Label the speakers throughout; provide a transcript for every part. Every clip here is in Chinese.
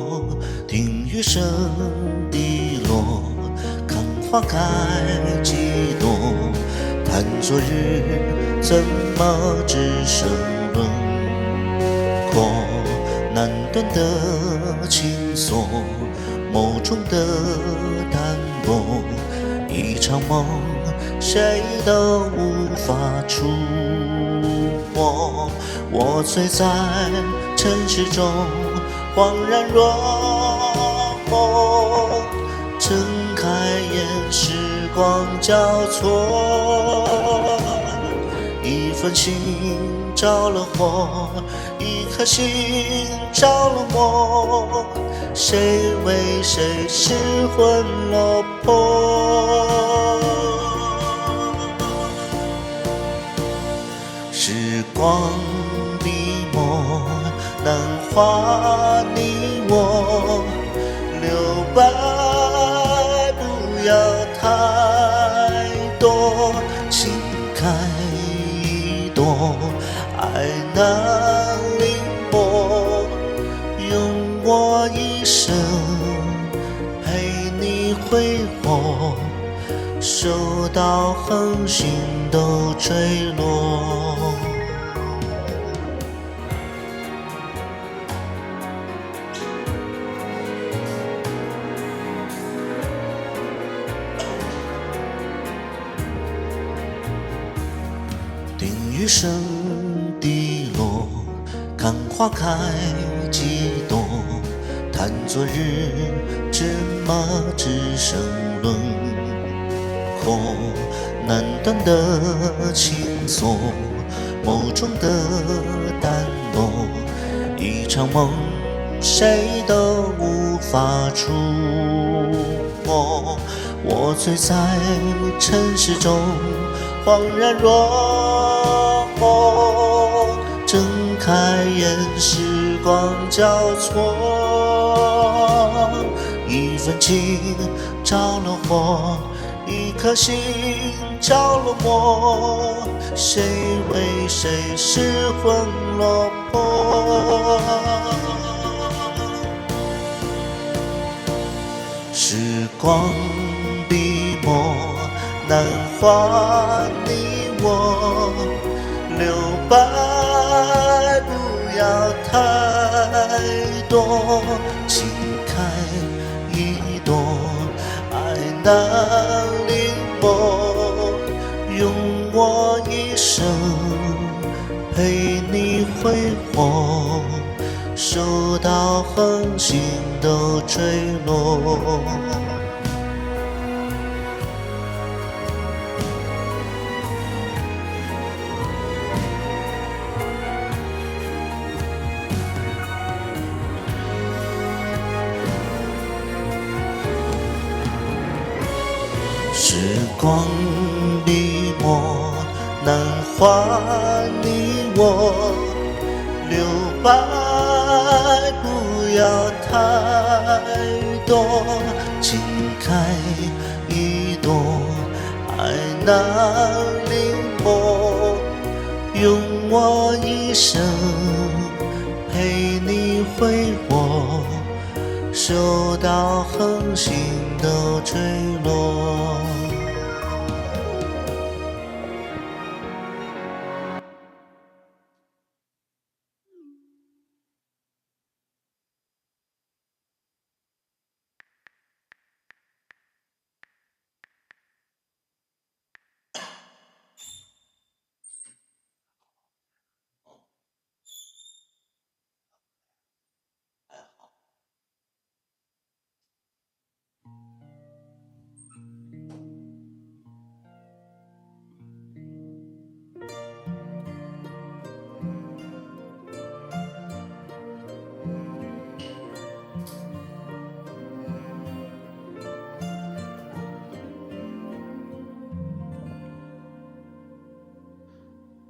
Speaker 1: 我，听雨声滴落，看花开几朵。叹昨日怎么只剩轮廓？难断的情锁，眸中的淡薄，一场梦，谁都无法触摸。我醉在尘世中，恍然若梦，睁开眼，时光交错。一份心着了火，一颗心着了魔，谁为谁失魂落魄？时光笔墨难画你我，留白不要太多，情开一朵，爱难临摹，用我一生陪你挥霍，手到恒星都坠落。听雨声滴落，看花开几朵。叹昨日怎么只剩轮廓？难断的情锁，眸中的淡漠，一场梦，谁都无法触摸。我醉在尘世中，恍然若梦，睁开眼，时光交错。一份情着了火，一颗心着了魔，谁为谁失魂落魄？时光笔墨难画你我，留白不要太多，情开一朵，爱难临摹，用我一生陪你挥霍，手到恒星都坠落。时光笔墨难画你我，留白不要太多，情开一朵，爱难临摹，用我一生陪你挥霍，手到恒星都坠落。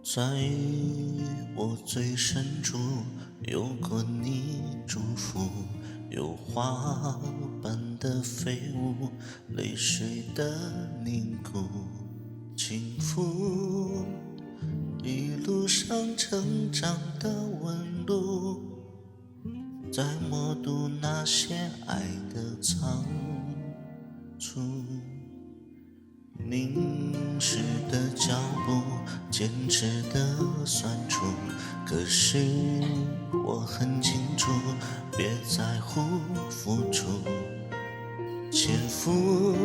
Speaker 1: 在我最深处有过你祝福，有花般的飞舞，泪水的凝固，轻抚一路上成长的纹路。在默读那些爱的仓促，凝视的脚步，坚持的酸楚。可是我很清楚，别在乎付出，潜伏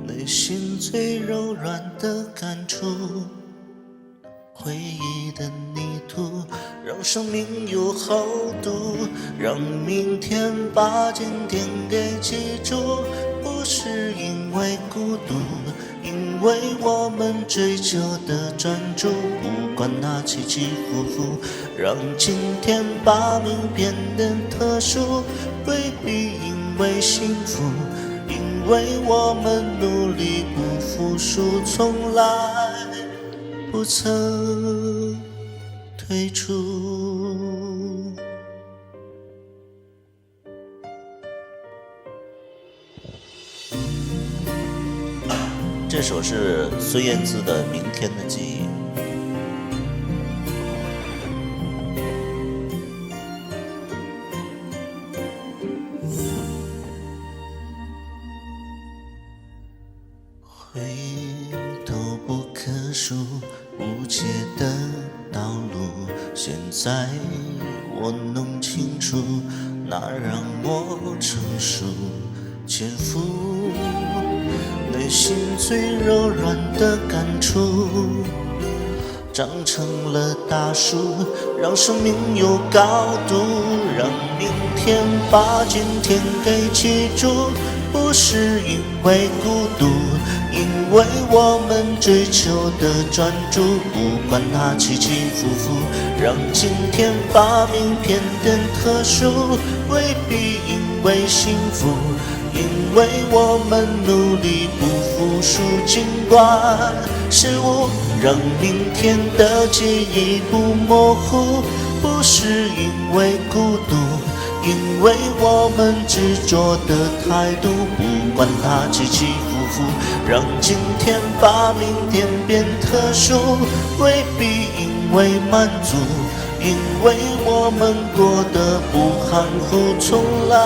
Speaker 1: 内心最柔软的感触。回忆的泥土，让生命有厚度，让明天把今天给记住。不是因为孤独，因为我们追求的专注。不管它起起伏伏，让今天把明天变特殊。未必因为幸福，因为我们努力不服输，从来不曾退出。这首是孙燕姿的《明天的记忆》。回头不可数，无解的道路，现在我弄清楚，那让我成熟。潜伏内心最柔软的感触，长成了大树，让生命有高度，让明天把今天给记住。不是因为孤独，因为我们追求的专注。不管它起起伏伏，让今天把明天变特殊。未必因为幸福，因为我们努力不服输。尽管失误让明天的记忆不模糊，不是因为孤独，因为我们执着的态度。不管它起起伏伏，让今天把明天变特殊。未必因为满足，因为我们过得不含糊，从来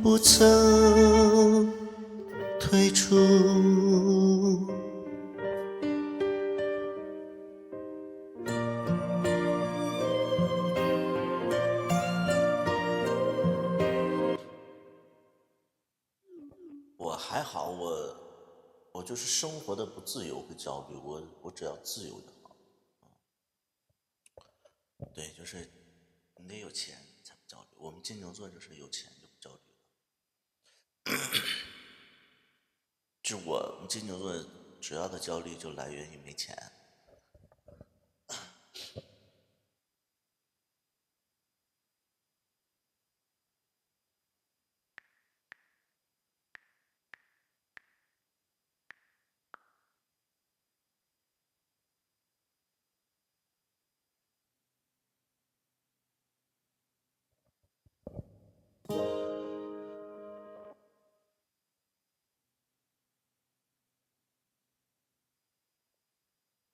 Speaker 1: 不曾退出。我还好，我就是生活的不自由会焦虑，我只要自由就好。对，就是你得有钱才不焦虑。我们金牛座就是有钱就不焦虑了。就我们金牛座主要的焦虑就来源于没钱。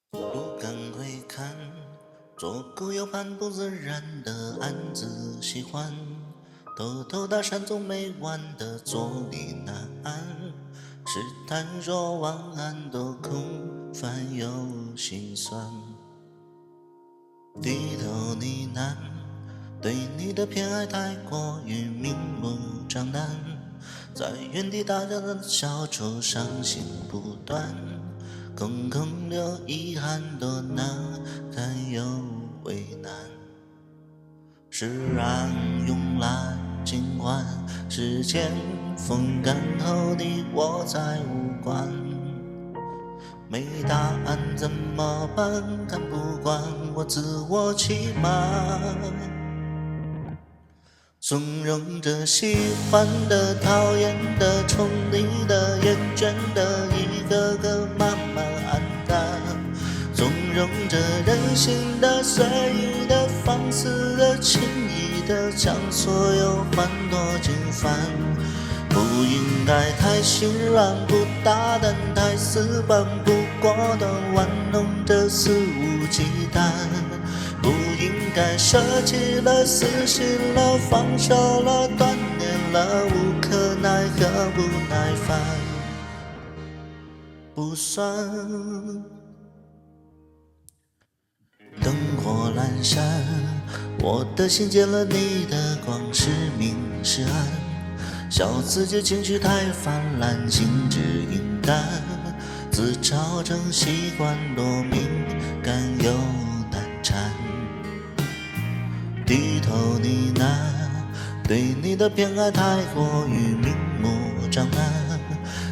Speaker 1: 不敢回看，左顾右盼不自然的暗自喜欢，偷偷搭讪总没完的坐立难安，试探说晚安都空泛又心酸，低头呢喃，对你的偏爱太过于明目张胆，在原地大叫的小丑伤心不断，空空留遗憾，多难堪又为难。释然慵懒尽管时间风干后你我再无关，没答案怎么办？看不惯我自我欺瞒，纵容着喜欢的、讨厌的、宠溺的、厌倦的，一个个慢慢黯淡，纵容着任性的、随意的、放肆的、轻易的，将所有欢躲进饭。不应该太心软，不大胆，太死板，不果断，玩弄着肆无忌惮。不应该舍弃了，死心了，放手了，断念了，无可奈何，不耐烦，不算。灯火阑珊，我的心见了你的光，是明是暗。笑自己情绪太泛滥，心智阴淡，自嘲成习惯，多敏感又难缠。低头呢喃，对你的偏爱太过于明目张胆，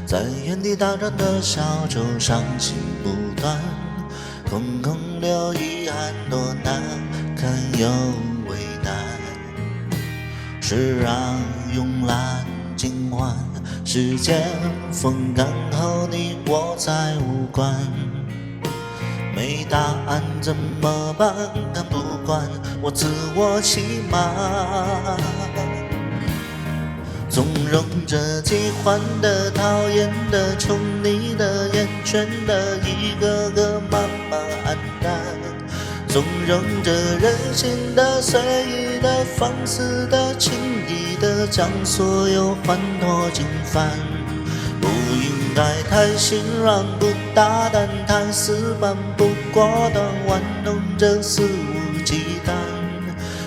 Speaker 1: 在原地打转的小丑，伤心不断。空空留遗憾，多难堪又为难。是让慵懒尽欢，时间风干后你我再无关。没答案怎么办？看不惯我自我欺瞒。纵容着喜欢的、讨厌的、宠你的、厌倦的，一个个慢慢黯淡。纵容着任性的、随意的、放肆的、轻易的，将所有欢脱尽翻。不应该太心软，不大胆，太死板，不果断，玩弄着肆无忌惮。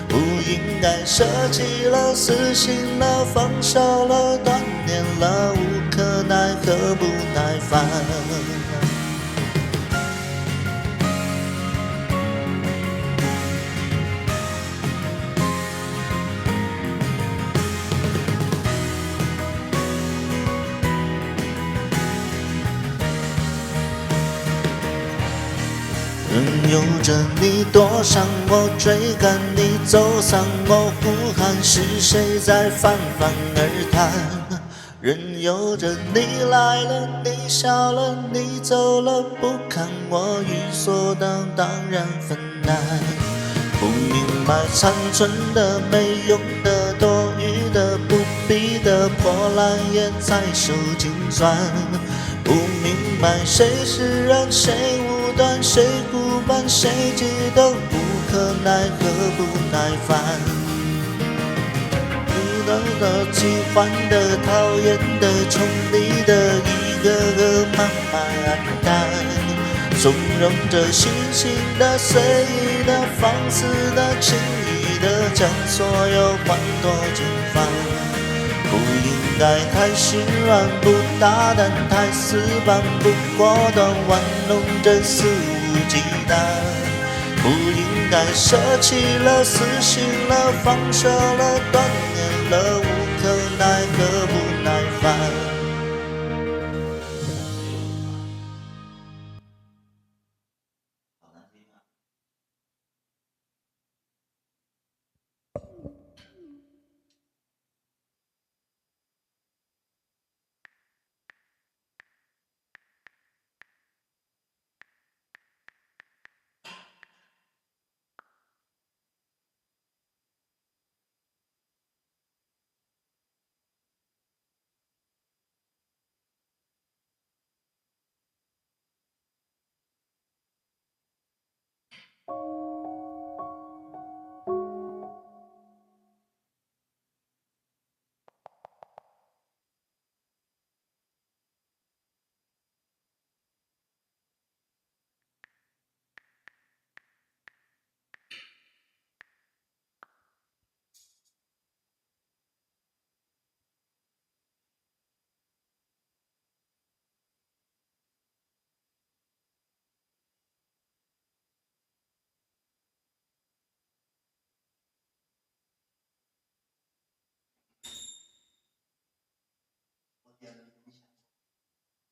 Speaker 1: 不应该舍弃了，死心了，放手了，断念了，无可奈何，不耐烦。任由着你躲闪我，追赶你走散我，呼喊是谁在泛泛而谈？任由着你来了，你笑了，你走了，不看我理所当然分担。不明白残存的、没用的、多余的、不必的、破烂也在手精算。不明白谁是人，谁无端，谁孤单，谁激动，无可奈何，不耐烦。不懂得喜欢的、讨厌的、宠你的，一个个慢慢黯淡。纵容着新兴的、随意的、放肆的、轻易的，将所有欢脱尽放。不应该太心软，不大胆，太死板，不果断，玩弄着肆无忌惮。不应该舍弃了，死心了，放手了，断念了，无可奈何，不耐烦。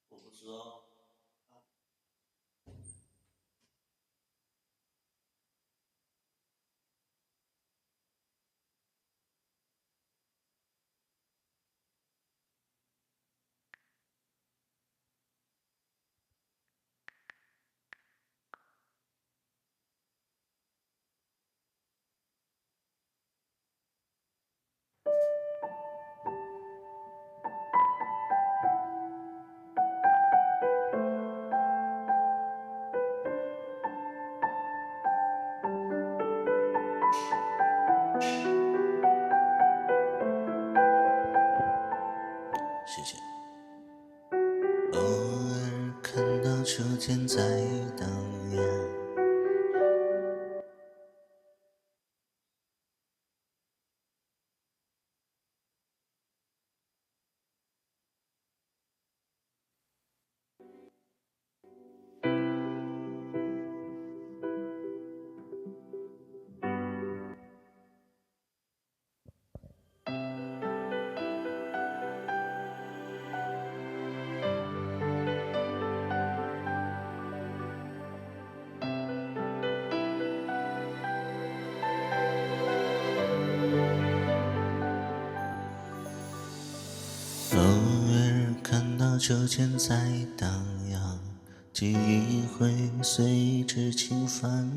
Speaker 1: 我不知道。谢谢。偶尔看到秋千在荡漾，偶尔看到秋千在荡漾，记忆会随之轻翻。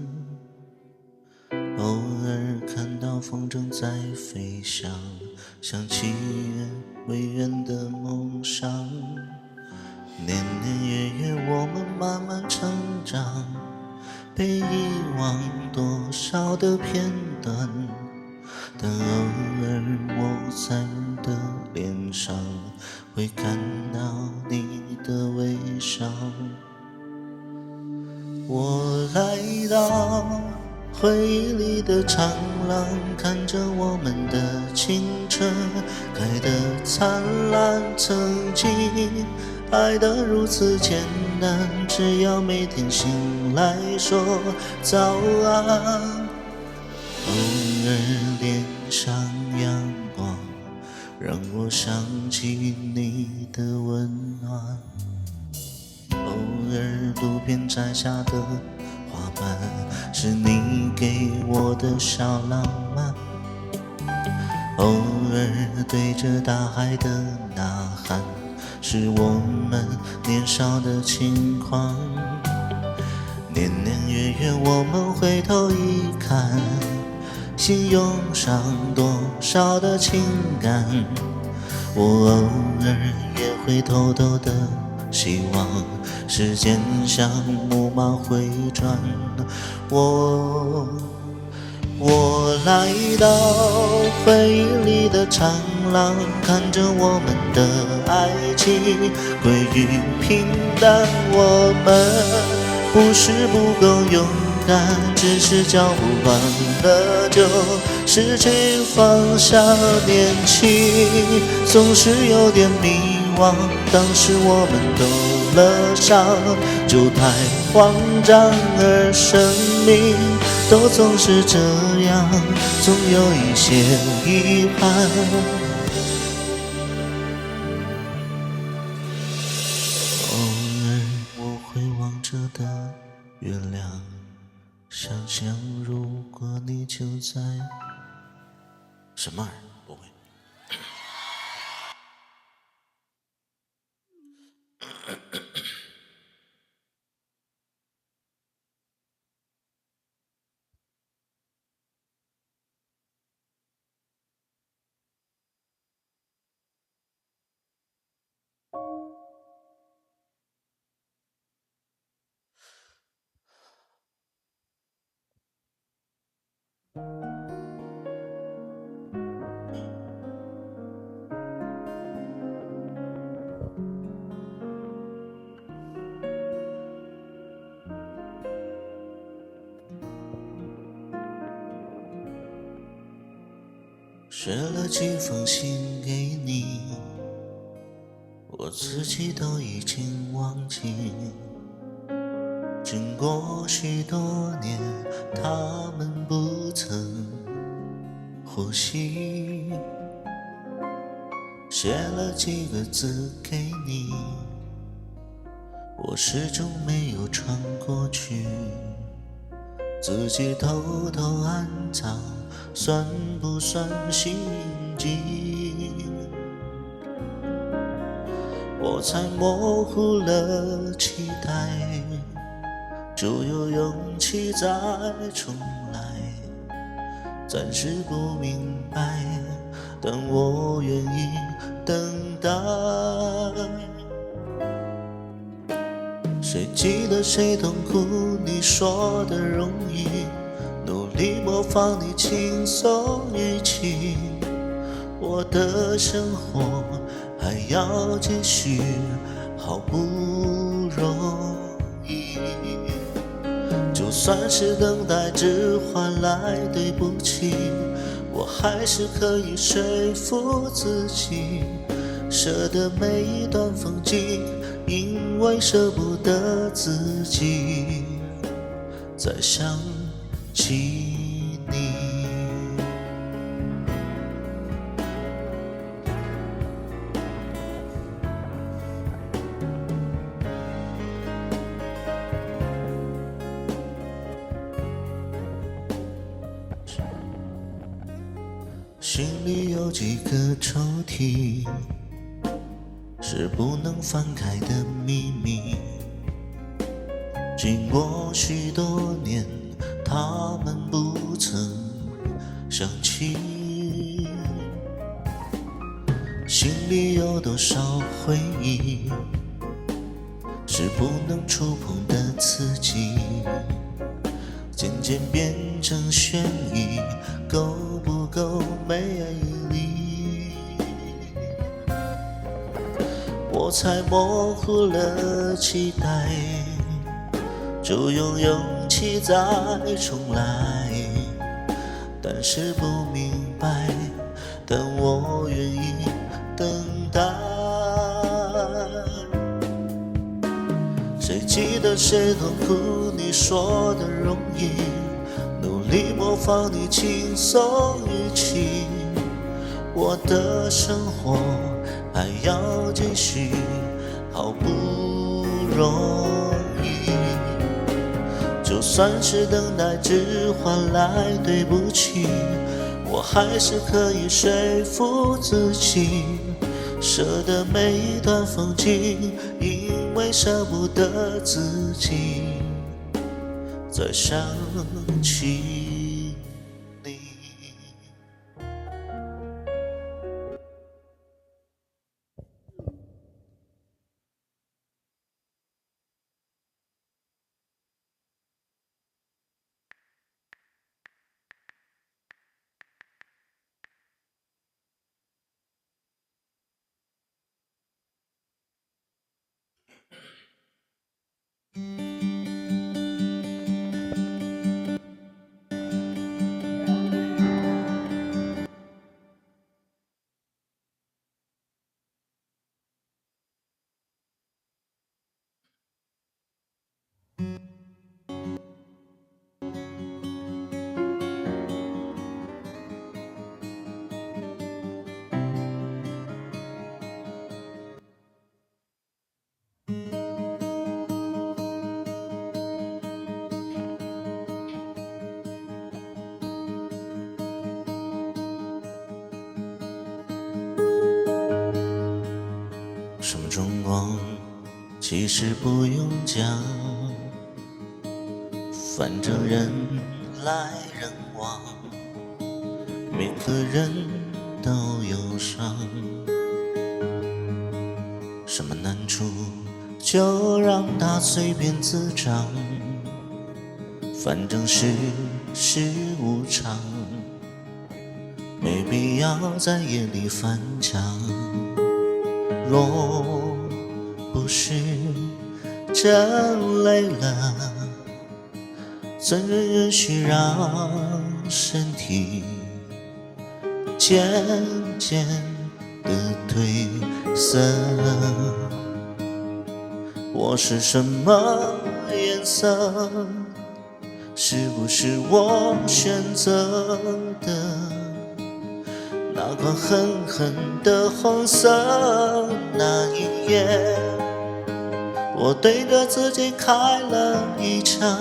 Speaker 1: 偶尔看到风筝在飞翔，想起未圆的梦想。年年月月我们慢慢成长，被遗忘多少的片段，但偶尔我在你的脸上会看到你的微笑。我来到回忆里的长廊，看着我们的青春开得灿烂，曾经爱得如此简单，只要每天醒来说早安。偶尔脸上阳光，让我想起你的温暖。偶尔路边摘下的花瓣，是你给我的小浪漫。偶尔对着大海的呐喊，是我们年少的轻狂。年年月月我们回头一看，心涌上多少的情感。我偶尔也会偷偷的希望时间像木马回转。我来到回忆里的长廊，看着我们的爱情归于平淡。我们不是不够勇敢，只是脚步乱了就失去方向。年轻总是有点迷惘，当时我们受了伤就太慌张，而生命都总是这样，总有一些遗憾。偶尔我会望着的月亮，想象如果你就在……什么玩意儿？不会。写了几封信给你，我自己都已经忘记。经过许多年，他们不曾呼吸。写了几个字给你，我始终没有传过去。自己偷偷安葬，算不算心机？我才模糊了期待，就有勇气再重来。暂时不明白，但我愿意等待。谁记得谁痛苦，你说的容易，努力模仿你轻松语气。我的生活还要继续，好不容易。就算是等待只换来对不起，我还是可以说服自己，舍得每一段风景，因为舍不得自己再想起你。心里有几个抽屉，是不能翻开的秘密。经过许多年，他们不曾想起。心里有多少回忆，是不能触碰的刺激，渐渐变成悬疑，够不够美丽？我才模糊了期待，就用勇气再重来，但是不明白，但我愿意等待。谁记得谁痛苦，你说的容易，努力模仿你轻松语气。我的生活还要继续，好不容易。就算是等待只换来对不起，我还是可以说服自己，舍得每一段风景，因为舍不得自己再想起你。什么状况，其实不用讲，反正人来人往，每个人都有伤。什么难处，就让它随便滋长，反正世事无常，没必要在夜里翻墙。若不是真累了，怎允许让身体渐渐的褪色？我是什么颜色？是不是我选择的？那款狠狠的红色，那一夜，我对着自己开了一枪，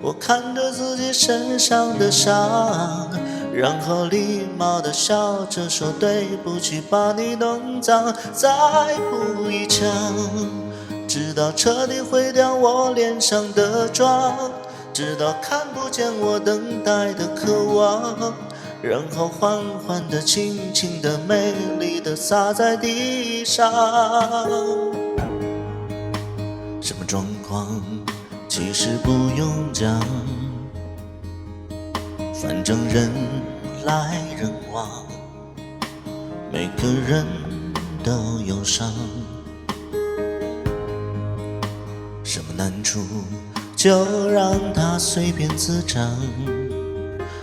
Speaker 1: 我看着自己身上的伤，然后礼貌地笑着说对不起，把你弄脏，再补一枪，直到彻底毁掉我脸上的妆，直到看不见我等待的渴望，然后缓缓地、轻轻地、美丽地洒在地上。什么状况，其实不用讲，反正人来人往，每个人都有伤，什么难处就让它随便滋长，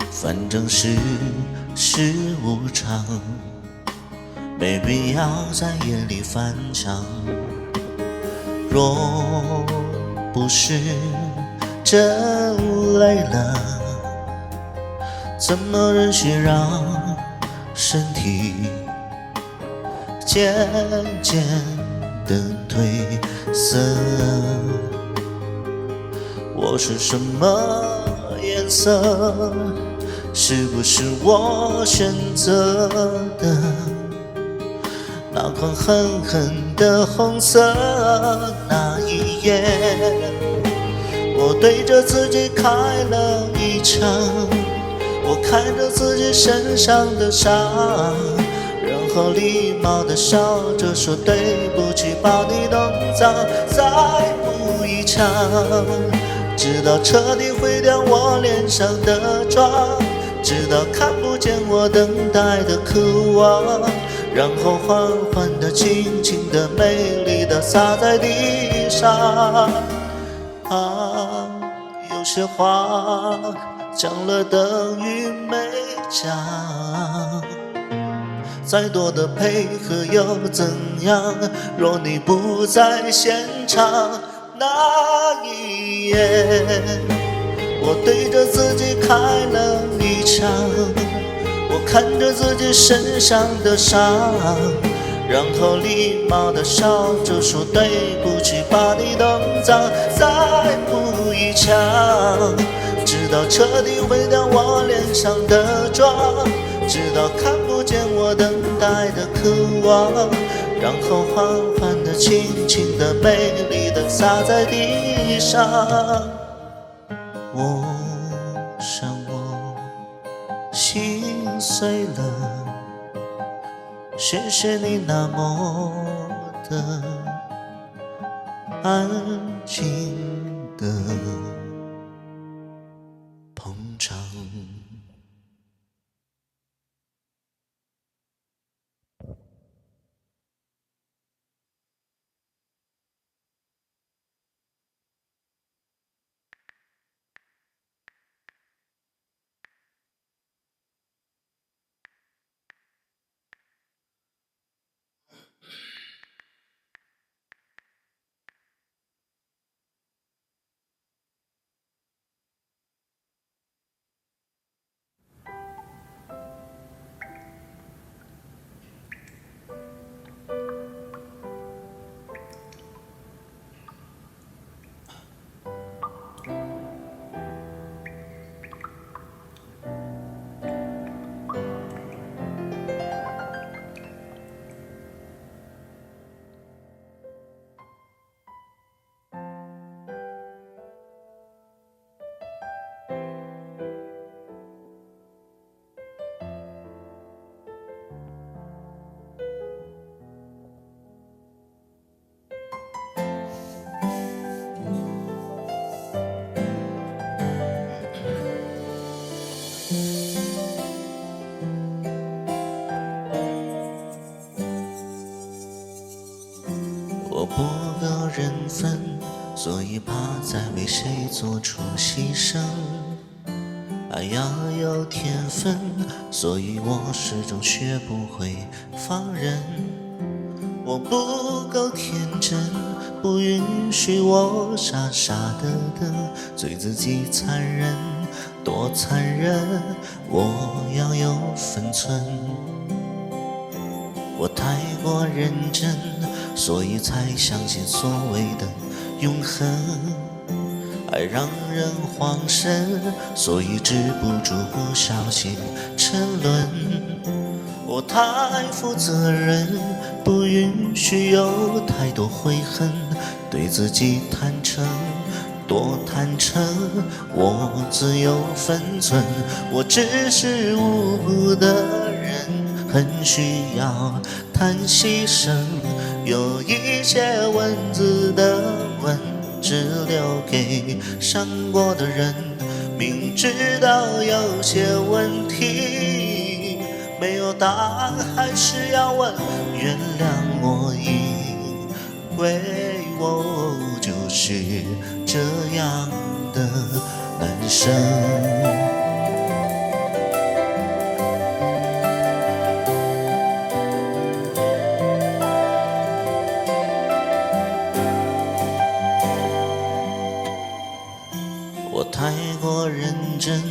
Speaker 1: 反正世事无常，没必要在夜里翻墙。若不是真累了，怎么忍心让身体渐渐的褪色？我是什么颜色？是不是我选择的那款狠狠的红色？那一夜，我对着自己开了一场，我看着自己身上的伤，然后礼貌地笑着说对不起，把你弄脏，再补一场，直到彻底毁掉我脸上的妆，直到看不见我等待的渴望，然后缓缓地、轻轻地、美丽地洒在地上。啊，有些话讲了等于没讲，再多的配合又怎样？若你不在现场，那一夜，我对着自己开了一场，我看着自己身上的伤，然后礼貌地笑着说对不起，把你弄脏，再补一枪，直到彻底毁掉我脸上的妆，直到看不见我等待的渴望，然后缓缓地、轻轻地、美丽地洒在地上。我想我心碎了，谢谢你那么的安静的捧场。我不够人分，所以怕再为谁做出牺牲。爱要有天分，所以我始终学不会放任。我不够天真，不允许我傻傻的对自己残忍，多残忍，我要有分寸。我太过认真，所以才相信所谓的永恒。爱让人慌神，所以止不住不小心沉沦。我太负责任，不允许有太多悔恨，对自己坦诚，多坦诚，我自有分寸。我只是无辜的人，很需要叹息声，有一些文字的吻只留给伤过的人，明知道有些问题没有答案，还是要问。原谅我，因为我就是这样的男生。我太过认真，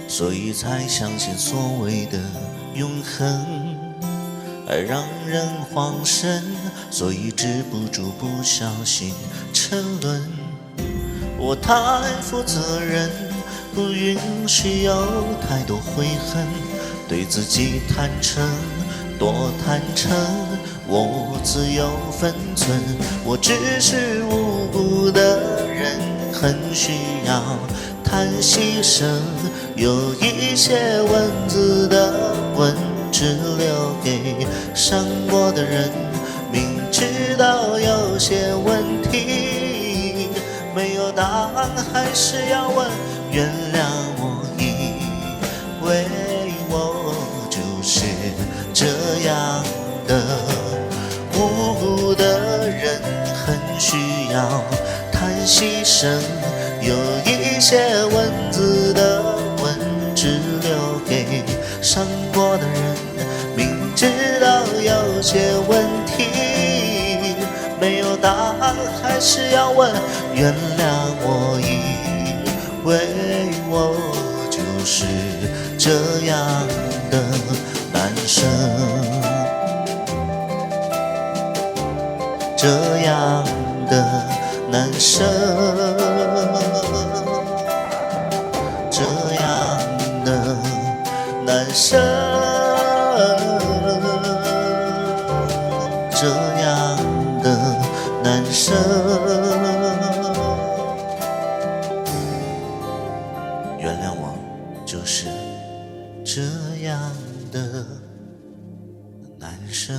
Speaker 1: 所以才相信所谓的永恒。爱让人慌神，所以止不住不小心沉沦。我太负责任，不允许有太多悔恨，对自己坦诚，多坦诚，我自有分寸。我只是无辜的人，很需要叹息声，有一些文字的文只留给伤过的人。明知道有些问题没有答案，还是要问。原谅我，因为我就是这样的无辜的人，很需要叹息声，有一些文字的文只留给伤过的人。明知道有些问题没有答案，还是要问。原谅我，因为我就是这样的男生，这样的男生，这样的男生，这样的男生。原谅我，就是这样的男生。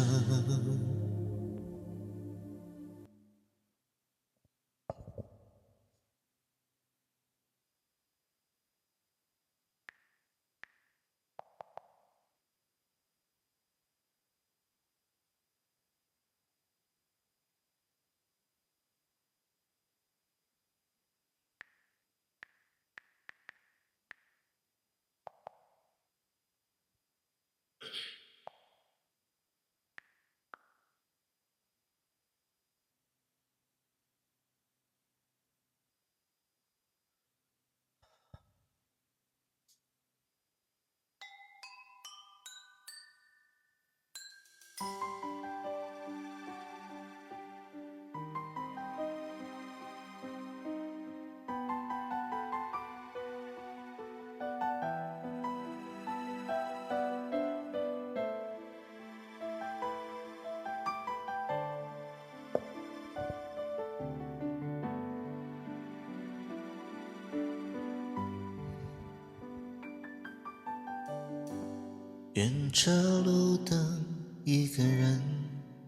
Speaker 1: 沿着路灯，一个人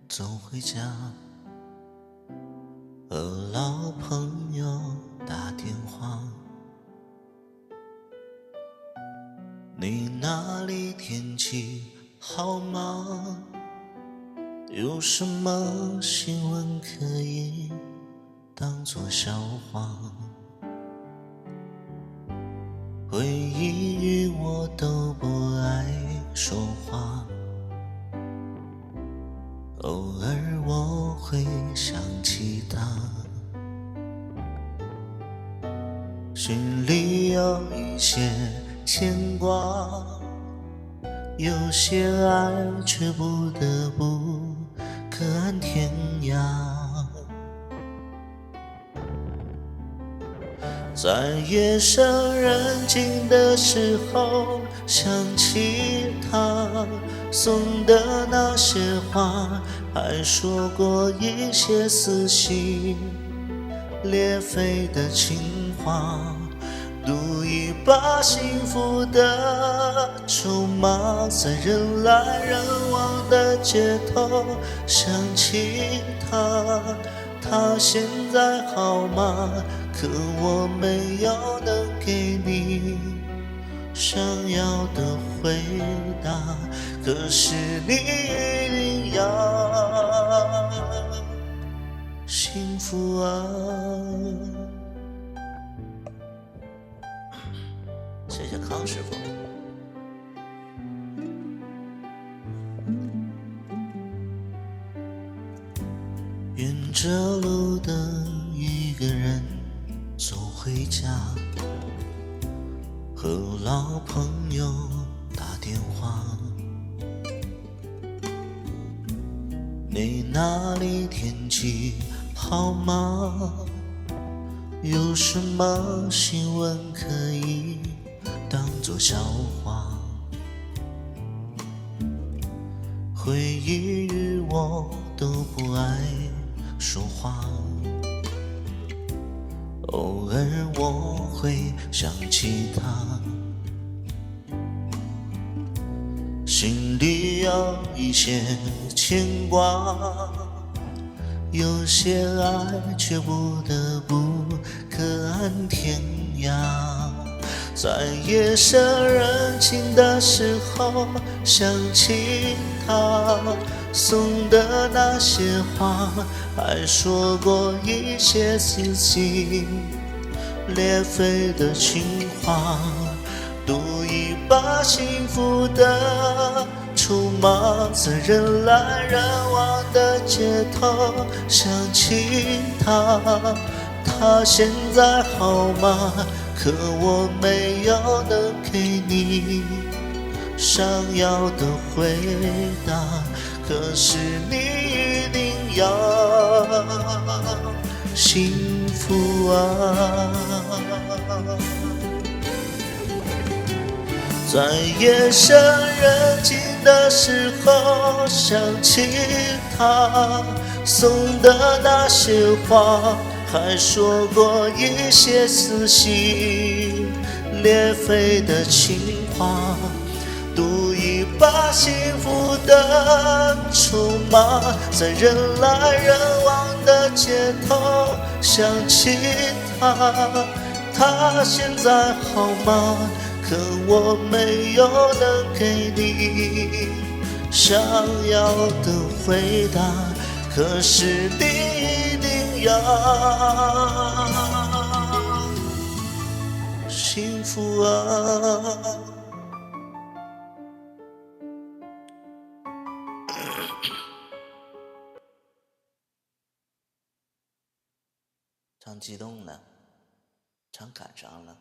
Speaker 1: 走回家，和老朋友打电话。你那里天气好吗？有什么新闻可以当作笑话？回忆与我都不爱说话，偶尔我会想起他，心里有一些牵挂，有些爱却不得不各安天涯。在夜深人静的时候，想起他送的那些话，还说过一些撕心裂肺的情话，赌一把幸福的筹码，在人来人往的街头想起他，他现在好吗？可我没有能给你想要的回答，可是你一定要幸福啊！谢谢康师傅。沿着路的一个人走回家，和老朋友打电话。你那里天气好吗？有什么新闻可以当作笑话？回忆与我都不爱说话，偶尔我会想起他，心里有一些牵挂，有些爱却不得不各安天涯。在夜深人静的时候想起他送的那些话，还说过一些撕心裂肺的情话，赌一把幸福的筹码，在人来人往的街头想起他，他现在好吗？可我没有能给你想要的回答，可是你一定要幸福啊！在夜深人静的时候想起他送的那些话，还说过一些撕心裂肺的情话，赌一把幸福的筹码，在人来人往的街头想起他，他现在好吗？可我没有能给你想要的回答，可是你一定要幸福啊！唱激动了，唱感伤了。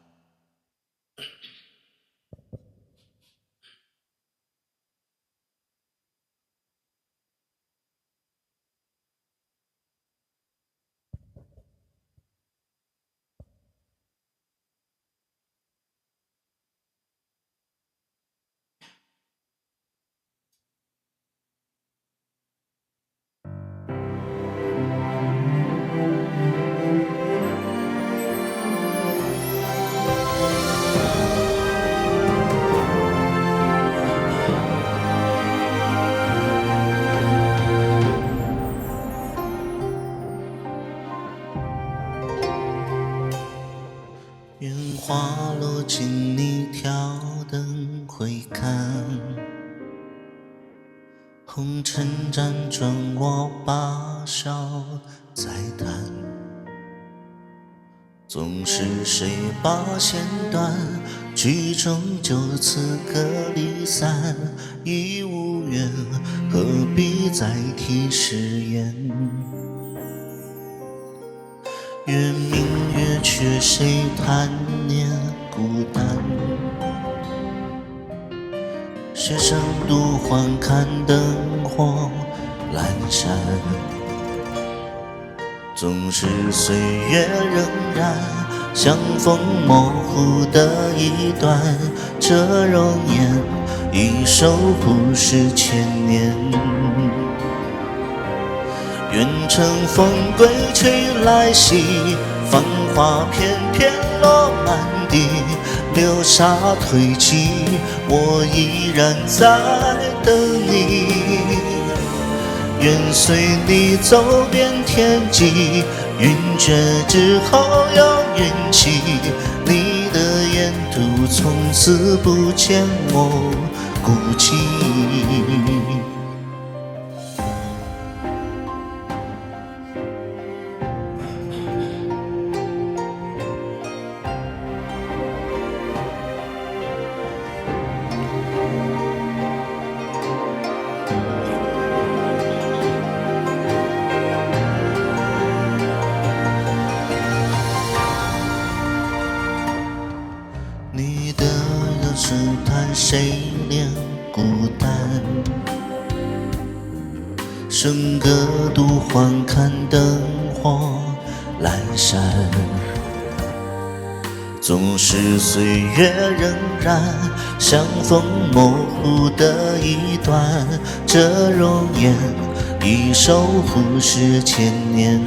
Speaker 1: 愿花落尽，你挑灯会看，红尘辗转，我把笑再叹。总是谁把弦断，曲终就此各离散，已无缘，何必再提誓言？月明月缺，谁贪念孤单？雪山独缓，看灯火阑珊。总是岁月荏苒，相逢模糊的一段，这容颜已守护是千年。愿乘风归去来兮，繁花片片落满地，流沙褪尽，我依然在等你。愿随你走遍天际，云绝之后有云起，你的眼沿途，从此不见我孤寂。你的又试探谁恋孤单，笙歌独欢看灯火阑珊，总是岁月荏苒，相逢模糊的一段，这容颜已守护世千年。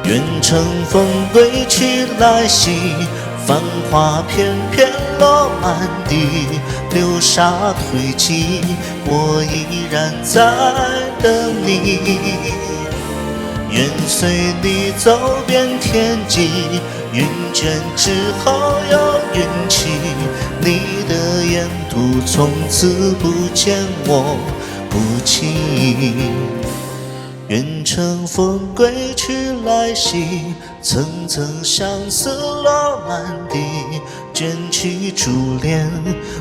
Speaker 1: 愿乘风归去来兮，繁花片片落满地，流沙堆积，我依然在等你。愿随你走遍天际，云卷之后有云起，你的沿途从此不见我孤寂。愿乘风归去来兮，层层相思落满地，卷起珠帘，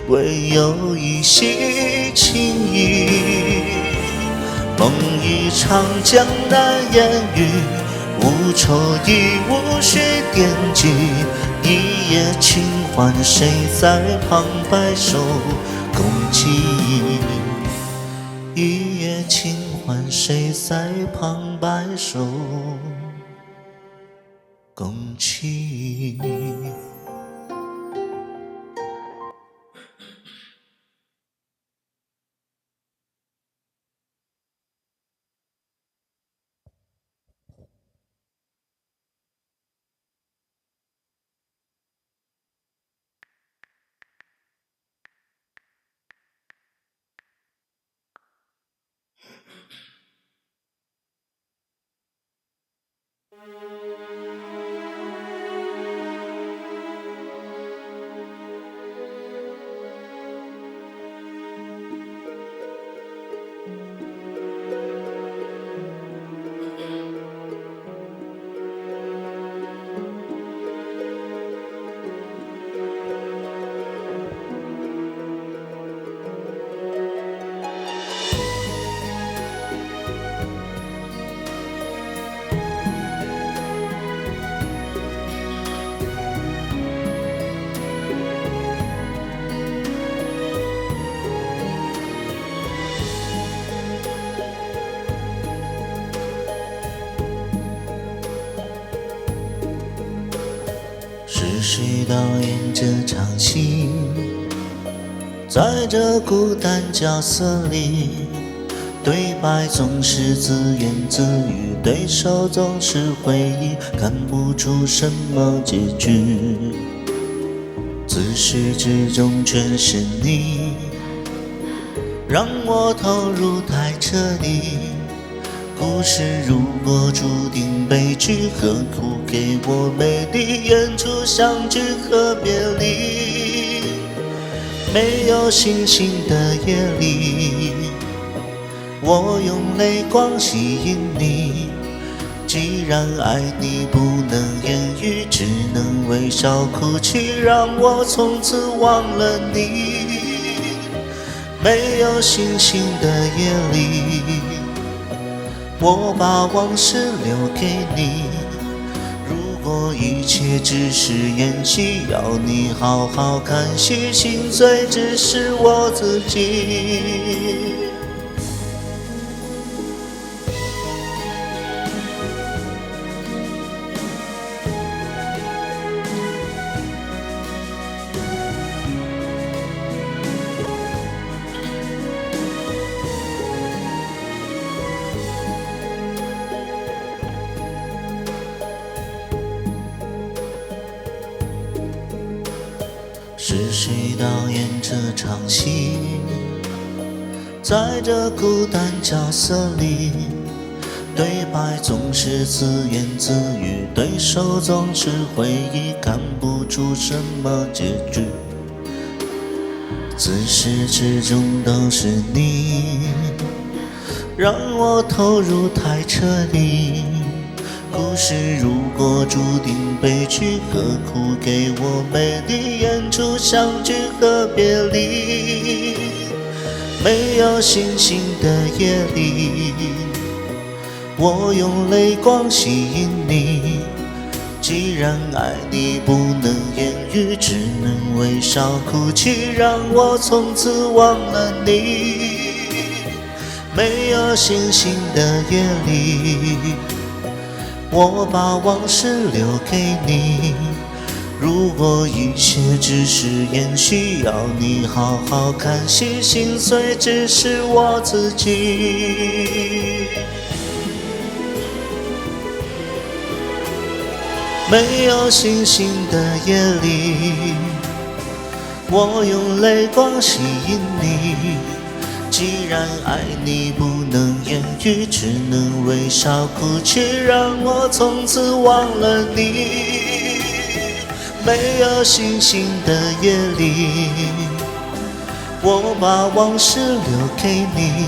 Speaker 1: 唯有一袭情意。梦一场江南烟雨，无愁亦无需惦记，一夜清欢谁在旁白首共济？一夜清欢谁在旁白首共泣？是谁导演这场戏？在这孤单角色里，对白总是自言自语，对手总是回忆，看不出什么结局。自始至终全是你，让我投入太彻底。故事如果注定悲剧，何苦给我美丽演出相聚和别离？没有星星的夜里，我用泪光吸引你。既然爱你不能言语，只能微笑哭泣，让我从此忘了你。没有星星的夜里，我把往事留给你。如果一切只是演戏，要你好好看戏，心碎只是我自己。是谁导演这场戏？在这孤单角色里，对白总是自言自语，对手总是回忆，看不出什么结局。自始至终都是你，让我投入太彻底。故事如果注定悲剧，何苦给我美丽演出相聚和别离？没有星星的夜里，我用泪光吸引你。既然爱你不能言语，只能微笑哭泣，让我从此忘了你。没有星星的夜里，我把往事留给你。如果一切只是演戏，要你好好看戏，心碎只是我自己。没有星星的夜里，我用泪光吸引你。既然爱你不能言语，只能微笑哭泣，让我从此忘了你。没有星星的夜里，我把往事留给你。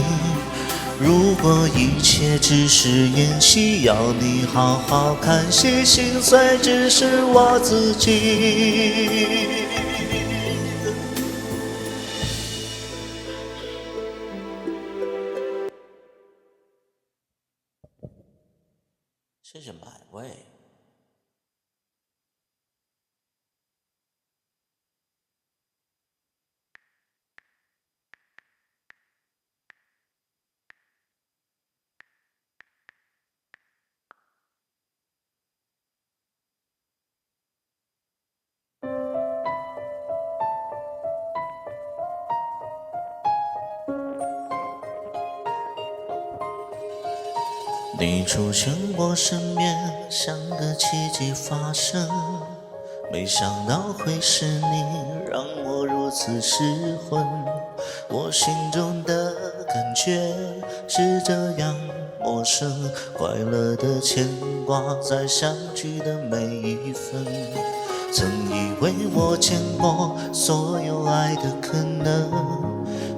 Speaker 1: 如果一切只是演戏，要你好好看戏，心碎只是我自己。谢谢百位。你出现我身边，像个奇迹发生。没想到会是你，让我如此失魂。我心中的感觉是这样陌生，快乐的牵挂在相聚的每一分。曾以为我见过所有爱的可能，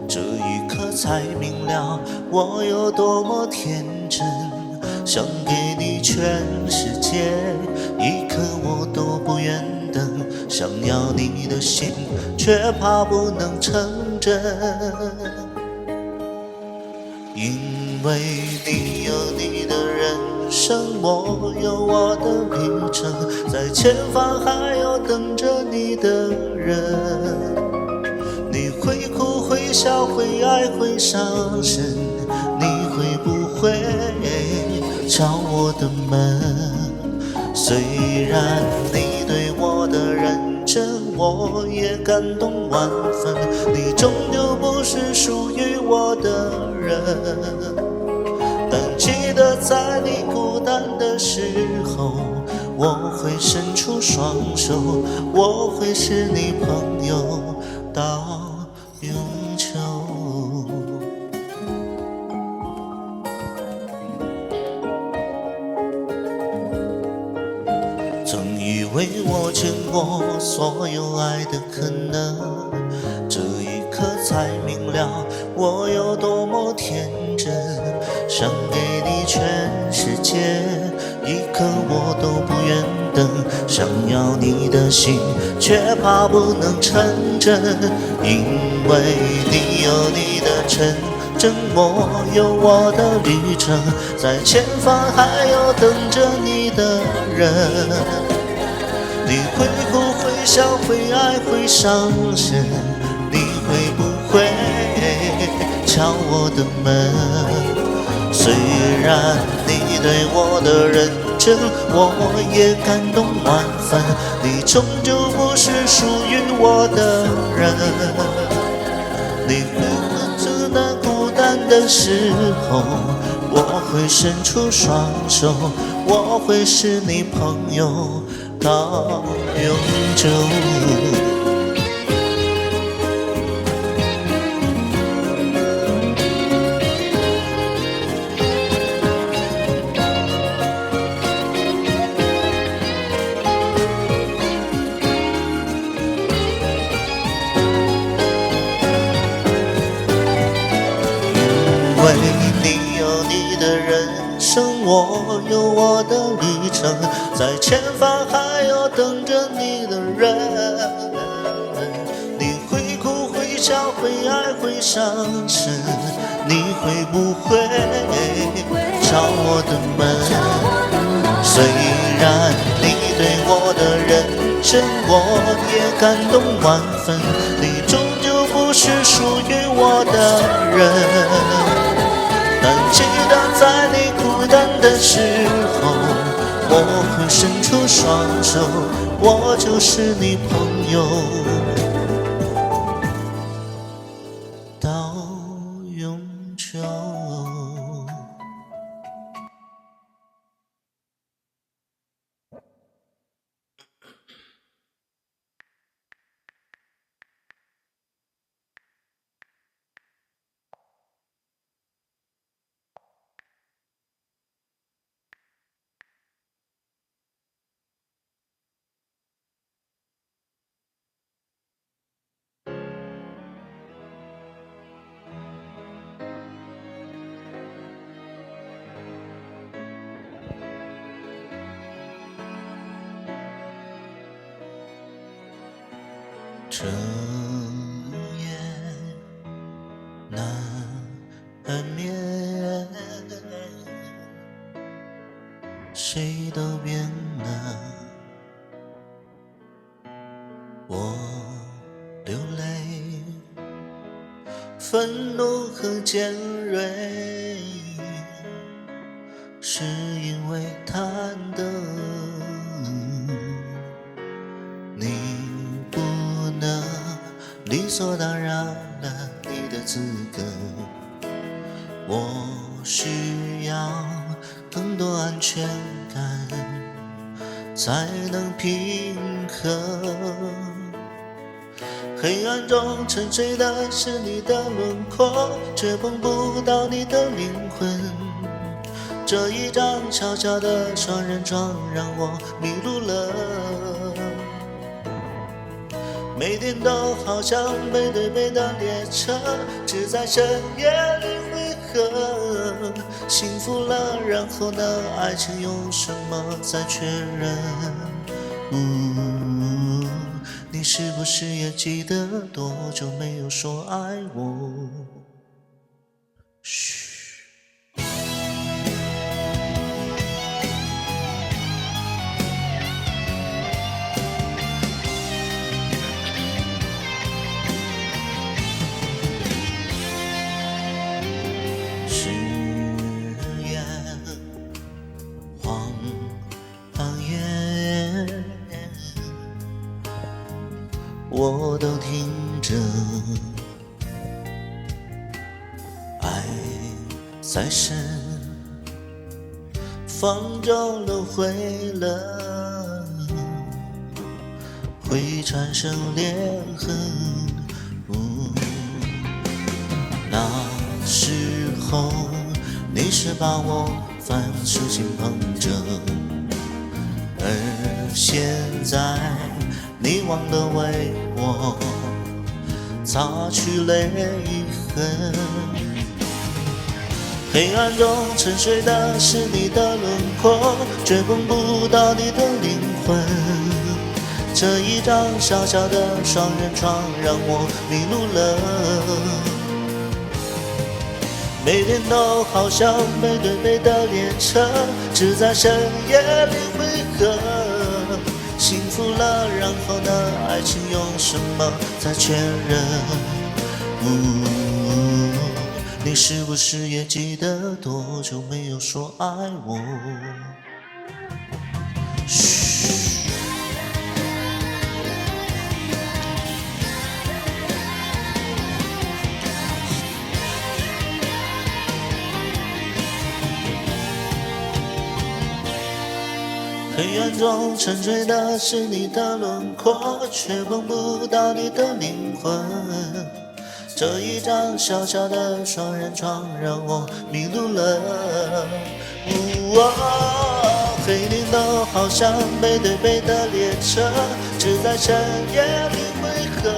Speaker 1: 这一刻才明了我有多么天真。想给你全世界，一刻我都不愿等。想要你的心，却怕不能成真。因为你有你的人生，我有我的旅程，在前方还有等着你的人。你会哭会笑会爱会伤神，你会不会敲我的门？虽然你对我的认真，我也感动万分。你终究不是属于我的人，但记得在你孤单的时候，我会伸出双手，我会是你朋友到永久。曾以为我见过所有爱的可能，这一刻才明了我有多么天真。想给你全世界，一刻我都不愿等。想要你的心，却怕不能成真。因为你有你的真，我有我的旅程，在前方还有等着你的人。你会哭会笑会爱会伤神，你会不会敲我的门？虽然你对我的认真，我也感动万分。你终究不是属于我的人，你会孤单孤单的时候，我会伸出双手，我会是你朋友到永久。你有你的人生，我有我的旅程，在前方还有等着你的人。你会哭会笑会爱会伤神，你会不会敲我的门？虽然你对我的认真我也感动万分，你终究不是属于我的人。但记得在你孤单的时候，我会伸出双手，我就是你朋友到永久。这夜难眠，谁都变了，我流泪，愤怒和尖锐，是因为贪得你不能理所当然了你的资格，我需要更多安全感才能平衡。黑暗中沉睡的是你的轮廓，却碰不到你的灵魂。这一张小小的双人床让我迷路了，每天都好像背对背的列车，只在深夜里汇合。幸福了，然后呢？爱情用什么再确认？你是不是也记得多久没有说爱我？嘘。誓言谎言我都听着，爱再深放久了会冷，会产生裂痕。那时候你是把我反手心捧着，而现在你忘了为我擦去泪痕。黑暗中沉睡的是你的轮廓，却碰不到你的灵魂。这一张小小的双人床让我迷路了，每天都好像背对背的列车，只在深夜里汇合。幸福了，然后呢？爱情用什么再确认？你是不是也记得多久没有说爱我？嘘。黑暗中沉睡的是你的轮廓，却碰不到你的灵魂。这一张小小的双人床让我迷路了。黑天都好像背对背的列车，只在深夜里汇合。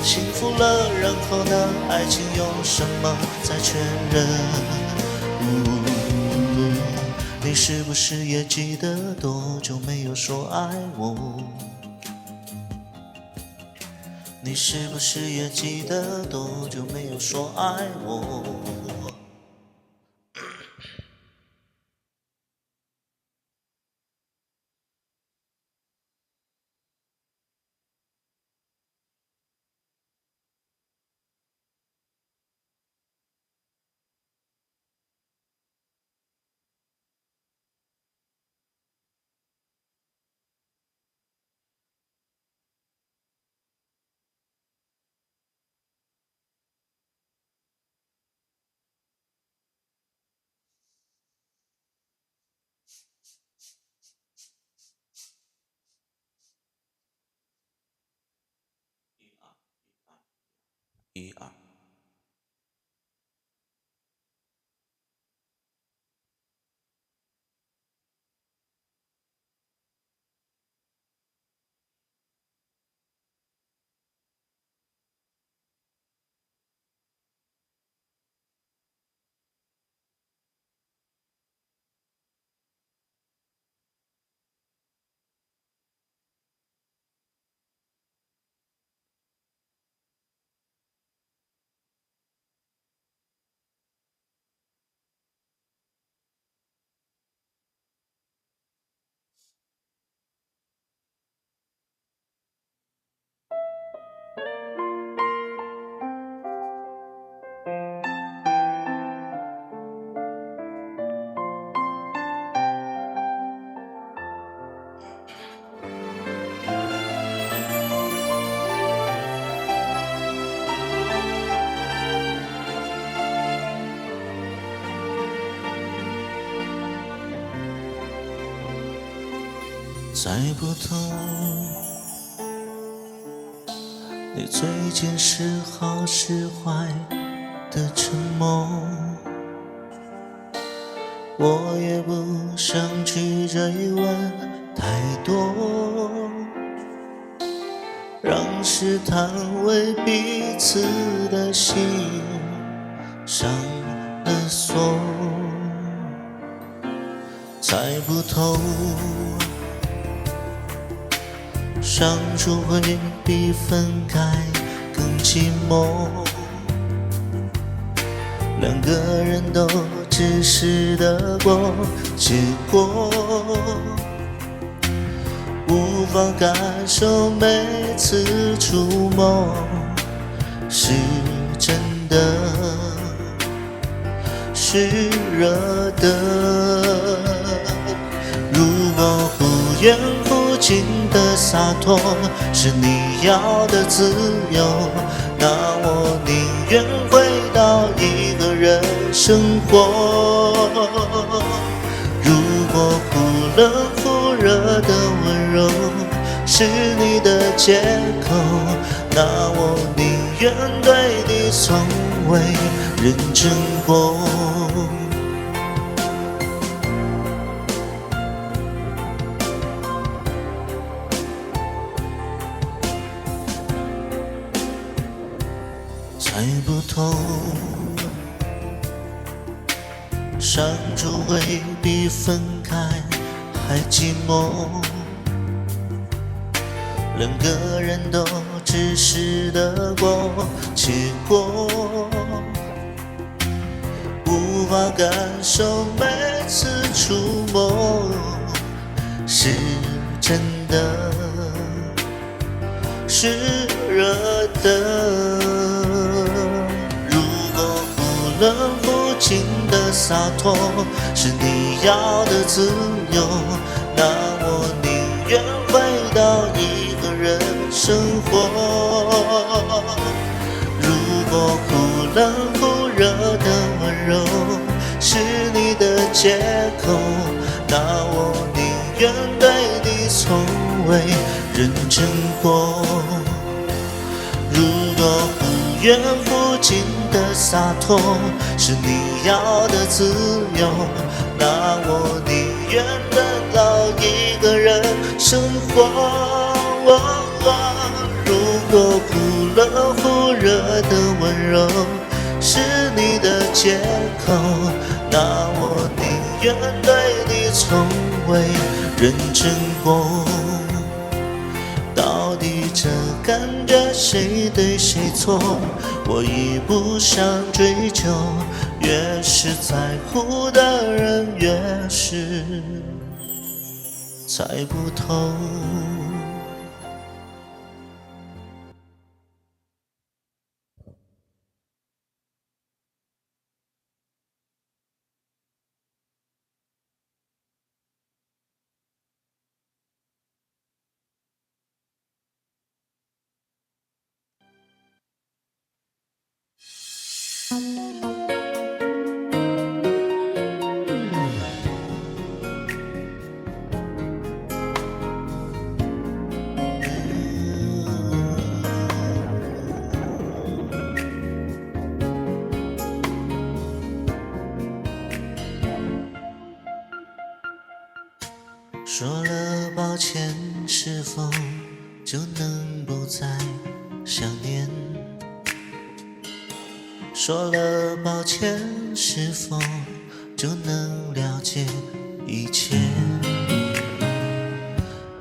Speaker 1: 幸福了，然后呢？爱情有什么再确认？你是不是也记得多久没有说爱我？你是不是也记得多久没有说爱我？一二。猜不透你最近是好是坏的沉默，我也不想去追问太多，让试探为彼此的心上了锁，猜不透相处会比分开更寂寞，两个人都只是得过且过，无法感受每次触摸是真的是热的。如果忽远忽近的洒脱是你要的自由，那我宁愿回到一个人生活。如果忽冷忽热的温柔是你的借口，那我宁愿对你从未认真过。猜不透相处会比分开还寂寞，两个人都只是得过且过，无法感受每次触摸是真的是热的。忽冷忽近的洒脱是你要的自由，那我宁愿回到一个人生活。如果忽冷忽热的温柔是你的借口，那我宁愿对你从未认真过。如果忽远忽近的洒脱是你要的自由，那我宁愿等到一个人生活。如果忽了火热的温柔是你的借口，那我宁愿对你从未认真过。到底这感觉谁对谁错？我已不想追究，越是在乎的人越是猜不透。说了抱歉，是否就能不再想念？说了抱歉，是否就能了解一切？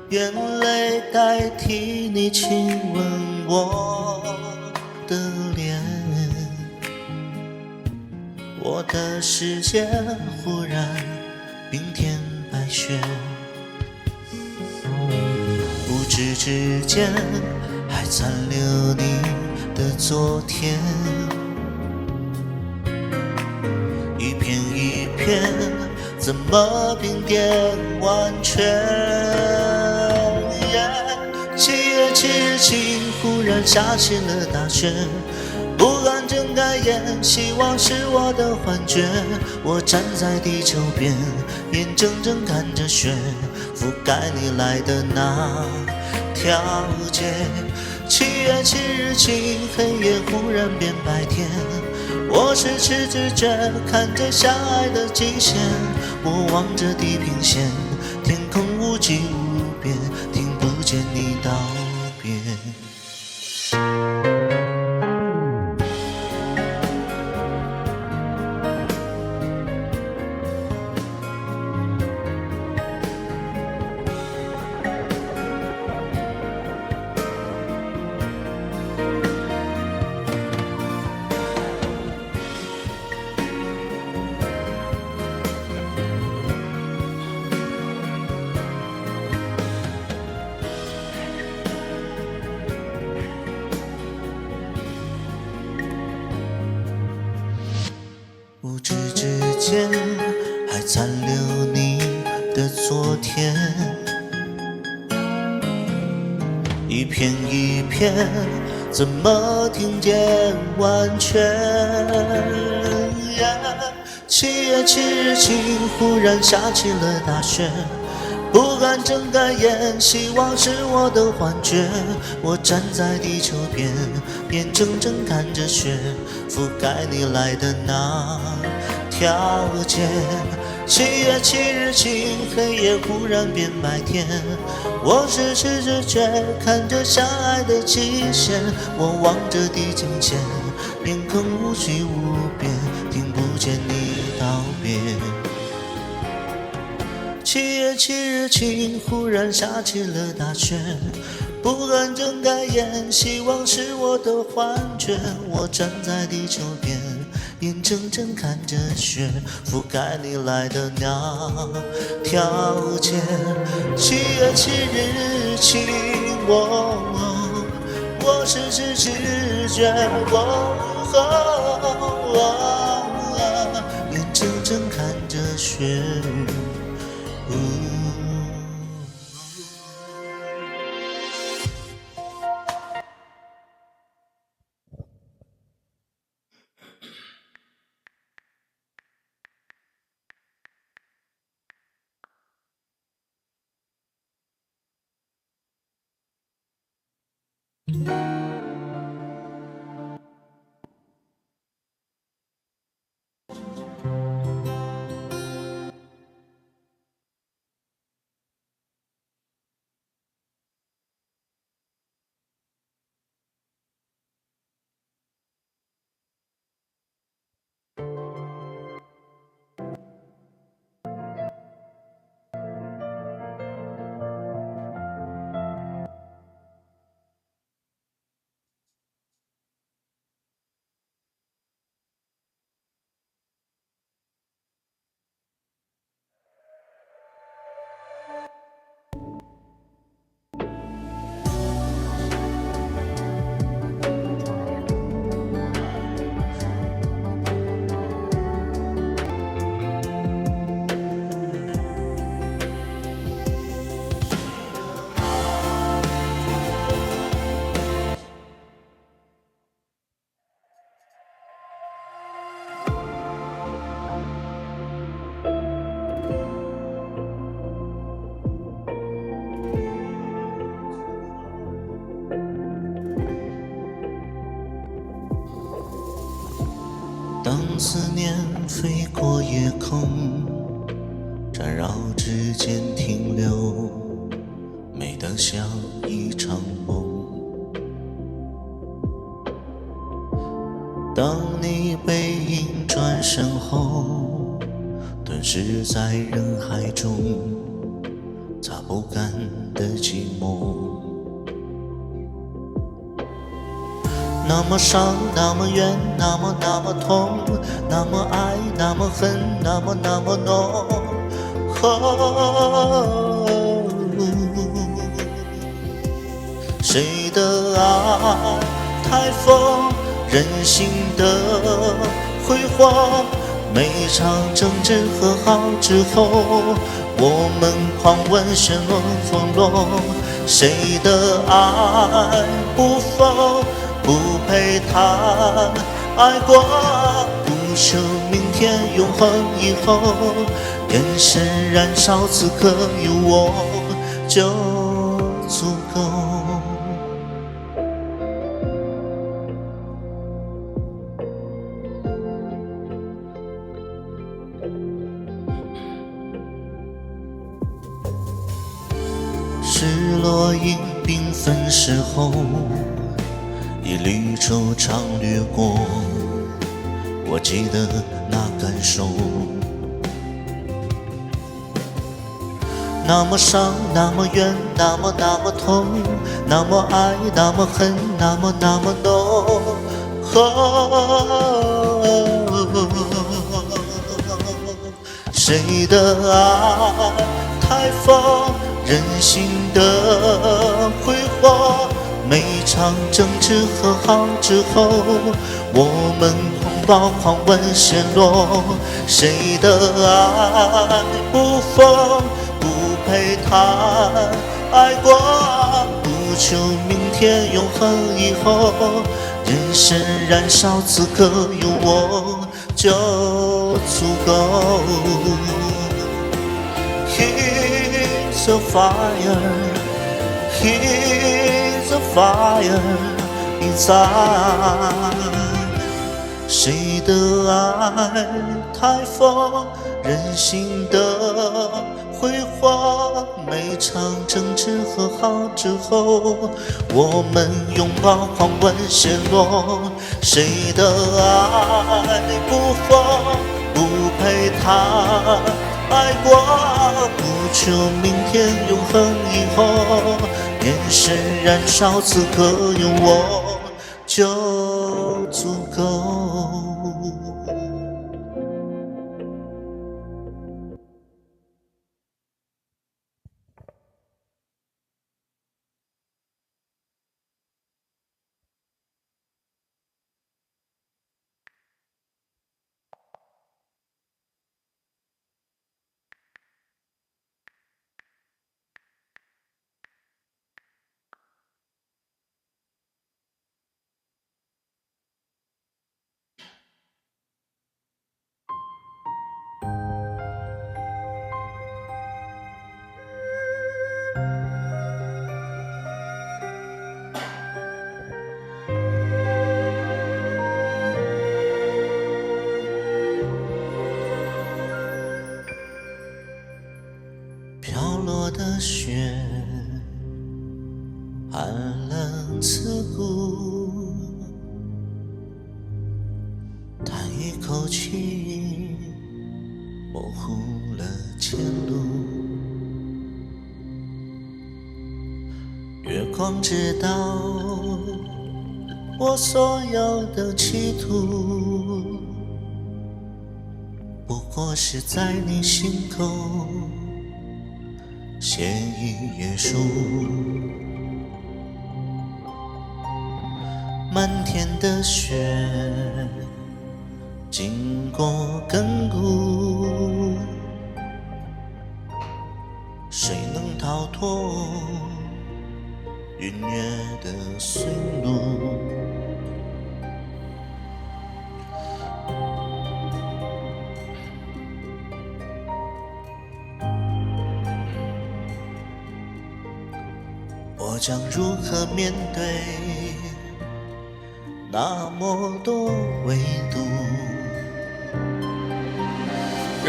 Speaker 1: 眼泪代替你亲吻我的脸，我的世界忽然冰天白雪。不知之间还残留你的昨天，一片一片怎么冰点完全？7月7日晴，忽然下起了大雪，不敢睁开眼，希望是我的幻觉。我站在地球边，眼睁睁看着雪覆盖你来的那条街。7月7日晴，黑夜忽然变白天，我痴痴直觉看着相爱的极限。我望着地平线，天空无际无边，听不见你道别。不知之间还残留你的昨天，一片一片怎么听见完全？7月7日晴，忽然下起了大雪，不敢睁开眼，希望是我的幻觉。我站在地球边，眼睁睁看着雪覆盖你来的那条街。7月7日晴，黑夜忽然变白天，我痴痴直觉看着相爱的极限。我望着地平线，面孔无际无边，听不见你道别。7月7日晴，忽然下起了大雪，不敢睁开眼，希望是我的幻觉。我站在地球边，眼睁睁看着雪覆盖你来的那条街。7月7日晴，我痴痴直觉，眼睁睁看着雪。思念飞过夜空，缠绕指尖停留，美得像一场梦。当你背影转身后，顿时在人海中擦不干的寂寞。那么伤，那么远，那么痛，那么爱，那么恨，那么浓。谁的爱太疯，任性的挥霍，每场争执和好之后，我们狂吻旋落疯落。谁的爱不疯，不配谈爱过，不求明天永恒以后，眼神燃烧此刻有我就足够。失落因缤纷时候，一缕惆怅掠过，我记得那感受。那么伤，那么远，那么痛，那么爱，那么恨，那么浓。谁的爱太疯，任性的挥霍，每场争执和好之后，我们拥抱狂吻陷落。谁的爱不疯，不配谈爱过，不求明天永恒以后，人生燃烧此刻有我就足够。He's a fire, he's a fire inside。 谁的爱太疯，任性的挥霍，每场争执和好之后，我们拥抱狂吻陷落。谁的爱不疯，不配谈爱过，不求明天永恒以后，眼神燃烧此刻有我就足够。飘落的雪，寒冷刺骨，叹一口气，模糊了前路。月光知道我所有的企图，不过是在你心口写一页书。漫天的雪经过亘古，谁能逃脱云月的随路？我将如何面对那么多维度？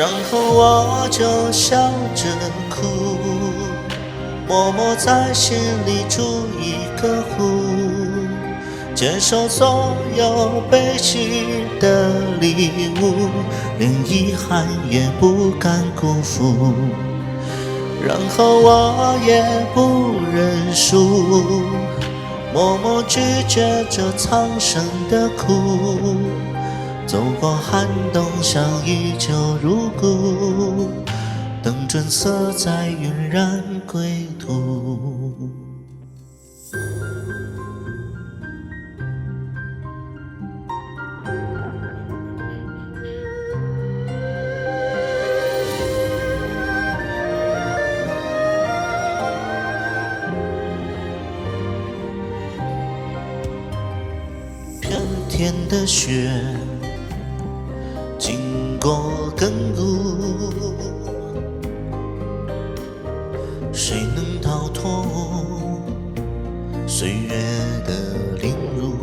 Speaker 1: 然后我就笑着哭，默默在心里筑一个湖，接受所有悲喜的礼物，连遗憾也不敢辜负。然后我也不认输，默默拒绝这苍生的苦，走过寒冬，像依旧如故，等春色再晕染归途。片天的雪经过亘古，谁能逃脱岁月的凌辱？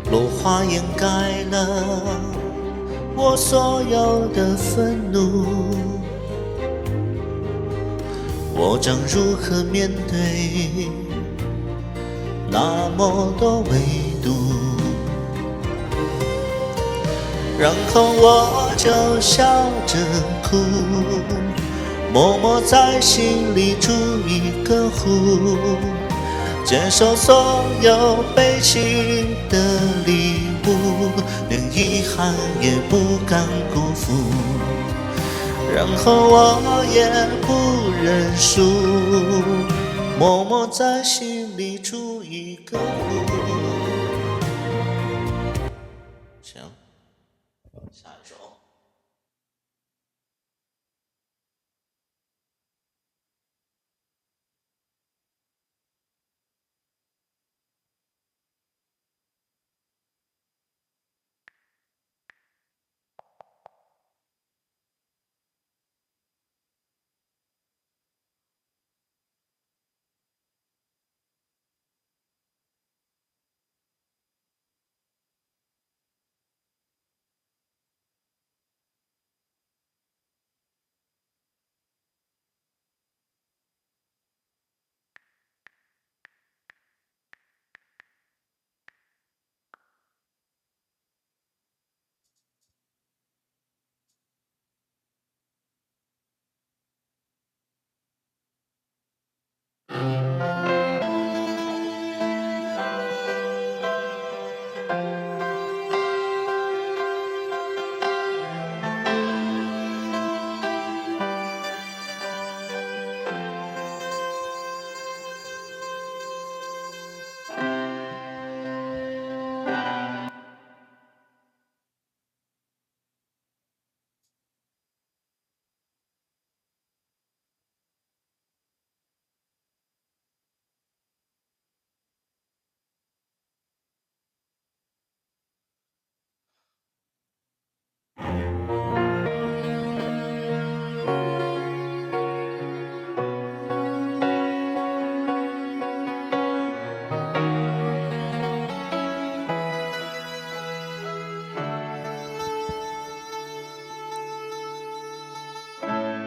Speaker 1: 落花掩盖了我所有的愤怒，我将如何面对那么多维度？然后我就笑着哭，默默在心里筑一个湖，接受所有悲喜的礼物，连遗憾也不敢辜负。然后我也不认输，默默在心里筑一个湖。行，下一首。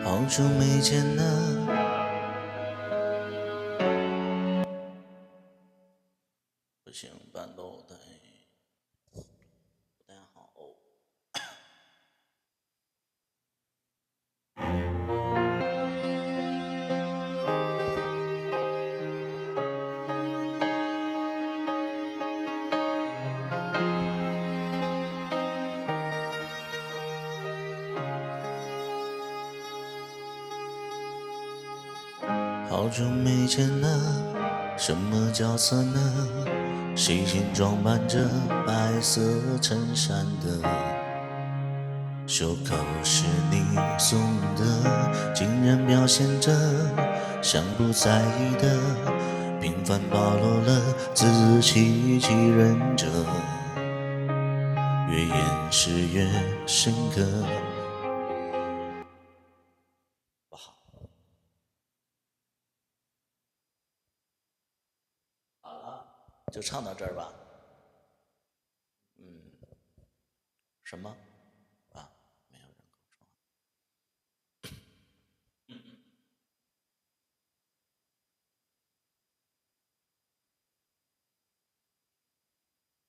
Speaker 1: 好久没见了，不行，伴奏不太好。好久没见了，什么角色呢？细心装扮着白色衬衫的，袖口是你送的，竟然表现着像不在意的，平凡暴露了自欺欺人者，越掩饰越深刻。不好，好了，就唱到这儿吧。什么啊？没有人跟我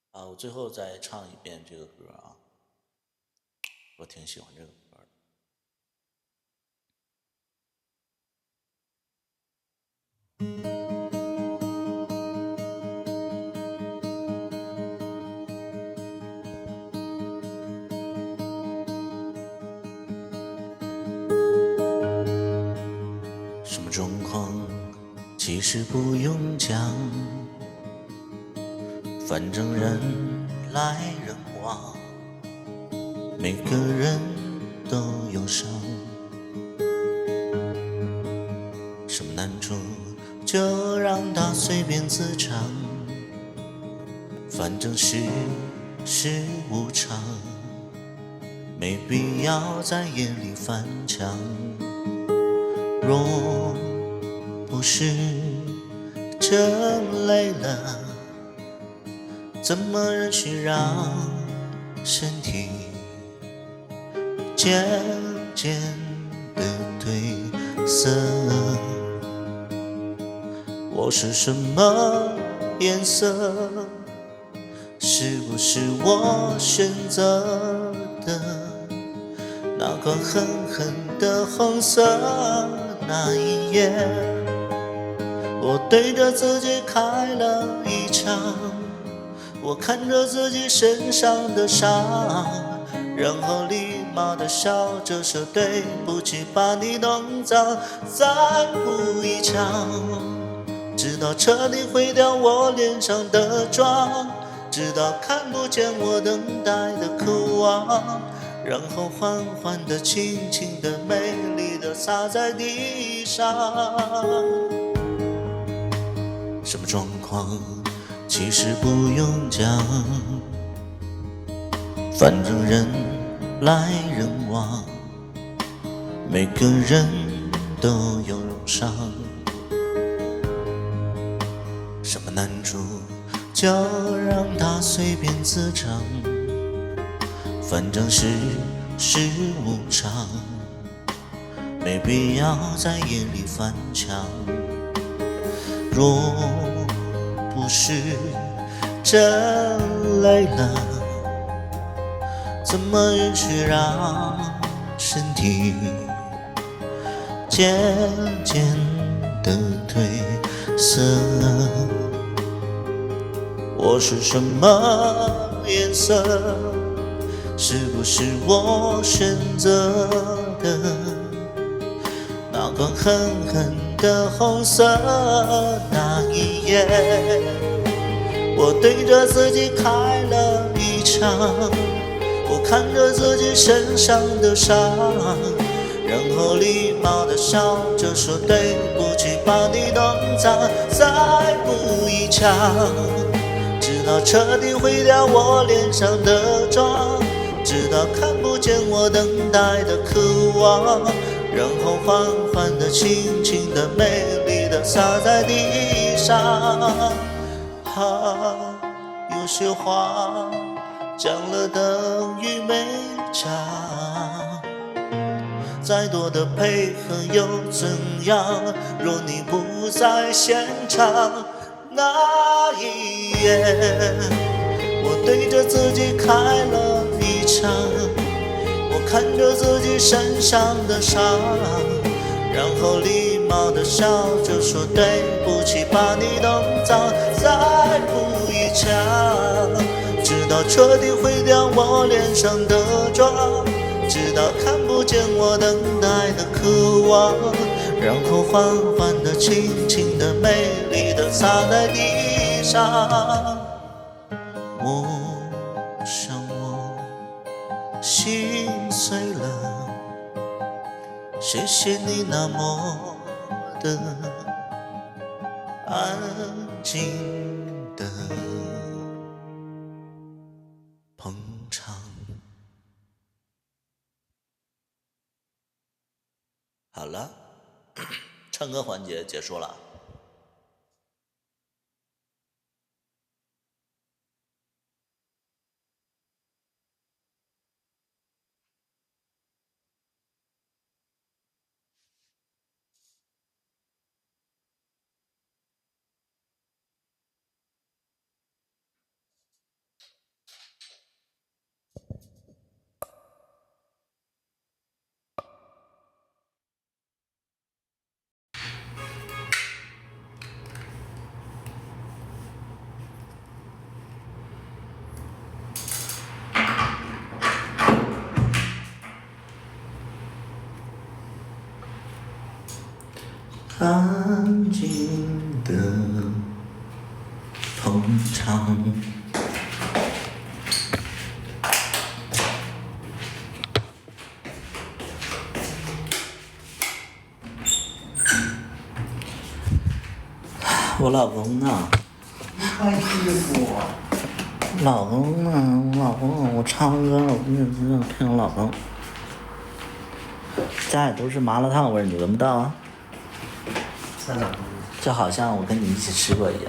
Speaker 1: 说啊！我最后再唱一遍这个歌啊，我挺喜欢这个歌的。什么状况其实不用讲，反正人来人往，每个人都有伤。什么难处就让它随便自唱，反正世事无常，没必要在夜里翻墙。若不是真累了，怎么忍心让身体渐渐的褪色？我是什么颜色？是不是我选择的那个狠狠的红色？那一夜，我对着自己开了一场，我看着自己身上的伤，然后礼貌地笑着说对不起，把你弄脏，再补一场，直到彻底毁掉我脸上的妆，直到看不见我等待的渴望，然后缓缓地、轻轻地、美丽地洒在地上。什么状况其实不用讲，反正人来人往，每个人都有伤。什么难处就让它随便自唱，反正世事无常，没必要在夜里翻墙。若不是真累了，怎么允许让身体渐渐的褪色？我是什么颜色？是不是我选择的那个狠狠的红色？那一夜，我对着自己开了一场，我看着自己身上的伤，然后礼貌地笑着说对不起，把你弄脏，再补一场，直到彻底毁掉我脸上的妆，直到看不见我等待的渴望，然后缓缓地、轻轻地、美丽地洒在地上。有些话讲了等于没讲，再多的配合又怎样？若你不在现场，那一夜，我对着自己开了一场，我看着自己身上的伤，然后礼貌地笑着说对不起，把你弄脏，再补一场，直到彻底毁掉我脸上的妆，直到看不见我等待的渴望，然后缓缓地、轻轻地、美丽地洒在地上。我想我心碎了，谢谢你那么的安静的捧场。好了，唱歌环节结束了。安静的捧场。我老公呢？
Speaker 2: 穿衣服。
Speaker 1: 老公呢？我老公，我唱歌，我跟你骗我老公。家里都是麻辣烫味儿，你闻不到啊？
Speaker 2: 在哪？
Speaker 1: 就好像我跟你一起吃过一样，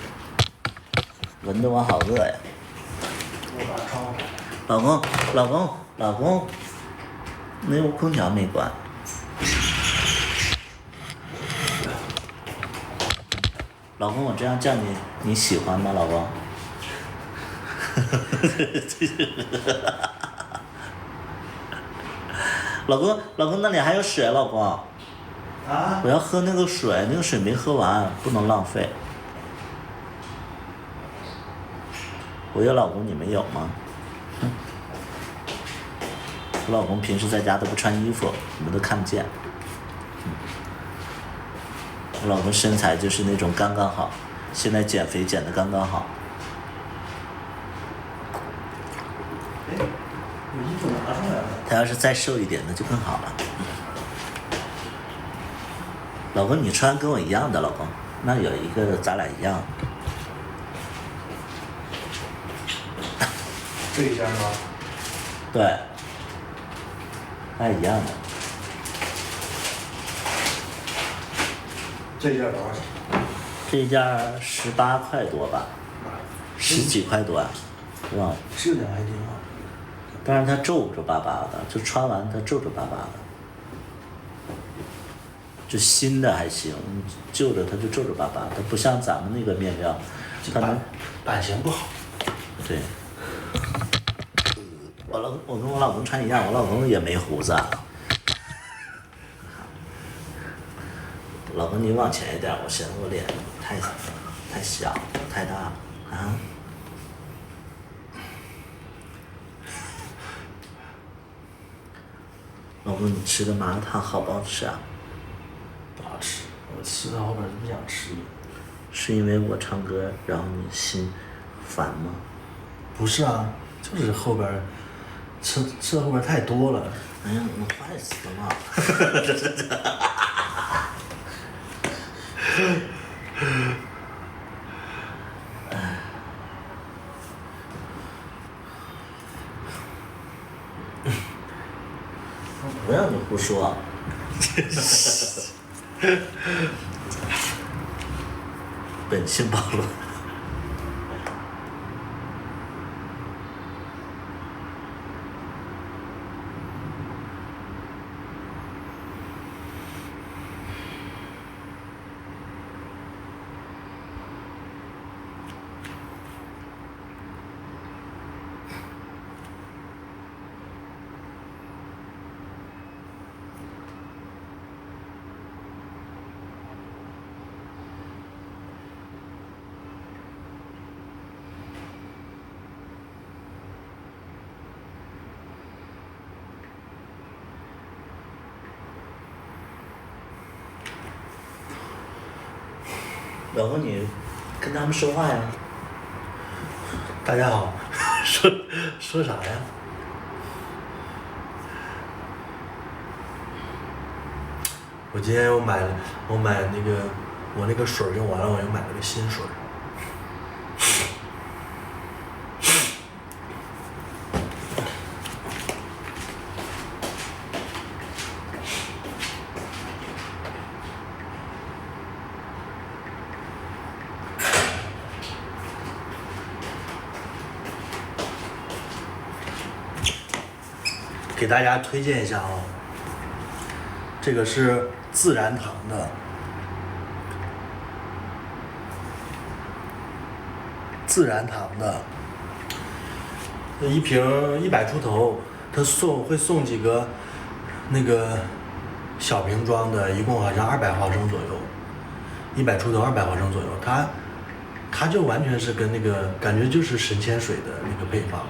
Speaker 1: 闻得我好饿呀。
Speaker 2: 我把窗户。
Speaker 1: 老公，老公，老公，那屋空调没关。老公，我这样叫你，你喜欢吗，老公？老公，老公，那里还有水，老公。
Speaker 2: 啊？
Speaker 1: 我要喝那个水，那个水没喝完，不能浪费。我有老公，你们有吗？我老公平时在家都不穿衣服，你们都看不见。我老公身材就是那种刚刚好，现在减肥减得刚刚好。
Speaker 2: 哎，我衣服拿出来了。
Speaker 1: 他要是再瘦一点，那就更好了。老公，你穿跟我一样的，老公，那有一个咱俩一样。
Speaker 2: 这一件吗？
Speaker 1: 对，那一样的。
Speaker 2: 这一件多少钱？
Speaker 1: 这一件18块多吧，10几块多啊，是吧？
Speaker 2: 质量还挺好。
Speaker 1: 但是它皱巴巴的，就穿完它皱巴巴的。就新的还行，旧的它就皱巴巴，它不像咱们那个面料，它能
Speaker 2: 版型不好。
Speaker 1: 对。我跟我老公穿一样，我老公也没胡子啊。老公，你往前一点，我显得我脸太小太大了啊。老公，你吃的麻辣烫好不好吃啊？
Speaker 2: 不好吃，我吃到后边就不想吃了。
Speaker 1: 是因为我唱歌然后你心烦吗？
Speaker 2: 不是啊，就是后边吃的后边太多了。
Speaker 1: 哎呀，我坏死了！不让你胡说。本性暴露。老公，你跟他们说话呀。
Speaker 2: 大家好，说啥呀？我今天我买那个我那个水用完了，我又买了个新水。给大家推荐一下啊，这个是自然堂的，一瓶100出头，他会送几个那个小瓶装的，一共好像200毫升左右，100出头200毫升左右，它就完全是跟那个感觉就是神仙水的那个配方。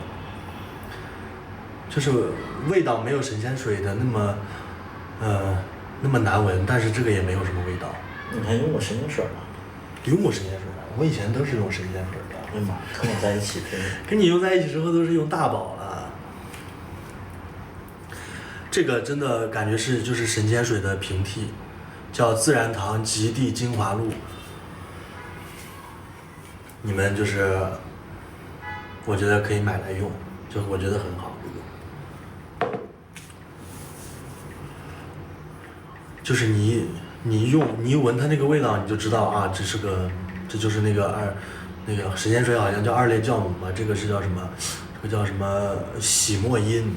Speaker 2: 就是味道没有神仙水的那么难闻，但是这个也没有什么味道，
Speaker 1: 你还用过神仙水吗？
Speaker 2: 用过神仙水吗？我以前都是用神仙水的。
Speaker 1: 哎呀妈，跟我在一起真是。
Speaker 2: 跟你用在一起之后都是用大宝了。这个真的感觉是就是神仙水的平替，叫自然堂极地精华露。你们就是，我觉得可以买来用，就我觉得很好。就是你一闻它那个味道，你就知道啊，这就是那个神仙水好像叫2列酵母嘛，这个是叫什么？这个叫什么洗墨因？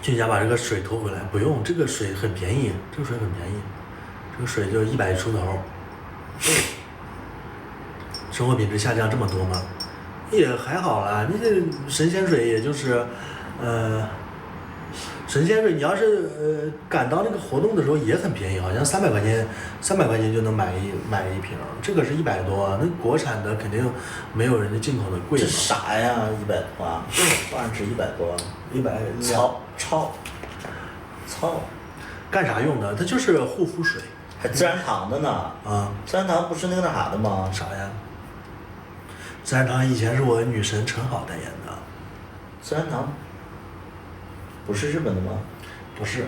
Speaker 2: 就你想把这个水偷回来，不用，这个水很便宜，这个水就100出头。生活品质下降这么多吗？也还好啦，你这神仙水也就是，神仙水你要是赶到那个活动的时候也很便宜，好像300块钱就能买一瓶，这个是100多，那国产的肯定没有人家进口的贵嘛。
Speaker 1: 这啥呀？100多啊？当然值100多。
Speaker 2: 100。
Speaker 1: 操！
Speaker 2: 干啥用的？它就是护肤水。
Speaker 1: 还自然堂的呢。
Speaker 2: 啊。
Speaker 1: 自然堂不是那个啥的吗？
Speaker 2: 啥呀？自然堂以前是我女神陈好代言的。
Speaker 1: 自然堂不是日本的吗？
Speaker 2: 不是。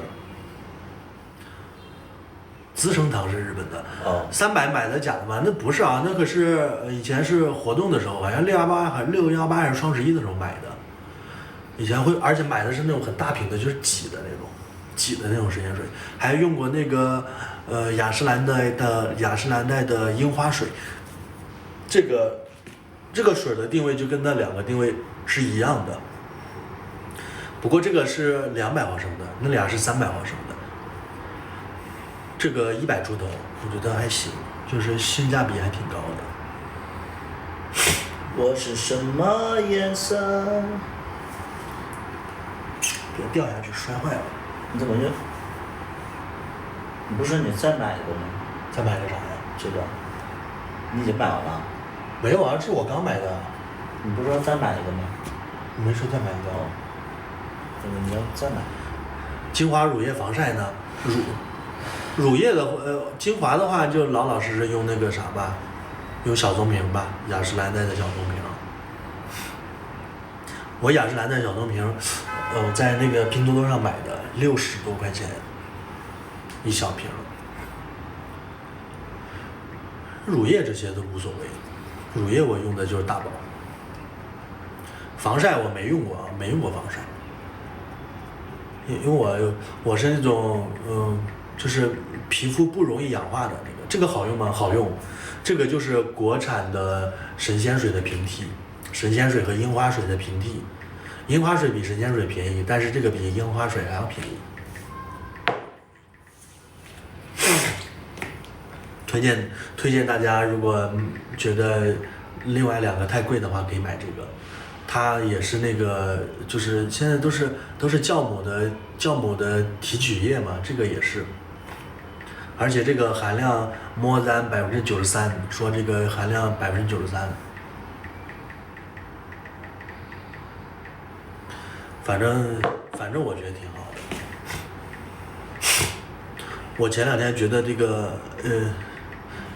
Speaker 2: 资生堂是日本的。
Speaker 1: 哦。
Speaker 2: 300买的假的吗？那不是啊，那可是以前是活动的时候，好像618还是双11的时候买的。以前会，而且买的是那种很大瓶的，就是挤的那种神仙水，还用过那个雅诗兰黛的樱花水。这个水的定位就跟那2个定位是一样的，不过这个是200毫升的，那俩是300毫升的。这个100出头，我觉得还行，就是性价比还挺高的。
Speaker 1: 我是什么颜色？
Speaker 2: 别掉下去摔坏了。
Speaker 1: 你怎么就？你不是你再买一个吗？
Speaker 2: 再买个啥呀？
Speaker 1: 这个，你已经买完了？
Speaker 2: 没有啊，这是我刚买的。
Speaker 1: 你不是说再买一个吗？
Speaker 2: 你没说再买一个。
Speaker 1: 哦。你要再买。
Speaker 2: 精华乳液防晒呢？乳液的精华的话就老实用那个啥吧，用小棕瓶吧，雅诗兰黛的小棕瓶。我雅诗兰黛小棕瓶，在那个拼多多上买的，60多块钱一小瓶。乳液这些都无所谓，乳液我用的就是大宝。防晒我没用过啊，没用过防晒，因为我是那种就是皮肤不容易氧化的那个。这个好用吗？好用，这个就是国产的神仙水的平替。神仙水和樱花水的平替，樱花水比神仙水便宜，但是这个比樱花水还要便宜。推荐大家，如果觉得另外2个太贵的话，可以买这个。它也是那个，就是现在都是酵母的提取液嘛，这个也是。而且这个含量more than 93%，说这个含量93%。反正我觉得挺好的。我前2天觉得这个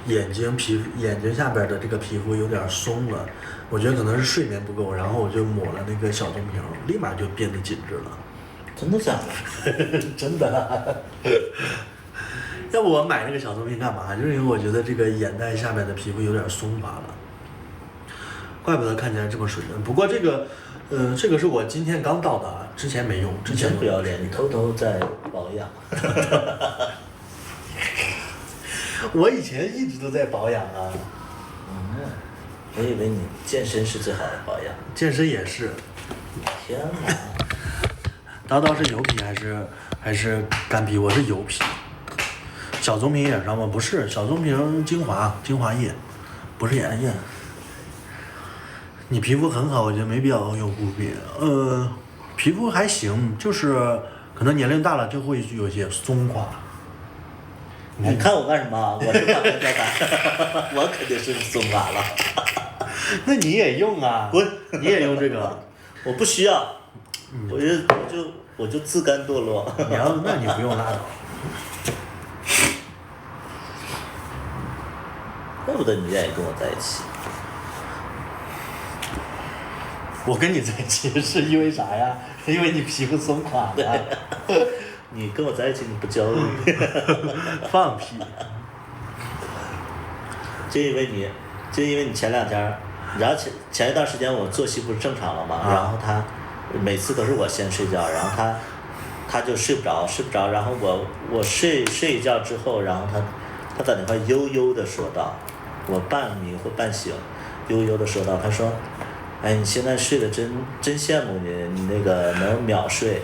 Speaker 2: 眼睛下边的这个皮肤有点松了，我觉得可能是睡眠不够，然后我就抹了那个小棕瓶，立马就变得紧致了。
Speaker 1: 真的假的？
Speaker 2: 真的。要不我买那个小棕瓶干嘛？就是因为我觉得这个眼袋下面的皮肤有点松垮了，怪不得看起来这么水润。不过这个是我今天刚到的啊，之前没用。之前
Speaker 1: 不要脸，你偷偷在保养。
Speaker 2: 我以前一直都在保养啊。
Speaker 1: 我以为你健身是最好的保养。
Speaker 2: 健身也是。
Speaker 1: 天哪！
Speaker 2: 叨叨是油皮还是干皮？我是油皮。小棕瓶也上吗？不是，小棕瓶精华液，不是眼液。你皮肤很好，我觉得没必要用护肤品。皮肤还行，就是可能年龄大了就会有些松垮。
Speaker 1: 你看我干什么？我是把这交代，我肯定是松垮了。
Speaker 2: 那你也用啊？
Speaker 1: 滚！
Speaker 2: 你也用这个？
Speaker 1: 我不需要，我就自甘堕落。
Speaker 2: 那你不用拉倒。
Speaker 1: 怪不得你愿意跟我在一起。
Speaker 2: 我跟你在一起是因为啥呀？因为你皮肤松垮了。
Speaker 1: 你跟我在一起你不焦虑。
Speaker 2: 放屁！
Speaker 1: 就因为你前2天，然后前一段时间我作息不是正常了吗？然后他每次都是我先睡觉，然后他就睡不着，然后我睡一觉之后，然后他在那块悠悠的说道，我半迷糊半醒，悠悠的说道，他说，哎，你现在睡得真羡慕你，你那个能秒睡。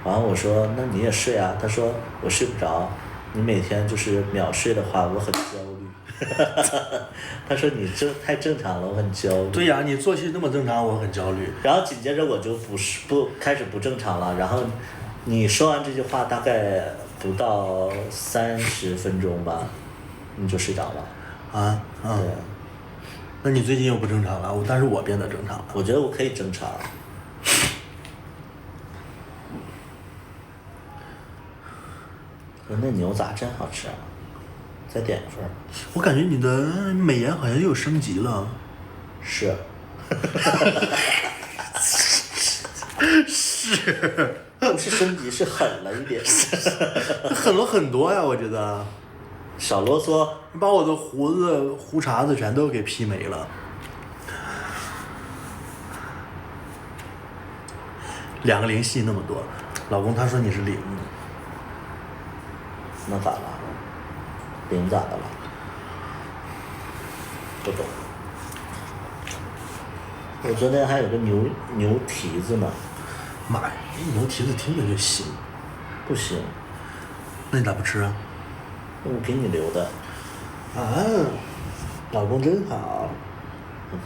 Speaker 1: 然后我说那你也睡啊，他说我睡不着，你每天就是秒睡的话我很焦虑。他说你这太正常了，我很焦虑。
Speaker 2: 对呀，你作息那么正常，我很焦虑。
Speaker 1: 然后紧接着我就开始不正常了，然后你说完这句话大概不到30分钟吧，你就睡着了。
Speaker 2: 啊，
Speaker 1: 对，
Speaker 2: 那你最近又不正常了，但是我变得正常了。
Speaker 1: 我觉得我可以正常。那牛杂真好吃啊，再点一份。
Speaker 2: 我感觉你的美颜好像又升级了。
Speaker 1: 是。
Speaker 2: 是。
Speaker 1: 不是升级，是狠了一点。
Speaker 2: 狠了很多呀，我觉得。
Speaker 1: 少啰嗦。
Speaker 2: 你把我的胡茬子全都给劈没了。2个0系那么多，老公他说你是0。
Speaker 1: 那咋了？0咋的了？不懂。我昨天还有个牛蹄子呢。
Speaker 2: 妈呀，牛蹄子听着就腥。
Speaker 1: 不行。
Speaker 2: 那你咋不吃啊？
Speaker 1: 我给你留的。
Speaker 2: 啊，老公真好。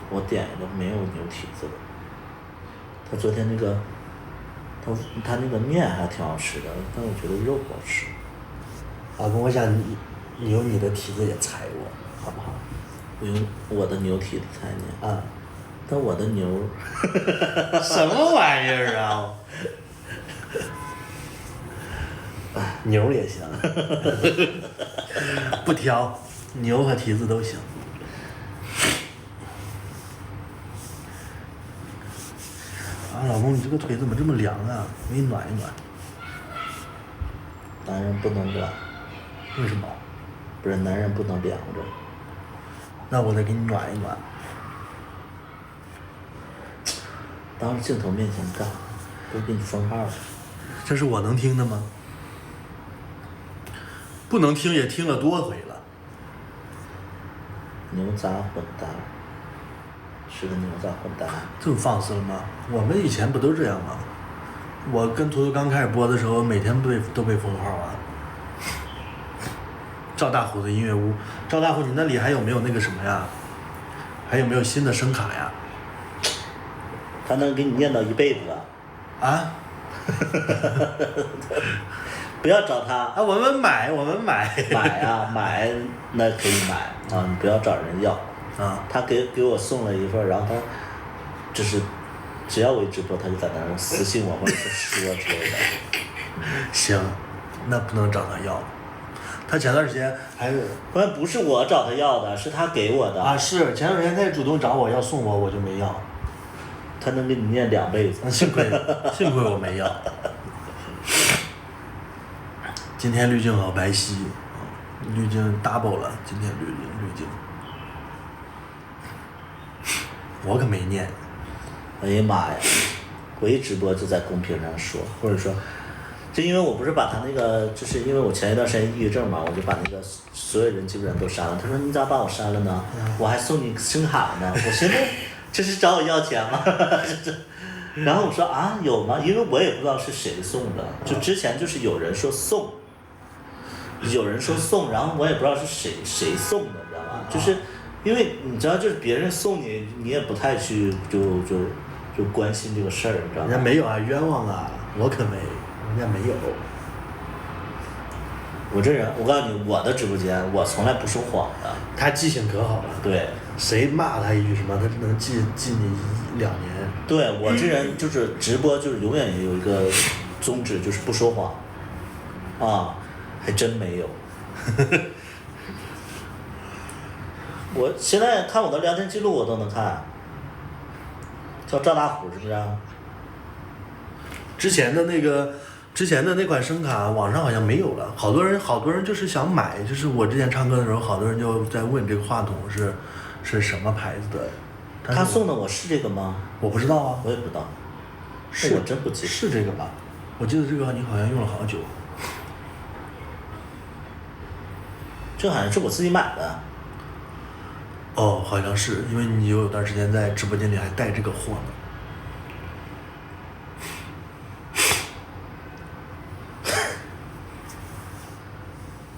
Speaker 1: 我点一个没有牛蹄子的。他昨天那个，他那个面还挺好吃的，但我觉得肉不好吃。
Speaker 2: 老公，我想你用你的蹄子也踩我，好不好？
Speaker 1: 我用我的牛蹄子踩你。
Speaker 2: 啊。
Speaker 1: 但我的牛。
Speaker 2: 什么玩意儿啊？牛也行。不挑，牛和蹄子都行。啊，老公，你这个腿怎么这么凉啊？给你暖一暖。
Speaker 1: 男人不能暖。
Speaker 2: 为什么？
Speaker 1: 不是，男人不能凉着。
Speaker 2: 那我再给你暖一暖。
Speaker 1: 当着镜头面前干，都给你封号了。
Speaker 2: 这是我能听的吗？不能听也听了多回了。
Speaker 1: 牛杂混搭。是个牛杂混搭。
Speaker 2: 这么放肆了吗？我们以前不都这样吗？我跟图图刚开始播的时候，每天都被封号啊。赵大虎的音乐屋，赵大虎，你那里还有没有那个什么呀？还有没有新的声卡呀？
Speaker 1: 他能给你念叨一辈子啊！
Speaker 2: 啊？
Speaker 1: 不要找他
Speaker 2: 啊！我们买。
Speaker 1: 买啊，买那可以买啊，你不要找人要
Speaker 2: 啊。
Speaker 1: 他给我送了一份，然后他就是只要我一直播，他就在那儿私信我或者是说之类的。
Speaker 2: 行，那不能找他要。他前段时间还是，
Speaker 1: 关键不是我找他要的，是他给我的
Speaker 2: 啊。是前段时间他也主动找我要送我，我就没要。
Speaker 1: 他能给你念2辈子。
Speaker 2: 幸亏我没要。今天滤镜好白皙，滤镜 double 了，今天滤镜。我可没念。
Speaker 1: 哎呀妈呀！我一直播就在公屏上说，或者说，就因为我不是把他那个，就是因为我前一段时间抑郁症嘛，我就把那个所有人基本上都删了。他说你咋把我删了呢？我还送你声卡呢。我寻思这是找我要钱吗？然后我说啊有吗？因为我也不知道是谁送的，就之前就是有人说送，然后我也不知道是谁送的，你知道吗？就是因为你知道，就是别人送你，你也不太去就关心这个事儿，你知道吗？
Speaker 2: 人家没有啊，冤枉啊！我可没，人家没有。
Speaker 1: 我这人，我告诉你，我的直播间我从来不说谎的。
Speaker 2: 他记性可好了。
Speaker 1: 对。
Speaker 2: 谁骂他一句什么，他能记你2年。
Speaker 1: 对，我这人就是直播，就是永远有一个宗旨，就是不说谎。啊，还真没有。我现在看我的聊天记录，我都能看。叫赵大虎是不是啊？
Speaker 2: 之前的那款声卡网上好像没有了，好多人就是想买，就是我之前唱歌的时候，好多人就在问这个话筒是什么牌子的。
Speaker 1: 他送的我是这个吗？
Speaker 2: 我不知道啊，
Speaker 1: 我也不知道，
Speaker 2: 是
Speaker 1: 我真不记得。
Speaker 2: 是这个吧？我记得这个你好像用了好久。
Speaker 1: 这好像是我自己买的。
Speaker 2: 哦，好像是，因为你有段时间在直播间里还带这个货呢。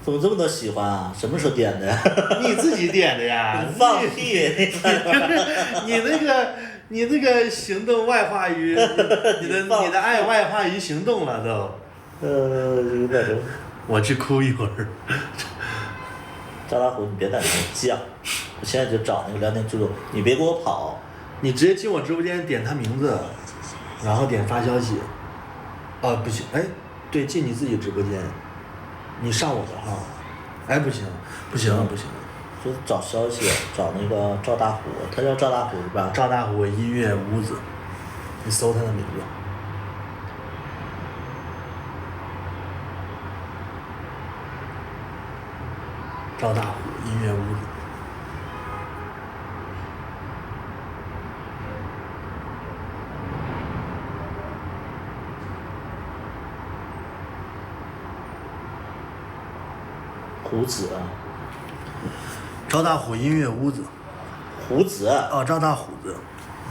Speaker 1: 怎么这么多喜欢啊？什么时候点的呀？
Speaker 2: 你自己点的呀？
Speaker 1: 你放屁！
Speaker 2: 你那个行动外化于你的爱外化于行动了都。
Speaker 1: 有点儿。
Speaker 2: 我去哭一会儿。
Speaker 1: 赵大虎，你别在那犟，我现在就找那个聊天记录，你别给我跑。
Speaker 2: 你直接进我直播间点他名字，然后点发消息。哦，不行，哎，对，进你自己直播间，你上我的号。哎，不行，
Speaker 1: 就找消息，找那个赵大虎，他叫赵大虎是吧？
Speaker 2: 赵大虎音乐屋子，你搜他的名字。赵大虎音乐屋子。
Speaker 1: 胡子。
Speaker 2: 赵大虎音乐屋子。
Speaker 1: 胡子。
Speaker 2: 哦，赵大虎子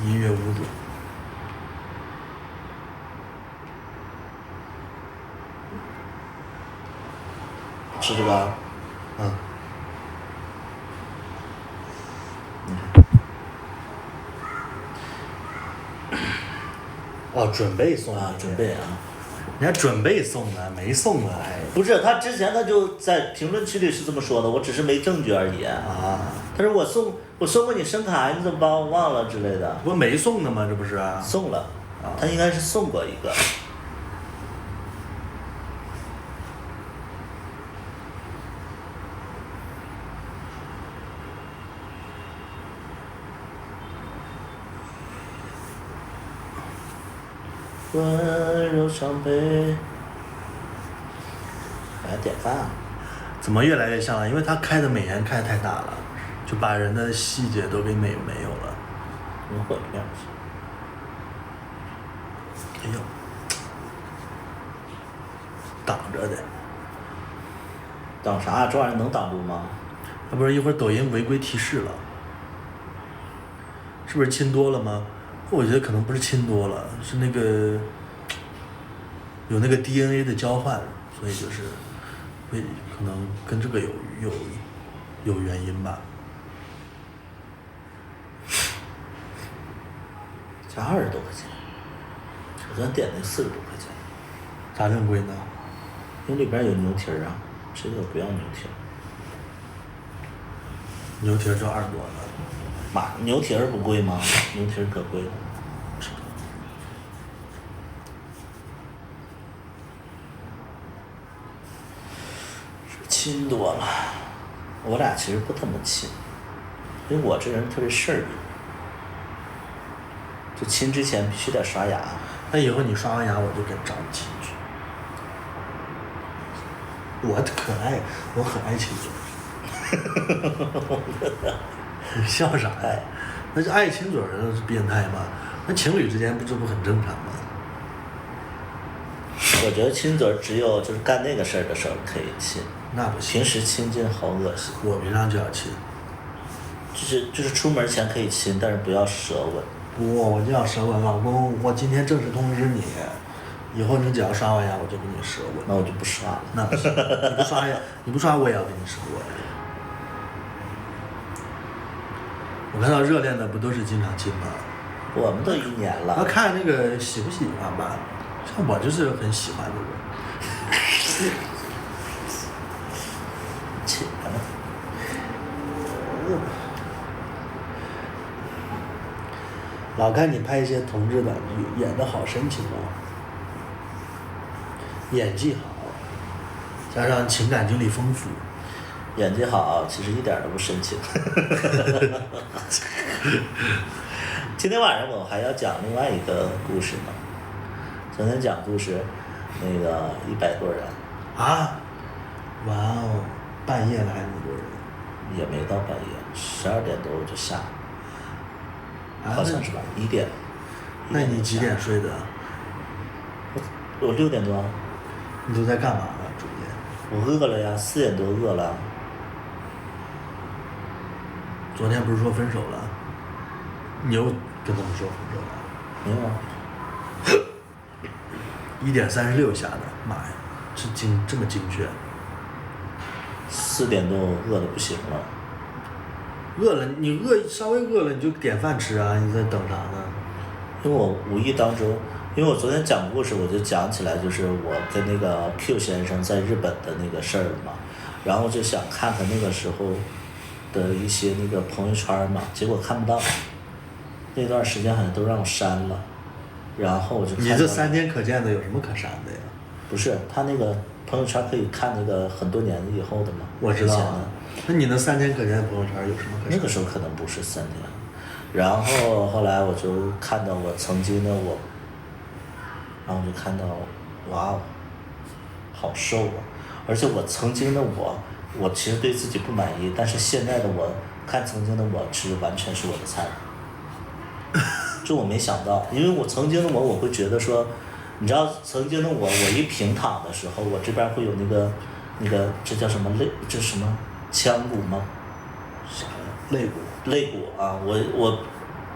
Speaker 2: 音乐屋子。
Speaker 1: 是这个。
Speaker 2: 嗯。哦，准备送
Speaker 1: 啊，准备啊。
Speaker 2: 人家准备送的，没送的还。
Speaker 1: 不是，他之前他就在评论区里是这么说的，我只是没证据而已。
Speaker 2: 啊。
Speaker 1: 他说我送过你声卡，你怎么把我忘了之类的。
Speaker 2: 不没送的吗？这不是。
Speaker 1: 送了，他应该是送过一个。温柔伤悲，来点饭。
Speaker 2: 怎么越来越像了？因为他开的美颜开得太大了，就把人的细节都给没有了。
Speaker 1: 会这样。
Speaker 2: 哎呦，挡着的。
Speaker 1: 挡啥？这玩意儿能挡住吗？
Speaker 2: 那不是一会儿抖音违规提示了，是不是亲多了吗？我觉得可能不是亲多了，是那个有那个 DNA 的交换，所以就是会可能跟这个有原因吧。
Speaker 1: 才20多块钱，我昨天点那40多块钱。
Speaker 2: 咋这么贵呢？
Speaker 1: 因为里边有牛蹄儿啊，谁都不要牛蹄儿。
Speaker 2: 牛蹄儿就20多呢。
Speaker 1: 妈，牛蹄儿不贵吗？牛蹄儿可贵了。亲多了，我俩其实不怎么亲，因为我这人特别事儿逼，就亲之前必须得刷牙。
Speaker 2: 那以后你刷完牙，我就跟找你亲去。我很爱亲嘴。你笑啥呀？那就爱亲嘴儿的是变态吗？那情侣之间这不很正常吗？
Speaker 1: 我觉得亲嘴只有就是干那个事儿的时候可以亲，
Speaker 2: 那不行。
Speaker 1: 平时亲近好恶心。
Speaker 2: 我平常就要亲。
Speaker 1: 就是出门前可以亲，但是不要舌吻。
Speaker 2: 不，我就要舌吻，老公，我今天正式通知你，以后你只要刷完牙，我就给你舌吻。
Speaker 1: 那我就不刷了。
Speaker 2: 那不行，你不刷我也要给你舌吻。我看到热恋的不都是经常亲吗？
Speaker 1: 我们都1年了。
Speaker 2: 要看那个喜不喜欢吧，像我就是很喜欢的人。
Speaker 1: 亲了。
Speaker 2: 老看你拍一些同志的，演得好深情啊，演技好，加上情感经历丰富。
Speaker 1: 演技好，其实一点都不深情。今天晚上我还要讲另外一个故事呢。昨天讲故事，那个100多人。
Speaker 2: 啊！哇哦，半夜来那么多人。
Speaker 1: 也没到半夜，12点多我就下了。好像是吧，1点。
Speaker 2: 那你几点睡的？
Speaker 1: 我6点多。
Speaker 2: 你都在干嘛呢？中间？
Speaker 1: 我饿了呀，4点多饿了。
Speaker 2: 昨天不是说分手了？你又跟他们说分手了？
Speaker 1: 没有啊。
Speaker 2: 1点36下的，妈呀，这么精确。
Speaker 1: 4点多我饿的不行了。
Speaker 2: 饿了，你稍微饿了你就点饭吃啊！你在等啥呢？
Speaker 1: 因为我无意当中，因为我昨天讲故事，我就讲起来就是我跟那个 Q 先生在日本的那个事儿嘛，然后就想看看那个时候的一些那个朋友圈嘛，结果看不到，那段时间好像都让我删了，然后我就看
Speaker 2: 你这3天可见的有什么可删的呀？
Speaker 1: 不是，他那个朋友圈可以看那个很多年以后的嘛。
Speaker 2: 我知道啊。那你那3天可见的朋友圈有什么可删的？
Speaker 1: 那个时候可能不是3天，然后后来我就看到我曾经的我，然后我就看到，哇哦，好瘦啊！而且我曾经的我其实对自己不满意，但是现在的我看曾经的我，其实完全是我的菜。就我没想到，因为我曾经的我会觉得说，你知道曾经的我一平躺的时候，我这边会有那个这叫什么这是什么腔骨吗？
Speaker 2: 啥呀？肋骨。
Speaker 1: 肋骨啊，我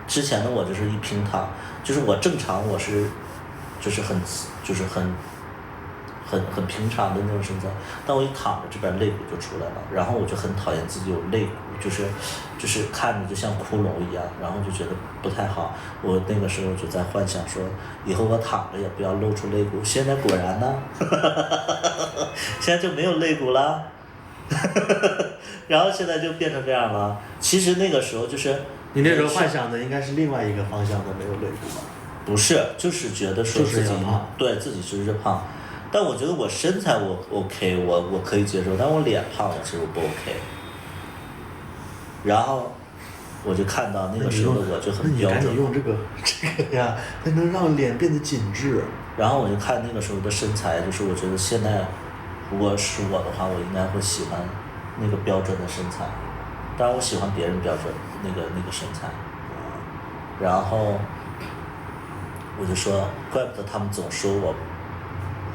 Speaker 1: 之前的我就是一平躺，就是我正常我是就是很平常的那种身材，但我一躺着这边肋骨就出来了，然后我就很讨厌自己有肋骨，就是看着就像骷髅一样，然后就觉得不太好。我那个时候就在幻想说，以后我躺着也不要露出肋骨。现在果然呢，现在就没有肋骨了，然后现在就变成这样了。其实那个时候就是
Speaker 2: 你那时候幻想的应该是另外一个方向的，没有肋骨吧？
Speaker 1: 不是，就是觉得说自己对自己就是胖。但我觉得我身材我 OK， 我可以接受，但我脸胖其实我不 OK。然后我就看到那个时候的我就很标准。
Speaker 2: 那你赶紧用这个呀，它能让脸变得紧致。
Speaker 1: 然后我就看那个时候的身材，就是我觉得现在如果是我的话，我应该会喜欢那个标准的身材。当然我喜欢别人标准那个身材。然后我就说，怪不得他们总说我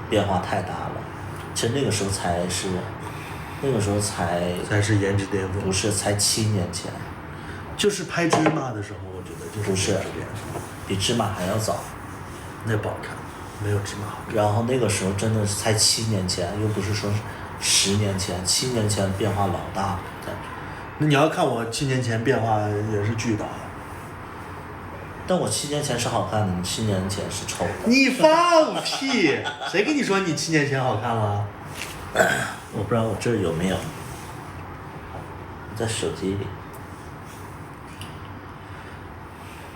Speaker 1: 变化太大了。其实那个时候才是
Speaker 2: 颜值巅峰。
Speaker 1: 不是，才7年前。
Speaker 2: 就是拍芝麻的时候，我觉得就是
Speaker 1: 不是，比芝麻还要早。
Speaker 2: 那不好看，没有芝麻好看。
Speaker 1: 然后那个时候真的是才7年前，又不是说10年前，7年前变化老大了，感觉。
Speaker 2: 那你要看我7年前变化也是巨大。
Speaker 1: 但我7年前是好看的，你7年前是丑的。
Speaker 2: 你放屁！谁跟你说你7年前好看了？
Speaker 1: 我不知道我这儿有没有，在手机里。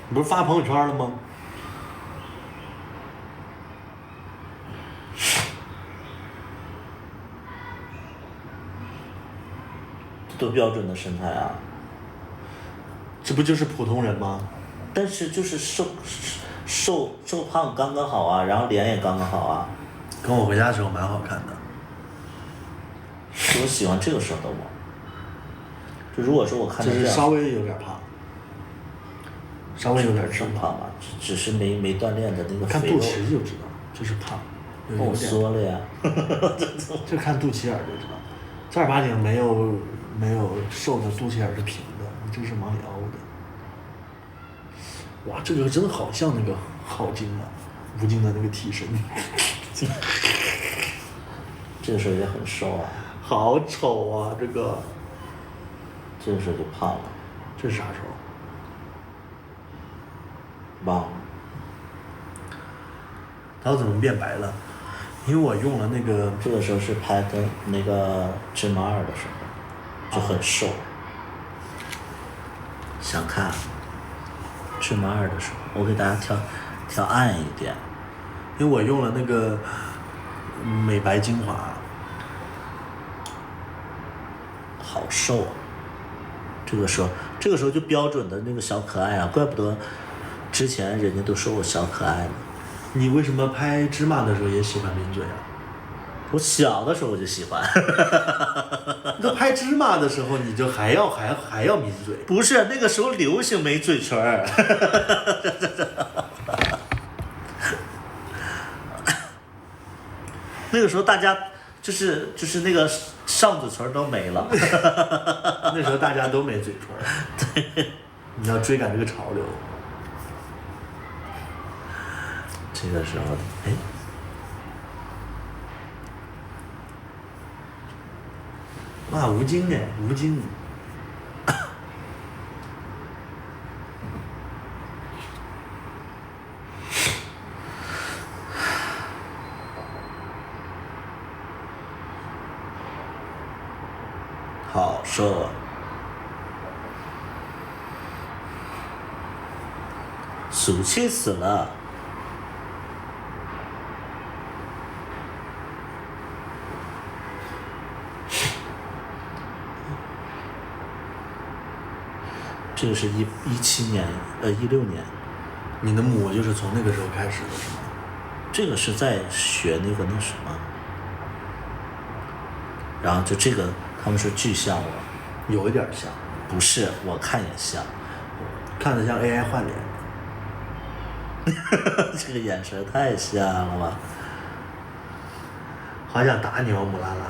Speaker 2: 你不是发朋友圈了吗？
Speaker 1: 多标准的身材啊！
Speaker 2: 这不就是普通人吗？
Speaker 1: 但是就是瘦胖刚刚好啊，然后脸也刚刚好啊。
Speaker 2: 跟我回家的时候蛮好看的。
Speaker 1: 我喜欢这个时候的我。就如果说我看到这样，
Speaker 2: 就是稍微有点胖，稍微有点
Speaker 1: 胖吧，只是没锻炼的那个
Speaker 2: 看
Speaker 1: 肥肉。
Speaker 2: 肚脐就知道，就是胖，
Speaker 1: 我缩了呀。
Speaker 2: 就看肚脐眼就知道，正儿八经没有瘦的肚脐眼是平的，你这是往里凹的。哇，这个真的好像那个郝晶啊，吴京的那个替身。
Speaker 1: 这个时候也很瘦啊。
Speaker 2: 好丑啊，这个。
Speaker 1: 这个时候就胖了。
Speaker 2: 这是啥时候？
Speaker 1: 忘了。
Speaker 2: 他怎么变白了？因为我用了那个。
Speaker 1: 这个时候是拍的那个《芝麻2》的时候，就很瘦。想看《芝麻2》的时候，我给大家调暗一点，
Speaker 2: 因为我用了那个美白精华。
Speaker 1: 好瘦啊。这个时候就标准的那个小可爱啊，怪不得之前人家都说我小可爱呢。
Speaker 2: 你为什么拍芝麻的时候也喜欢抿嘴啊？
Speaker 1: 我小的时候我就喜欢。
Speaker 2: 那拍芝麻的时候你就还要抿嘴？
Speaker 1: 不是，那个时候流行没嘴唇儿。那个时候大家就是那个上嘴唇都没了。
Speaker 2: 那时候大家都没嘴唇。对，你要追赶这个潮流。
Speaker 1: 这个时候，哎，
Speaker 2: 哇，吴京哎，吴京。
Speaker 1: 好瘦啊！俗气死了。这个是17年，16年。
Speaker 2: 你的母就是从那个时候开始的是吗？
Speaker 1: 这个是在学那什么，然后就这个他们说巨像我，
Speaker 2: 有一点像。
Speaker 1: 不是，我看也像，
Speaker 2: 看着像 AI 换脸。
Speaker 1: 这个眼神太像了吧！
Speaker 2: 好想打你哦，姆拉
Speaker 1: 拉。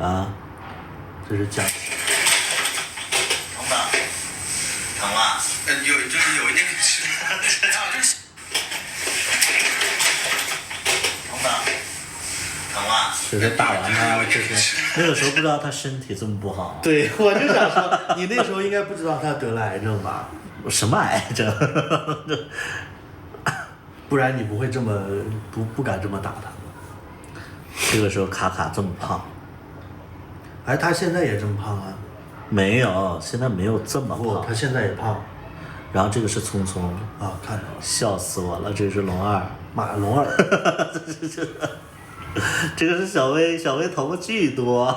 Speaker 1: 啊，
Speaker 2: 这是僵尸。
Speaker 1: 疼吗？疼吗？就是有一点吃。疼吗？疼吗？
Speaker 2: 就是打完他，就是
Speaker 1: 那个时候不知道他身体这么不好。
Speaker 2: 对，我就想说，你那时候应该不知道他得了癌症吧？
Speaker 1: 什么癌症？
Speaker 2: 不然你不会这么不敢这么打他。
Speaker 1: 这个时候卡卡这么胖。
Speaker 2: 哎，他现在也这么胖啊？
Speaker 1: 没有，现在没有这么胖。
Speaker 2: 他现在也胖。
Speaker 1: 然后这个是聪聪
Speaker 2: 啊，看到了，
Speaker 1: 笑死我了。这是龙二，
Speaker 2: 马龙二。
Speaker 1: 这个是小薇头发巨多。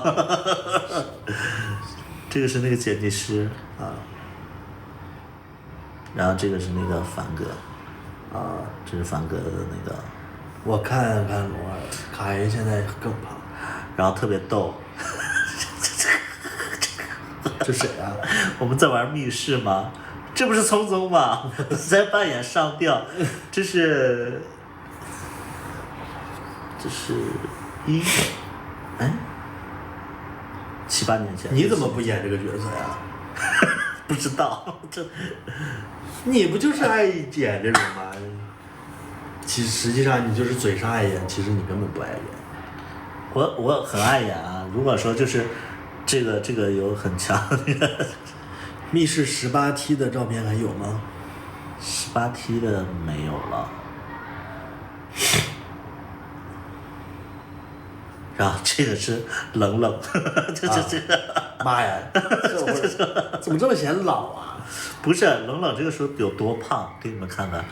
Speaker 1: 这个是那个剪辑师啊。然后这个是那个凡哥，啊，这是凡哥的那个。
Speaker 2: 我看龙二，卡爷现在更胖，
Speaker 1: 然后特别逗。
Speaker 2: 这谁啊？
Speaker 1: 我们在玩密室吗？这不是聪聪吗？在扮演上吊。这是7、8年前。
Speaker 2: 你怎么不演这个角色呀？
Speaker 1: 不知道，
Speaker 2: 你不就是爱演这种吗？实际上你就是嘴上爱演，其实你根本不爱演。
Speaker 1: 我很爱演啊。如果说就是这个有很强的。
Speaker 2: 密室18T 的照片还有吗
Speaker 1: ？18T 的没有了。然后这个是冷冷。这。
Speaker 2: 妈呀，怎么这么显老啊？
Speaker 1: 不是，冷冷这个时候有多胖，给你们看看。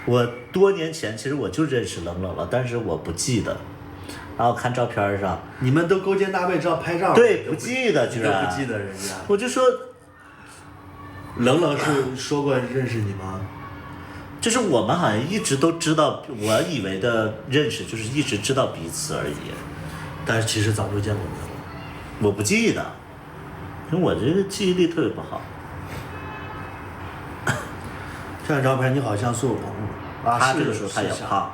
Speaker 1: 我多年前其实我就认识冷冷了，但是我不记得。然后看照片上，
Speaker 2: 你们都勾肩搭背拍照，
Speaker 1: 对，不记得，居然
Speaker 2: 不记得人家。
Speaker 1: 我就说，
Speaker 2: 冷冷是说过认识你吗？
Speaker 1: 就是我们好像一直都知道，我以为的认识就是一直知道彼此而已，
Speaker 2: 但是其实早就见过面了。
Speaker 1: 我不记得，因为我这个记忆力特别不好。
Speaker 2: 这张照片你好像苏有朋啊，
Speaker 1: 他这个时候他也胖，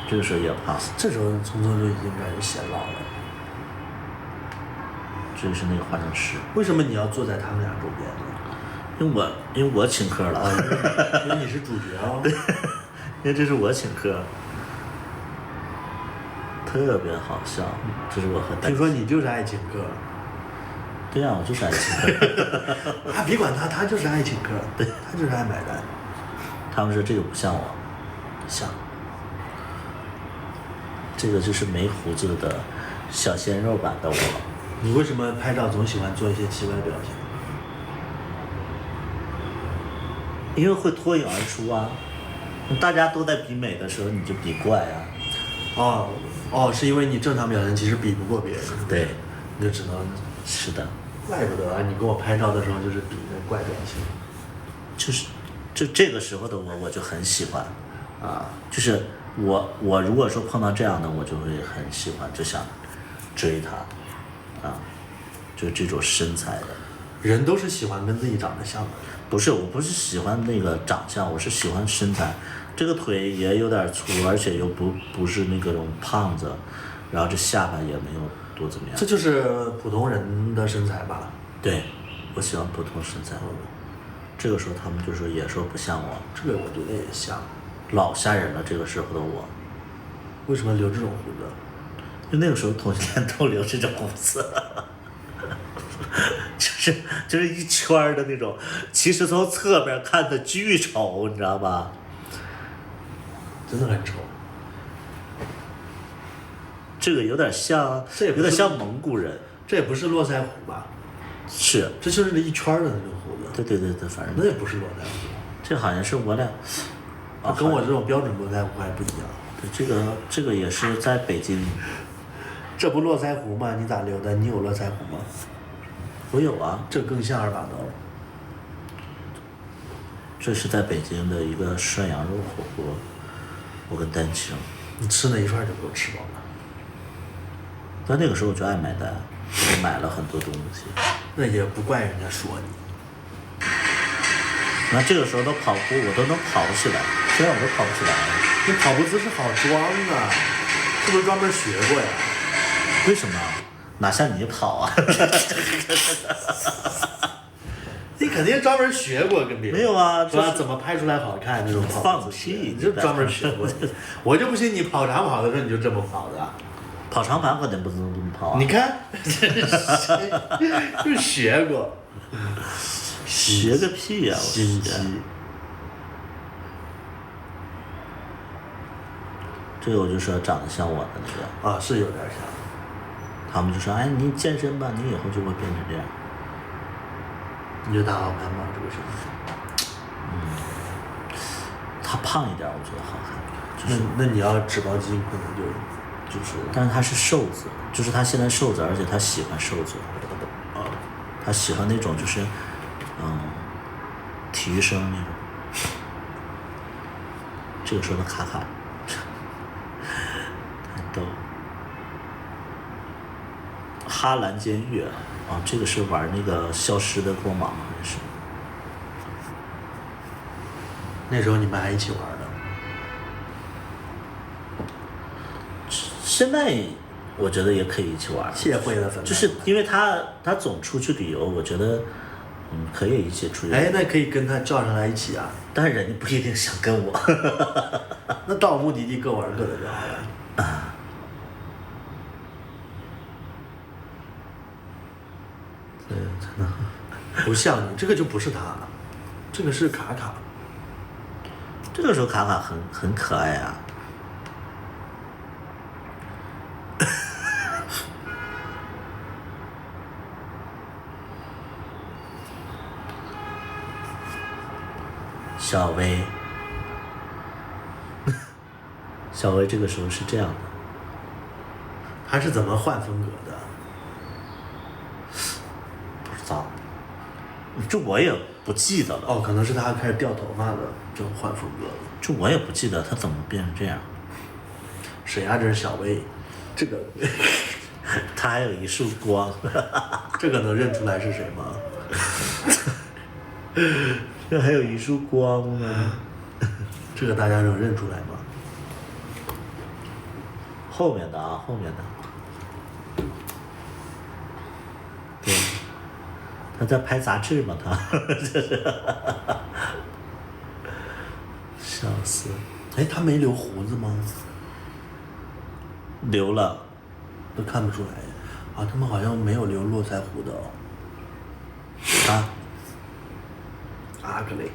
Speaker 1: 这个时候也胖，
Speaker 2: 这时候聪聪就已经开始显老了。
Speaker 1: 这个是那个化妆师。
Speaker 2: 为什么你要坐在他们俩周边呢？
Speaker 1: 因为我请客了。
Speaker 2: 因为你是主角哦。
Speaker 1: 对，因为这是我请客，特别好笑。这是我和
Speaker 2: 听说你就是爱请客。
Speaker 1: 对呀，我就是爱请客。
Speaker 2: 啊，别管他，他就是爱请客，
Speaker 1: 对，
Speaker 2: 他就是爱买单。
Speaker 1: 他们说这个不像我，像。这个就是没胡子的小鲜肉版的我。
Speaker 2: 你为什么拍照总喜欢做一些奇怪的表情？
Speaker 1: 因为会脱颖而出啊！大家都在比美的时候，你就比怪啊。
Speaker 2: 是因为你正常表现其实比不过别人，
Speaker 1: 对，
Speaker 2: 你就只能，
Speaker 1: 是的，
Speaker 2: 怪不得啊，你跟我拍照的时候就是比那怪表情。
Speaker 1: 就是就这个时候的我就很喜欢，就是我如果说碰到这样的，我就会很喜欢，就想追他，就这种身材的。
Speaker 2: 人都是喜欢跟自己长得像的。
Speaker 1: 不是，我不是喜欢那个长相，我是喜欢身材。这个腿也有点粗，而且又不是那种胖子，然后这下巴也没有多怎么样。
Speaker 2: 这就是普通人的身材吧？
Speaker 1: 对，我喜欢普通身材。这个时候他们就说也说不像我，
Speaker 2: 这个我觉得也像。
Speaker 1: 老吓人了。这个时候的我，
Speaker 2: 为什么留这种胡子？
Speaker 1: 就那个时候同性恋都留这种胡子。就是一圈的那种，其实从侧面看的巨丑，你知道吧？
Speaker 2: 真的很丑。
Speaker 1: 这个有点像，有点像蒙古人。
Speaker 2: 这也不是络腮胡吧？
Speaker 1: 是，
Speaker 2: 这就是那一圈的那种胡子。
Speaker 1: 对，反正
Speaker 2: 那也不是络腮胡。
Speaker 1: 这好像是我俩，
Speaker 2: 跟我这种标准络腮胡还不一样。
Speaker 1: 对，这个也是在北京。
Speaker 2: 这不络腮胡吗？你咋留的？你有络腮胡吗？
Speaker 1: 我有啊，
Speaker 2: 这更像二把刀。
Speaker 1: 这是在北京的一个涮羊肉火锅，我跟丹青。
Speaker 2: 你吃那一串就够吃饱了。
Speaker 1: 但那个时候我就爱买单，我买了很多东西。
Speaker 2: 那也不怪人家说你。
Speaker 1: 那这个时候都跑步，我都能跑起来，虽然我都跑不起来。
Speaker 2: 你跑步姿势好装啊，是不是专门学过呀？
Speaker 1: 为什么？哪像你跑啊？
Speaker 2: 你肯定专门学过，跟别人
Speaker 1: 没有啊？
Speaker 2: 是吧？怎么拍出来好看？这种跑
Speaker 1: 放屁！
Speaker 2: 你就专门学过。我就不信你跑长跑的时候你就这么跑的。
Speaker 1: 跑长跑肯定不能这么跑啊！
Speaker 2: 你看，就学过。
Speaker 1: 学个屁呀！
Speaker 2: 心机。
Speaker 1: 这个我就说长得像我的那
Speaker 2: 个。是有点像。
Speaker 1: 他们就说：“哎，你健身吧，你以后就会变成这样。”
Speaker 2: 你觉得他好看吗？这个身材？
Speaker 1: 他胖一点，我觉得好看。就是
Speaker 2: 那你要脂包肌，可能就是。
Speaker 1: 但是他是瘦子，就是他现在瘦子，而且他喜欢瘦子。他喜欢那种就是，体育生那种。这个时候的卡卡，太逗。哈兰监狱这个是玩那个消失的光芒，好像是。
Speaker 2: 那时候你们还一起玩的？
Speaker 1: 现在我觉得也可以一起玩。
Speaker 2: 谢会了，
Speaker 1: 就是因为他总出去旅游，我觉得可以一起出去。
Speaker 2: 哎，那可以跟他叫上来一起啊。
Speaker 1: 但是人家不一定想跟我。
Speaker 2: 那到目的地各玩各的就好了。
Speaker 1: 对，真的
Speaker 2: 不像你，这个就不是他，这个是卡卡。
Speaker 1: 这个时候卡卡很可爱啊。小薇，小薇这个时候是这样的。
Speaker 2: 他是怎么换风格的？
Speaker 1: 不知道，这我也不记得了。
Speaker 2: 可能是他开始掉头发了，就换风格了。
Speaker 1: 这我也不记得他怎么变成这样。
Speaker 2: 谁啊？这是小薇，这个
Speaker 1: 他还有一束光。
Speaker 2: 这个能认出来是谁吗？
Speaker 1: 这还有一束光呢。
Speaker 2: 这个大家能认出来吗？
Speaker 1: 后面的啊，后面的。对，他在拍杂志嘛，他。笑死。
Speaker 2: 哎，他没留胡子吗？
Speaker 1: 留了，
Speaker 2: 都看不出来。他们好像没有留络腮胡的ugly。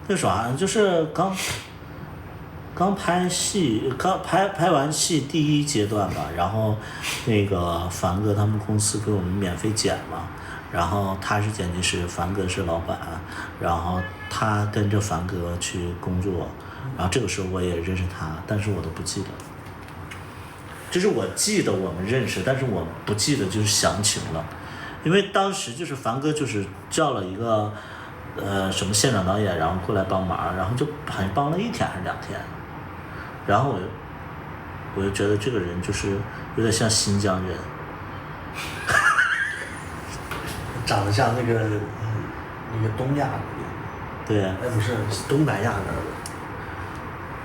Speaker 1: 那啥，就是刚刚拍戏，刚拍完戏第一阶段吧，然后那个凡哥他们公司给我们免费剪嘛，然后他是剪辑师，凡哥是老板，然后他跟着凡哥去工作，然后这个时候我也认识他，但是我都不记得，就是我记得我们认识，但是我不记得就是详情了，因为当时就是凡哥就是叫了一个什么现场导演，然后过来帮忙，然后就好像帮了1天还是2天，然后我就觉得这个人就是有点像新疆人，
Speaker 2: 长得像那个东亚的，
Speaker 1: 对，
Speaker 2: 哎不是东南亚那儿的。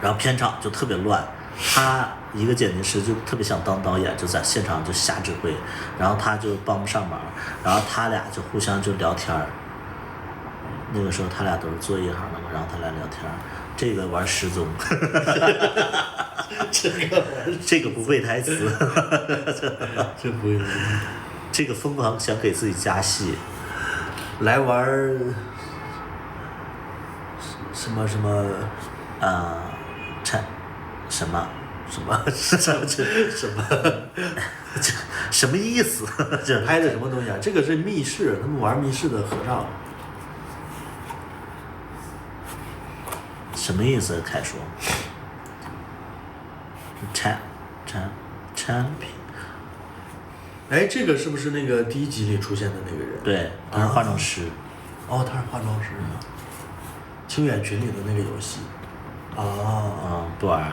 Speaker 1: 然后片场就特别乱，他一个剪辑师就特别想当导演，就在现场就瞎指挥，然后他就帮不上忙，然后他俩就互相就聊天儿。那个时候他俩都是做一行的嘛，然后他俩聊天儿，这个玩失踪，这个不背台词，
Speaker 2: 这不会，
Speaker 1: 这个疯狂想给自己加戏，
Speaker 2: 来玩儿什么什么
Speaker 1: 什么
Speaker 2: 什么
Speaker 1: 什么意思？这
Speaker 2: 拍的什么东西啊？这个是密室，他们玩密室的合照。
Speaker 1: 什么意思？凯说。产品。
Speaker 2: 哎，这个是不是那个第1集里出现的那个人？
Speaker 1: 对，他是化妆师。
Speaker 2: 哦，他是化妆师。清远群里的那个游戏。
Speaker 1: 不玩。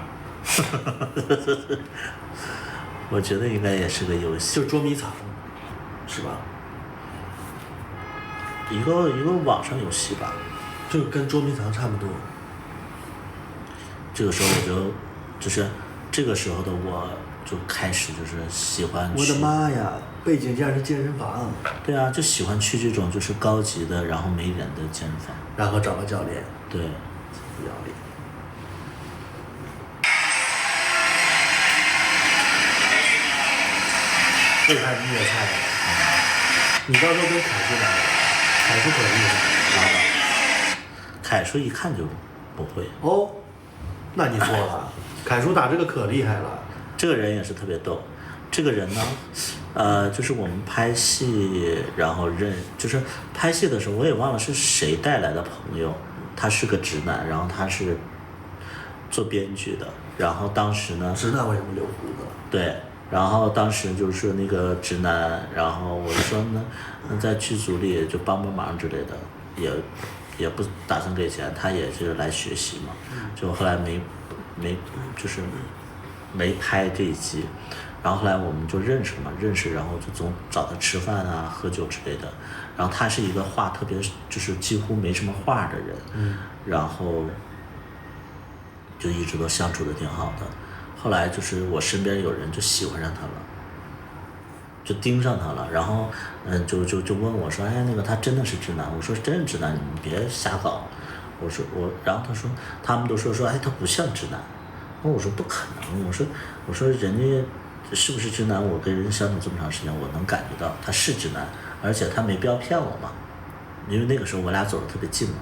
Speaker 1: 我觉得应该也是个游戏。
Speaker 2: 就捉迷藏，是吧？
Speaker 1: 一个网上游戏吧。
Speaker 2: 就跟捉迷藏差不多。
Speaker 1: 这个时候就是这个时候的我就开始就是喜欢去。
Speaker 2: 我的妈呀！背景竟然是健身房。
Speaker 1: 对啊，就喜欢去这种就是高级的，然后没人的健身房。
Speaker 2: 然后找个教练。
Speaker 1: 对。
Speaker 2: 不要脸。又开始虐菜了。你到时候跟凯叔打，凯叔可厉害，
Speaker 1: 拿吧。凯叔一看就不会。
Speaker 2: 哦，那你错了，凯叔打这个可厉害了。
Speaker 1: 这个人也是特别逗。这个人呢，就是我们拍戏，然后就是拍戏的时候，我也忘了是谁带来的朋友，他是个直男，然后他是做编剧的，然后当时呢，
Speaker 2: 直男为什么留胡子？
Speaker 1: 对。然后当时就是说那个直男，然后我就说呢，在剧组里就帮忙之类的，也不打算给钱，他也是来学习嘛，就后来就是没拍这一集，然后后来我们就认识嘛，然后就总找他吃饭啊、喝酒之类的，然后他是一个话特别就是几乎没什么话的人，然后就一直都相处的挺好的。后来就是我身边有人就喜欢上他了，就盯上他了，然后就问我说，哎，那个他真的是直男？我说真是直男，你们别瞎搞。然后他说他们都说，哎，他不像直男。我说不可能，我说人家是不是直男？我跟人相处这么长时间，我能感觉到他是直男，而且他没必要骗我嘛，因为那个时候我俩走得特别近嘛。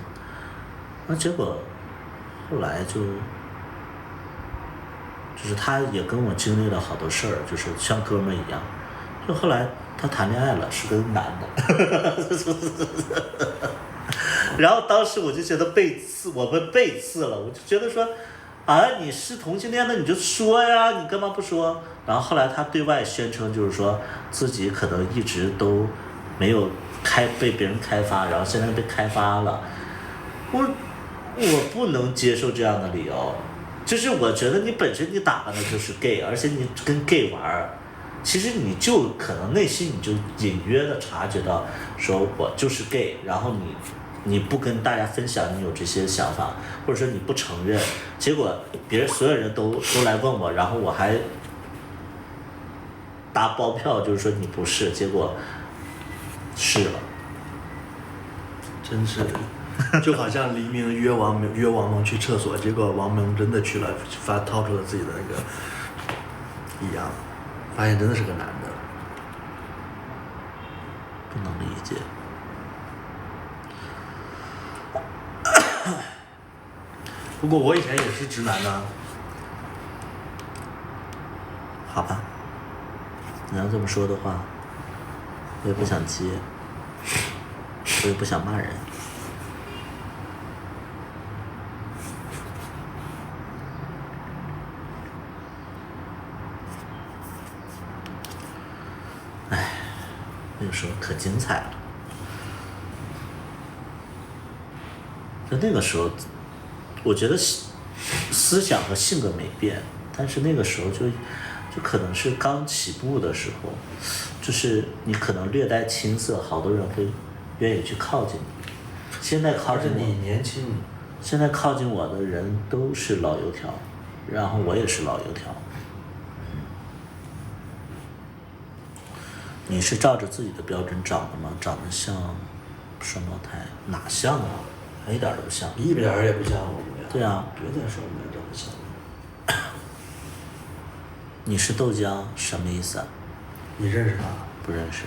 Speaker 1: 那结果后来就是他也跟我经历了好多事儿，就是像哥们儿一样。就后来他谈恋爱了，是个男的。然后当时我就觉得我被背刺了，我就觉得说，你是同性恋的你就说呀，你干嘛不说？然后后来他对外宣称就是说自己可能一直都没有被别人开发，然后现在被开发了。我不能接受这样的理由。就是我觉得你本身你打扮的就是 gay， 而且你跟 gay 玩，其实你就可能内心你就隐约的察觉到，说我就是 gay， 然后你不跟大家分享你有这些想法，或者说你不承认，结果所有人都来问我，然后我还打包票就是说你不是，结果是了，
Speaker 2: 真是。就好像黎明约王蒙去厕所，结果王蒙真的去了，掏出了自己的那个一样，发现真的是个男的，
Speaker 1: 不能理解。
Speaker 2: 不过我以前也是直男呐，
Speaker 1: 好吧，你要这么说的话，我也不想接，我也不想骂人。哎，那个时候可精彩了。就那个时候，我觉得思想和性格没变，但是那个时候就可能是刚起步的时候，就是你可能略带青涩，好多人会愿意去靠近你。现在靠近
Speaker 2: 你年轻，
Speaker 1: 现在靠近我的人都是老油条，然后我也是老油条。你是照着自己的标准长的吗？长得像双胞胎？哪像啊？一点都不像。
Speaker 2: 一点儿也不像我们俩。
Speaker 1: 对啊。
Speaker 2: 别再说我们俩长得像了。
Speaker 1: 你是豆浆什么意思啊？
Speaker 2: 你认识他？
Speaker 1: 不认识。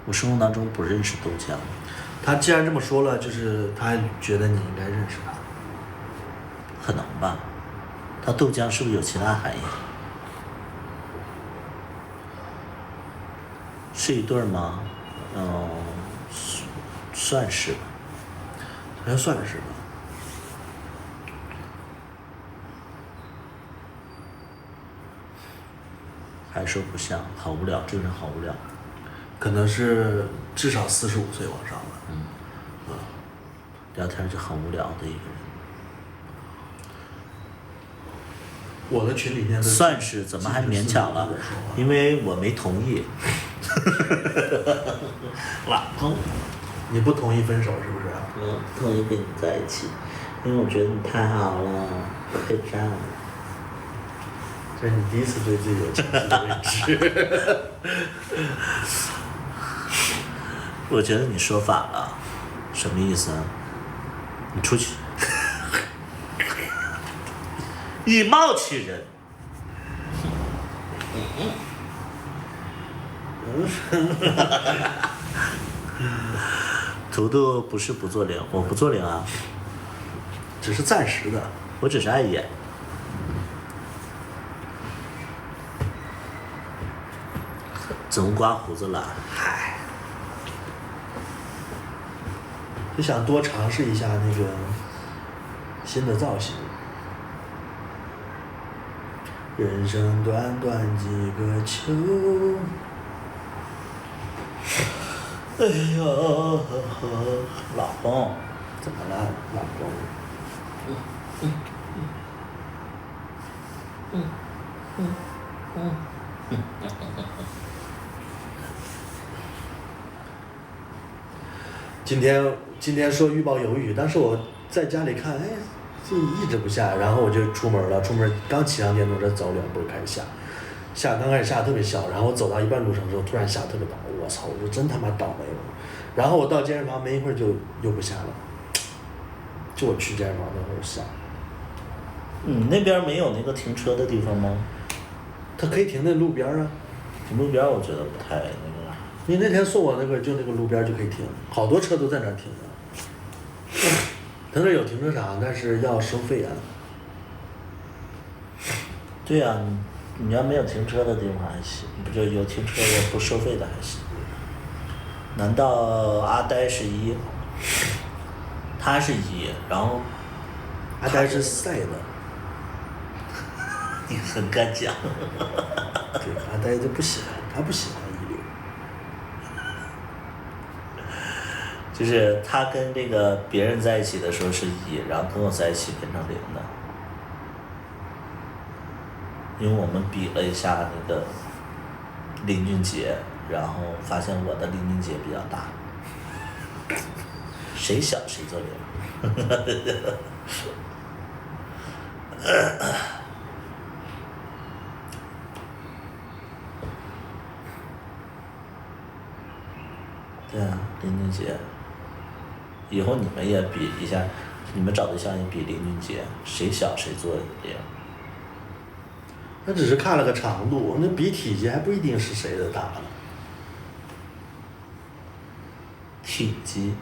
Speaker 1: 我生活当中不认识豆浆。
Speaker 2: 他既然这么说了，就是他觉得你应该认识他。
Speaker 1: 可能吧。他豆浆是不是有其他含义？是一对儿吗？算是吧。
Speaker 2: 好像算是吧。
Speaker 1: 还说不像，好无聊，这个人好无聊。
Speaker 2: 可能是至少45岁往上了。
Speaker 1: 聊天就很无聊的一个人。
Speaker 2: 我的群里面的
Speaker 1: 算是，怎么还勉强了？因为我没同意。老公，
Speaker 2: 你不同意分手是不是？
Speaker 1: 我不同意跟你在一起，因为我觉得你太好了，太赞了。
Speaker 2: 这是你第一次对自己有情绪的认知。
Speaker 1: 我觉得你说反了，什么意思啊？你出去。以貌取人。图图不是不做零，我不做零啊，
Speaker 2: 只是暂时的。
Speaker 1: 我只是爱演。怎么刮胡子了？
Speaker 2: 嗨，就想多尝试一下那个新的造型。人生短短几个秋。
Speaker 1: 哎呀，老公，
Speaker 2: 怎么了，老公？今天说预报有雨，但是我在家里看，哎，这一直不下，然后我就出门了。出门刚骑上电动车走2步开始下，刚开始下得特别小，然后我走到一半路程的时候，突然下得特别大，我操！我说真他妈倒霉了。然后我到健身房没一会儿就又不下了，就我去健身房那会儿下。
Speaker 1: 那边没有那个停车的地方吗？
Speaker 2: 它可以停在路边啊。
Speaker 1: 停路边我觉得不太那个。
Speaker 2: 你那天送我那个就那个路边就可以停，好多车都在那儿停着。他那有停车场，但是要收费啊。
Speaker 1: 对呀，你要没有停车的地方还行，不就有停车也不收费的还行。难道阿呆是1？他是1，然后
Speaker 2: 阿呆是赛的。
Speaker 1: 你很敢讲。
Speaker 2: 对，阿呆就不喜欢，他不喜欢1流。
Speaker 1: 就是他跟这个别人在一起的时候是1，然后跟我在一起变成0的。因为我们比了一下那个林俊杰，然后发现我的林俊杰比较大，谁小谁做0。对啊，林俊杰，以后你们也比一下，你们找对象也比林俊杰，谁小谁做0。
Speaker 2: 他只是看了个长度，那比体积还不一定是谁的大呢。
Speaker 1: 体积。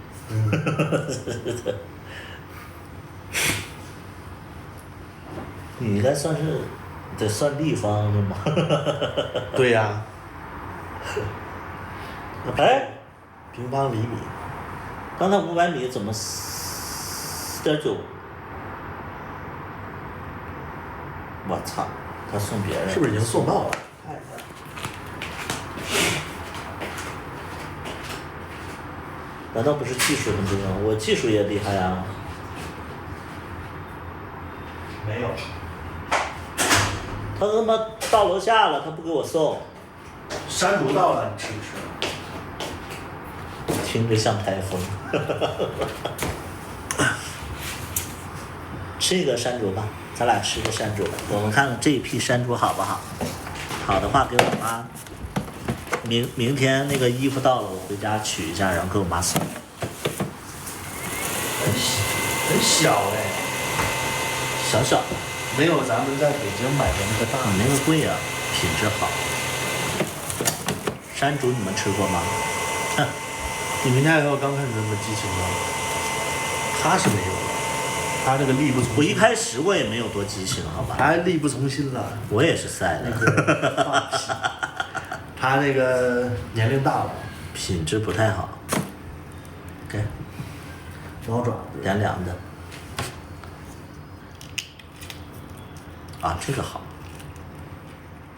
Speaker 1: 你应该算是得算立方的吗？
Speaker 2: 对呀、
Speaker 1: 哎，
Speaker 2: 平方厘米。
Speaker 1: 刚才500米怎么4.9？我操，他送别人
Speaker 2: 是不是已经送到了？看一下。
Speaker 1: 难道不是技术很重要？我技术也厉害啊！
Speaker 2: 没有。
Speaker 1: 他他妈到楼下了，他不给我送，
Speaker 2: 山竹到了，你吃不吃？
Speaker 1: 听着像台风。吃一个山竹吧，咱俩吃个山竹。我们看看这一批山竹好不好？好的话给我妈。明天那个衣服到了，我回家取一下，然后给我妈送。
Speaker 2: 很小哎，
Speaker 1: 小小的，
Speaker 2: 没有咱们在北京买的那个大。
Speaker 1: 那个贵啊，品质好。山竹你们吃过吗？哼，
Speaker 2: 你们家以后刚开始那么激情吗？他是没有的，他这个力不从心。
Speaker 1: 我一开始我也没有多激情，好吧？
Speaker 2: 他力不从心了。
Speaker 1: 我也是晒的。
Speaker 2: 他那个年龄大了，
Speaker 1: 品质不太好。给，
Speaker 2: 猫爪子。
Speaker 1: 凉凉的。啊，这个好。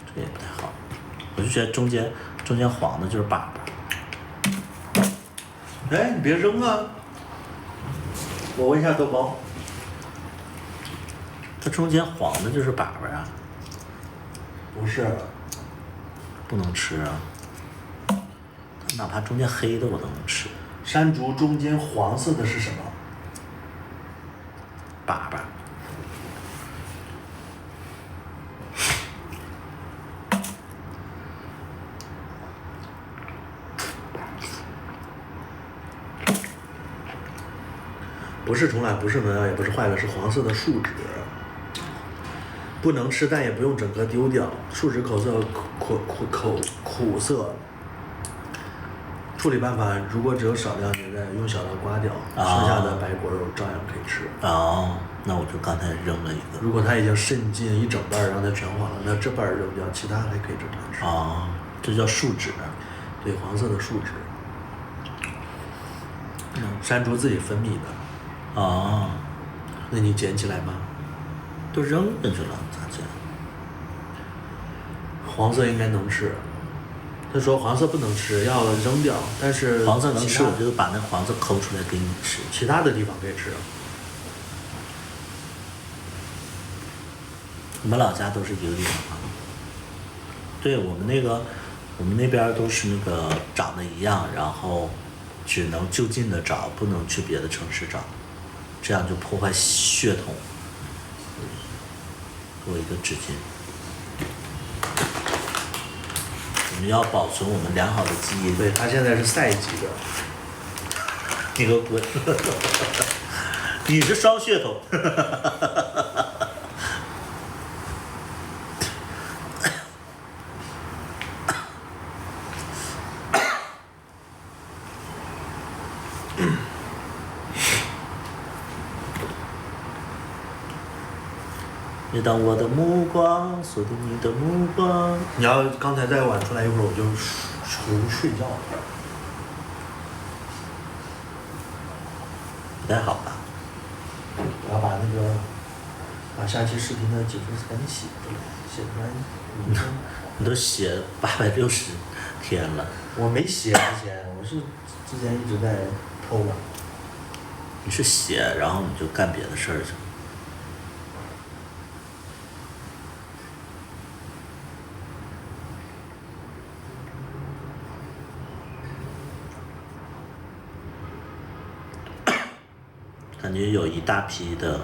Speaker 1: 这个也不太好，我就觉得中间黄的就是粑粑。
Speaker 2: 哎，你别扔啊！我问一下豆包。
Speaker 1: 它中间黄的就是粑粑啊。
Speaker 2: 不是。
Speaker 1: 不能吃啊。哪怕中间黑的我都能吃。
Speaker 2: 山竹中间黄色的是什么？
Speaker 1: 粑粑。
Speaker 2: 不是虫卵，不是农药，也不是坏了，是黄色的树脂。不能吃，但也不用整个丢掉。树脂口色苦涩。处理办法：如果只有少量，你再用小刀刮掉，剩下的白果肉照样可以吃。
Speaker 1: 哦，那我就刚才扔了一个。
Speaker 2: 如果它已经渗进一整半，让它全黄了，那这半扔掉，其他还可以正常吃。
Speaker 1: 哦，这叫树脂。
Speaker 2: 对，黄色的树脂。山竹自己分泌的。
Speaker 1: 哦，
Speaker 2: 那你捡起来吗？
Speaker 1: 都扔进去了，咋捡？
Speaker 2: 黄色应该能吃。他说黄色不能吃，要扔掉，但是
Speaker 1: 黄色能吃，我就把那黄色抠出来给你吃。
Speaker 2: 其他的地方可以吃。
Speaker 1: 你们老家都是一个地方吗？对，我们那边都是那个长得一样，然后只能就近的找，不能去别的城市找，这样就破坏血统。给我一个纸巾。我们要保存我们良好的基因。
Speaker 2: 对，他现在是赛级的。
Speaker 1: 你给我滚！你是双血统。每当我的目光锁定你的目光，
Speaker 2: 你要刚才再晚出来一会儿，我就回屋睡觉了。
Speaker 1: 不太好吧？
Speaker 2: 我要把下期视频的几分词赶紧写出来，写出来。
Speaker 1: 你都写860天了。
Speaker 2: 我没写之前，我是之前一直在偷懒。
Speaker 1: 你是写，然后你就干别的事儿去。感觉有一大批的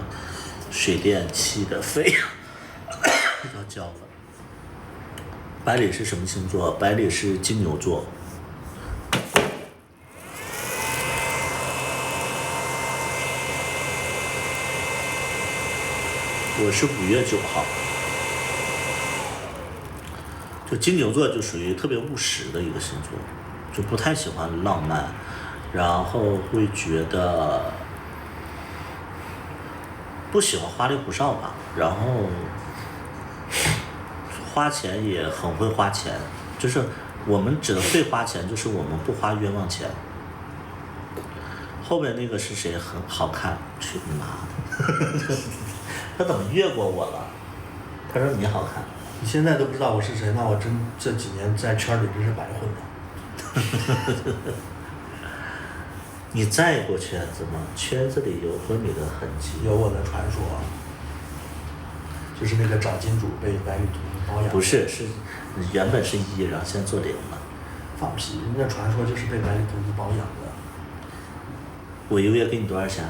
Speaker 1: 水电气的费要交了。百里是什么星座？百里是金牛座。我是5月9号。就金牛座就属于特别务实的一个星座，就不太喜欢浪漫，然后会觉得不喜欢花里胡哨吧，然后花钱也很会花钱，就是我们只会花钱，就是我们不花冤枉钱。后面那个是谁？很好看，去你妈的！他怎么越过我了？他说你好看。
Speaker 2: 你现在都不知道我是谁，那我真这几年在圈里真是白混了。
Speaker 1: 你在过圈子吗？圈子里有和你的痕迹。
Speaker 2: 有我的传说，就是那个找金主被白里图包养。
Speaker 1: 不是，是原本是1，然后现在做0了。
Speaker 2: 放屁！人家传说就是被白里图包养的。
Speaker 1: 我1个月给你多少钱？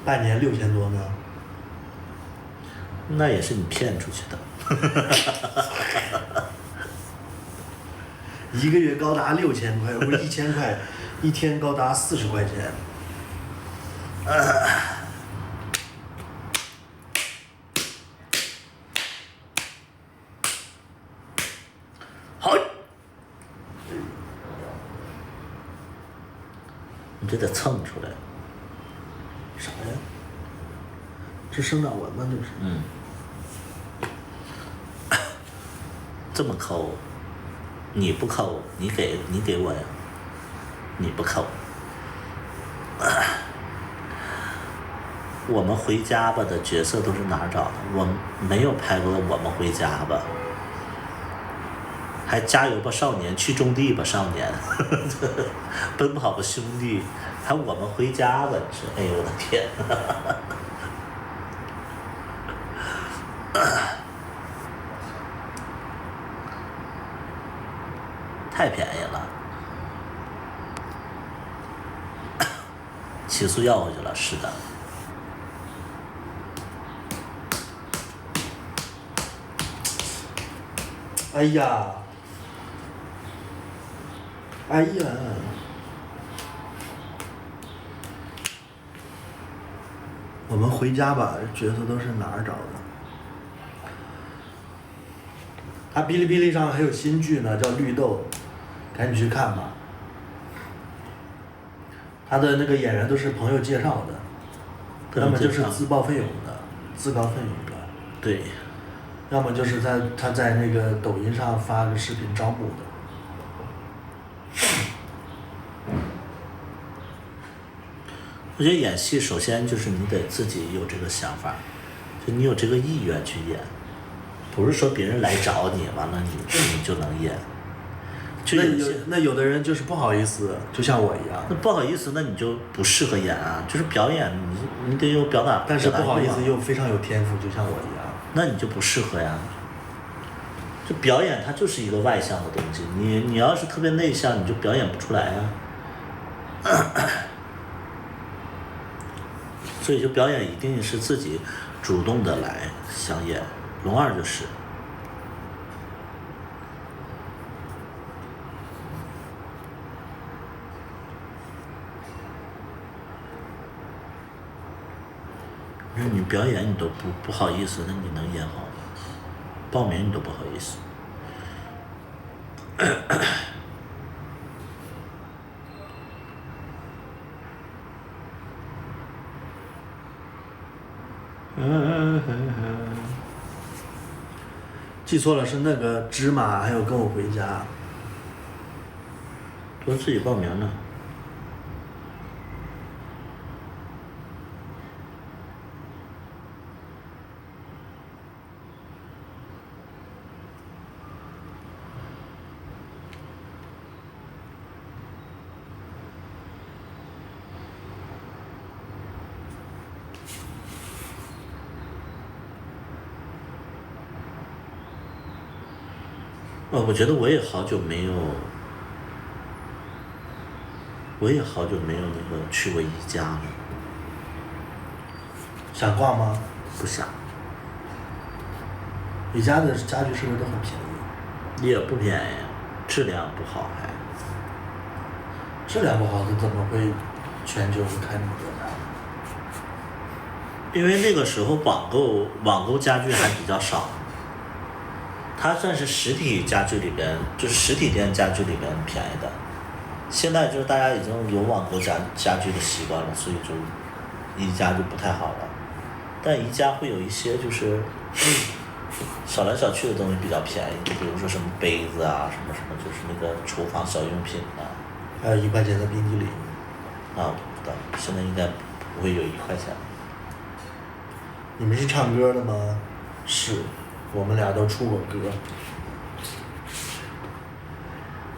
Speaker 2: 半年6000多呢。
Speaker 1: 那也是你骗出去的。
Speaker 2: 1个月高达6000块，不是1000块，一天高达40块钱。
Speaker 1: 好，你这得蹭出来。
Speaker 2: 啥呀？这生长纹吗？这是。
Speaker 1: 这么抠，你不抠，你给我呀，你不抠。我们回家吧的角色都是哪儿找的？我没有拍过我们回家吧，还加油吧少年，去种地吧少年，奔跑吧兄弟，还我们回家吧，你说，哎呦我的天！太便宜了，起诉要回去了，是的。
Speaker 2: 哎呀，哎呀，我们回家吧，角色都是哪儿找的？他哔哩哔哩上还有新剧呢，叫《绿豆》，赶紧去看吧。他的那个演员都是朋友介绍的，要么就是自报奋勇的，自告奋勇的。
Speaker 1: 对。
Speaker 2: 要么就是他在那个抖音上发个视频招募的。
Speaker 1: 我觉得演戏首先就是你得自己有这个想法，就你有这个意愿去演，不是说别人来找你完了你就能演。
Speaker 2: 那有的人就是不好意思，就像我一样。
Speaker 1: 那不好意思，那你就不适合演啊，就是表演你得有表达。
Speaker 2: 但是不好意思又非常有天赋，就像我一样。
Speaker 1: 那你就不适合呀。就表演它就是一个外向的东西，你要是特别内向，你就表演不出来呀。所以就表演一定是自己主动的来想演，龙二就是。你表演你都不好意思，那你能演好吗？报名你都不好意思。
Speaker 2: 记错了，是那个芝麻，还有跟我回家。
Speaker 1: 都自己报名呢。我觉得我也好久没有那个去过宜家了。
Speaker 2: 想逛吗？
Speaker 1: 不想。
Speaker 2: 宜家的家具是不是都很便宜？
Speaker 1: 也不便宜，质量不好还。
Speaker 2: 质量不好，它怎么会全球开那么多家？
Speaker 1: 因为那个时候网购家具还比较少。它算是实体家具里边，就是实体店家具里边便宜的。现在就是大家已经有网购家具的习惯了，所以就宜家就不太好了。但宜家会有一些就是小来小去的东西比较便宜，就比如说什么杯子啊，什么什么，就是那个厨房小用品啊。
Speaker 2: 还有1块钱的冰激凌。
Speaker 1: 啊，我不知道，现在应该不会有1块钱。
Speaker 2: 你们是唱歌的吗？是，我们俩都出过歌。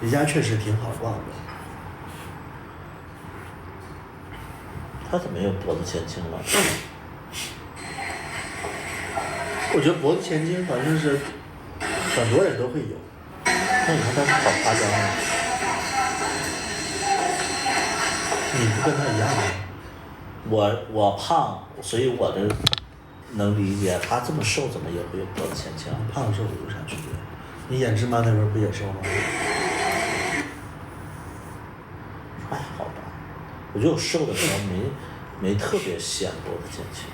Speaker 2: 离家确实挺好逛的。
Speaker 1: 他怎么有脖子前倾了？
Speaker 2: 我觉得脖子前倾好像是很多人都会有。
Speaker 1: 那你看他是好夸张啊！
Speaker 2: 你不跟他一样吗？
Speaker 1: 我胖，所以我的能理解。他这么瘦，怎么也会有脖子前倾？
Speaker 2: 胖瘦有啥区别？你演芝麻那边不也瘦吗？
Speaker 1: 还好吧，我觉得我瘦的时候没特别显脖子前倾。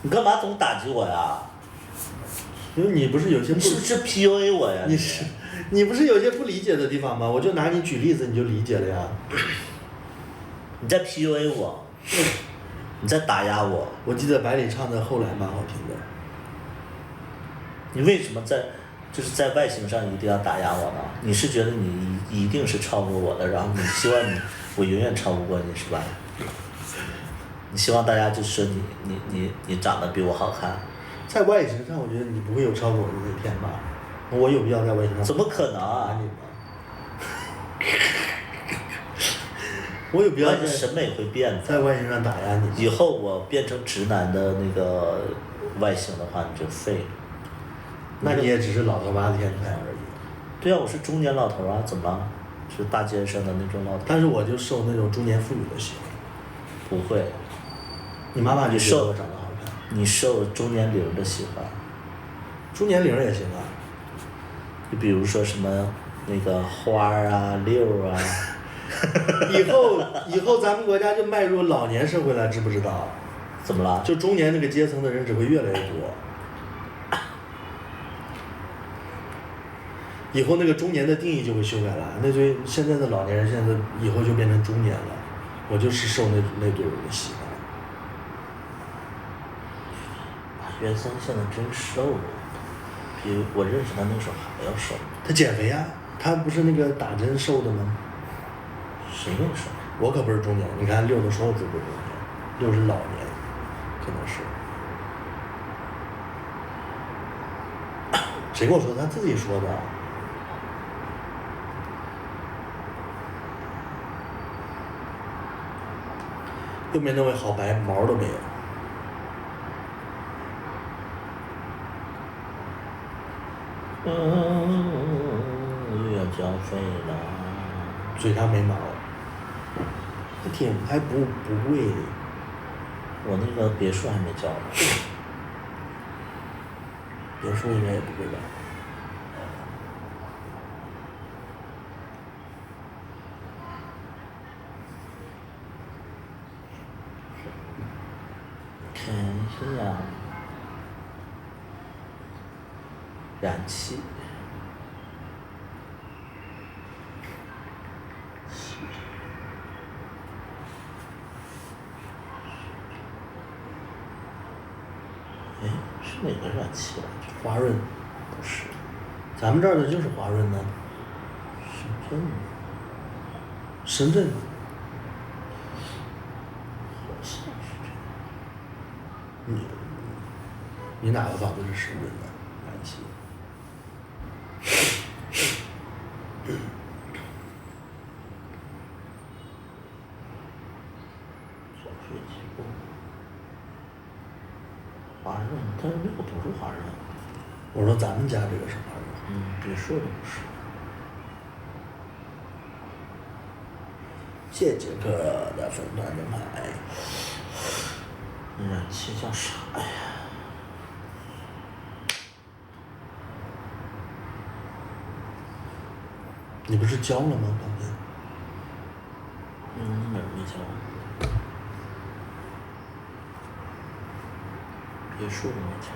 Speaker 1: 你干嘛总打击我呀？
Speaker 2: 因为你不是有些
Speaker 1: 你是不是 PUA 我呀？
Speaker 2: 你不是有些不理解的地方吗？我就拿你举例子，你就理解了呀。
Speaker 1: 你在 PUA 我，你在打压我。
Speaker 2: 我记得百里唱的《后来》蛮好听的。
Speaker 1: 你为什么就是在外形上一定要打压我呢？你是觉得你一定是超过我的，然后你希望我永远超不过你是吧？你希望大家就说你长得比我好看。
Speaker 2: 在外形上，我觉得你不会有超过我的那一天吧？我有必要在外形上？
Speaker 1: 怎么可能啊？
Speaker 2: 我有必要
Speaker 1: 在审美会变的。
Speaker 2: 在外形上打压你？
Speaker 1: 以后我变成直男的那个外形的话，你就废了。
Speaker 2: 那你也只是老头娃的天才而已。
Speaker 1: 对啊，我是中年老头啊，怎么了？是大街上的那种老头。
Speaker 2: 但是我就受那种中年妇女的喜欢。
Speaker 1: 不会。
Speaker 2: 你妈妈就觉得我长得好看。
Speaker 1: 你受中年龄的喜欢。
Speaker 2: 中年龄也行啊。
Speaker 1: 就比如说什么那个花儿啊、六啊。
Speaker 2: 以后咱们国家就迈入老年社会了，知不知道？
Speaker 1: 怎么了？
Speaker 2: 就中年那个阶层的人只会越来越多。以后那个中年的定义就会修改了，那对现在的老年人，现在以后就变成中年了。我就是受那对人的喜欢。
Speaker 1: 袁森现在真瘦了，比我认识他那时候还要瘦。
Speaker 2: 他减肥呀，他不是那个打针瘦的吗？
Speaker 1: 谁跟你说？
Speaker 2: 我可不是中年，你看六都说我自己不是中年，六是老年，可能是。谁跟我说的？他自己说的。右边那位好白，毛都没有。
Speaker 1: 又要交费了。
Speaker 2: 嘴上没毛。还不贵。
Speaker 1: 我那个别墅还没交呢。
Speaker 2: 别墅应该也不贵吧？
Speaker 1: 看一下，燃气。哎，是哪个燃气来着？
Speaker 2: 华润。
Speaker 1: 不是。
Speaker 2: 咱们这儿的就是华润呢。深圳。
Speaker 1: 好像是
Speaker 2: 这样。你哪个房子是深圳的？燃气。
Speaker 1: 小飞机不？华润，但是那个不是华润。
Speaker 2: 我说咱们家这个是华润。
Speaker 1: 别墅的不是。
Speaker 2: 谢杰克的粉团灯牌。
Speaker 1: 燃气叫啥呀？
Speaker 2: 你不是交了吗？刚才。
Speaker 1: 哪儿没交？别墅都没交。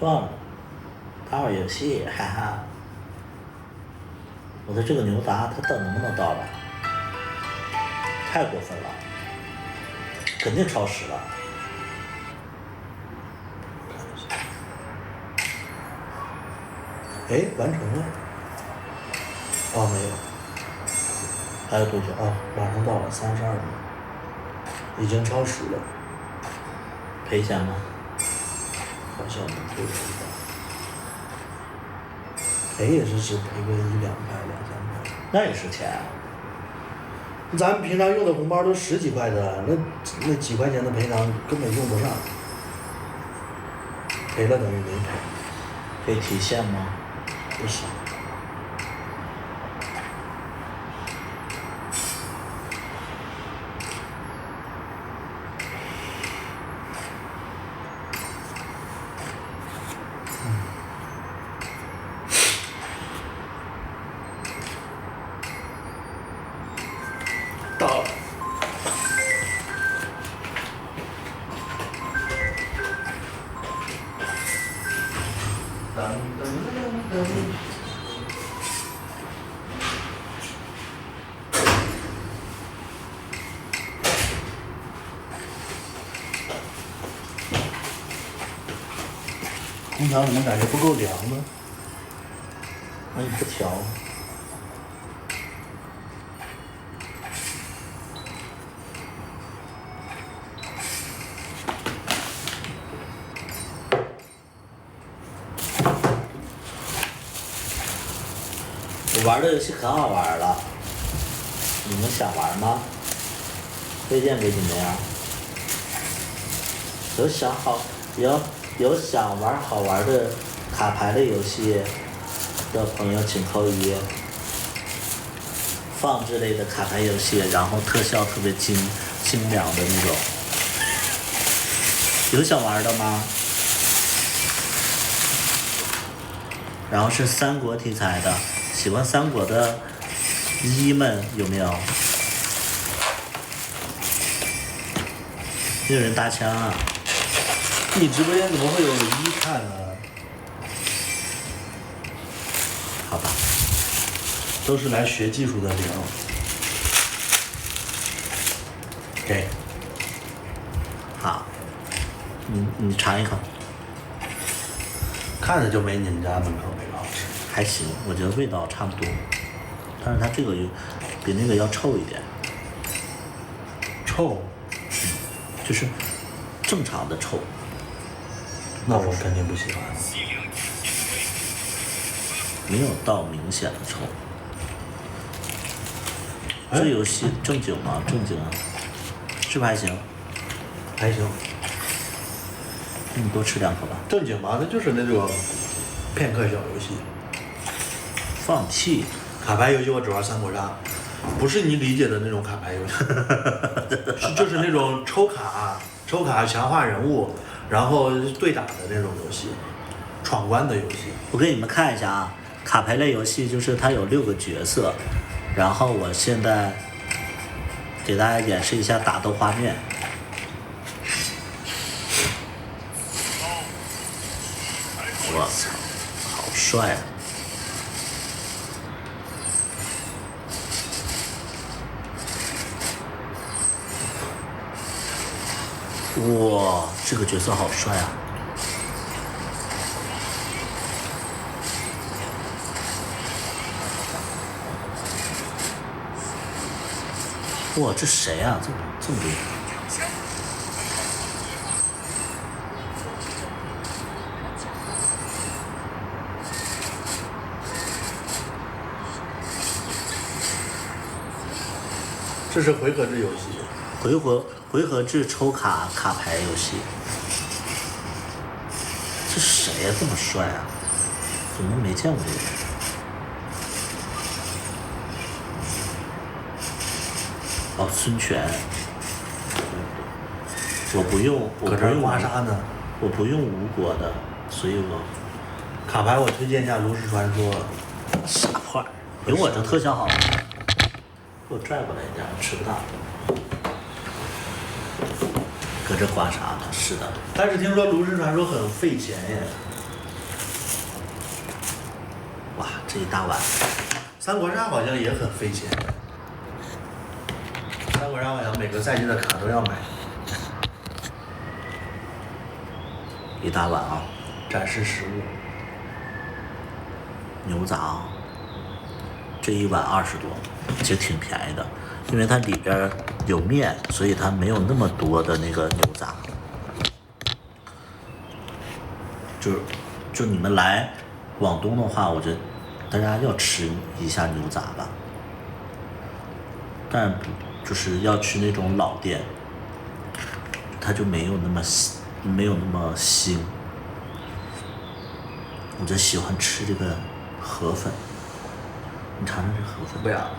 Speaker 3: 算了，打会儿游戏，哈哈。我的这个牛杂它能不能到了？太过分了，肯定超时了。
Speaker 2: 哎，完成了。哦，没有。
Speaker 3: 还有多久？
Speaker 2: 哦，马上到了32秒，已经超时了。
Speaker 3: 赔钱吗？
Speaker 2: 好像不赔多少。赔也是只赔个1、2块、2、3块。
Speaker 3: 那也是钱啊。
Speaker 2: 咱们平常用的红包都10几块的，那几块钱的赔偿根本用不上。赔了等于没赔。
Speaker 3: 可以提现吗？
Speaker 2: 不是。到了。噔噔噔噔。空调怎么感觉不够凉呢？
Speaker 3: 那你不调？我玩的游戏可好玩了，你们想玩吗？推荐给你们呀。有想玩好玩的卡牌类游戏的朋友请扣1。放置类的卡牌游戏，然后特效特别精良的那种，有想玩的吗？然后是三国题材的，喜欢三国的们有没有？没有人搭腔啊？
Speaker 2: 你直播间怎么会有看呢？
Speaker 3: 好吧，
Speaker 2: 都是来学技术的0。给。
Speaker 3: 好，你尝一口。
Speaker 2: 看着就没你们家门口那个好吃。
Speaker 3: 还行，我觉得味道差不多，但是它这个比那个要臭一点。
Speaker 2: 臭？
Speaker 3: 就是正常的臭。
Speaker 2: 那我肯定不喜欢。
Speaker 3: 没有到明显的臭。这游戏正经吗？正经啊，是不是还行？
Speaker 2: 还行。
Speaker 3: 你多吃2口吧。
Speaker 2: 正经吗？它就是那种片刻小游戏。
Speaker 3: 放屁！
Speaker 2: 卡牌游戏我只玩三国杀，不是你理解的那种卡牌游戏，就是那种抽卡强化人物，然后对打的那种游戏，闯关的游戏。
Speaker 3: 我给你们看一下啊，卡牌类游戏就是它有6个角色，然后我现在给大家演示一下打斗画面。我操，好帅啊！哇，这个角色好帅啊！哇，这谁啊？这么厉害！
Speaker 2: 这是回合制游戏。
Speaker 3: 回合制抽卡牌游戏。这谁呀？这么帅啊？怎么没见过这个人？哦，孙权。我不用
Speaker 2: 刮痧呢。
Speaker 3: 我不用吴国的，所以我
Speaker 2: 卡牌我推荐一下炉石传说。
Speaker 3: 傻块，有我这特效好。给我拽过来一点，吃不到。搁这刮痧呢？是的。
Speaker 2: 但是听说炉石传说很费钱耶。
Speaker 3: 这一大碗。
Speaker 2: 三国杀好像也很费钱，三国杀好像每个赛季的卡都要买。
Speaker 3: 一大碗啊，
Speaker 2: 展示实物。
Speaker 3: 牛杂，这一碗20多，其实挺便宜的，因为它里边有面，所以它没有那么多的那个牛杂。就你们来广东的话，我觉得大家要吃一下牛杂吧，但就是要去那种老店，它就没有那么腥。我就喜欢吃这个河粉，你尝尝这河粉。
Speaker 2: 不要。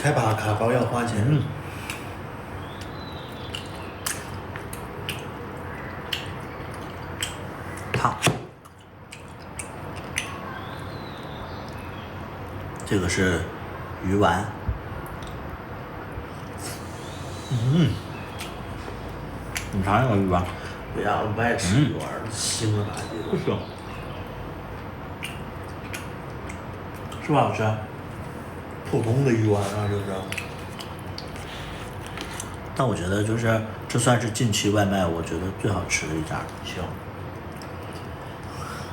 Speaker 2: 开把卡包要花钱。
Speaker 3: 烫。这个是鱼丸。你尝尝鱼丸。
Speaker 2: 不要，我不爱吃鱼丸，腥了吧唧的。
Speaker 3: 是。是不好吃？
Speaker 2: 普通的鱼丸啊，就是。
Speaker 3: 但我觉得就是这算是近期外卖我觉得最好吃的一家。
Speaker 2: 行。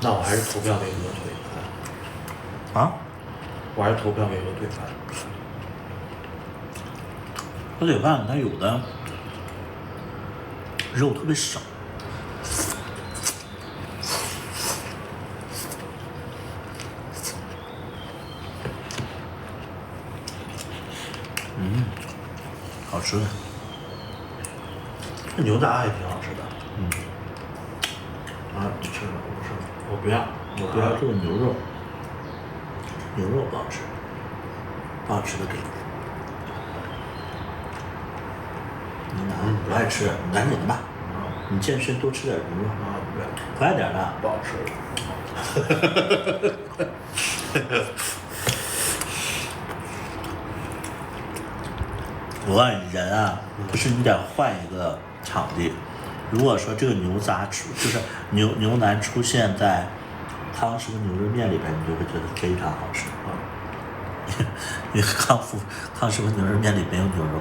Speaker 2: 那我还是投票给鹅腿。
Speaker 3: 啊？
Speaker 2: 我还是投票给鹅腿饭。
Speaker 3: 鹅腿饭它有的肉特别少。好吃的。
Speaker 2: 这牛杂也挺好吃的。啊，你吃吧，我不吃了。我不要，
Speaker 3: 我不要这个牛肉。牛肉不好吃，不好吃的给你。你哪不爱吃？你赶紧的吧。你健身多吃点牛肉。
Speaker 2: 啊，不要。
Speaker 3: 快点的。
Speaker 2: 不好吃。
Speaker 3: 我告诉你，人啊，是你得换一个场地。如果说这个牛杂就是牛腩出现在康师傅牛肉面里边，你就会觉得非常好吃啊。因为康师傅牛肉面里没有牛肉。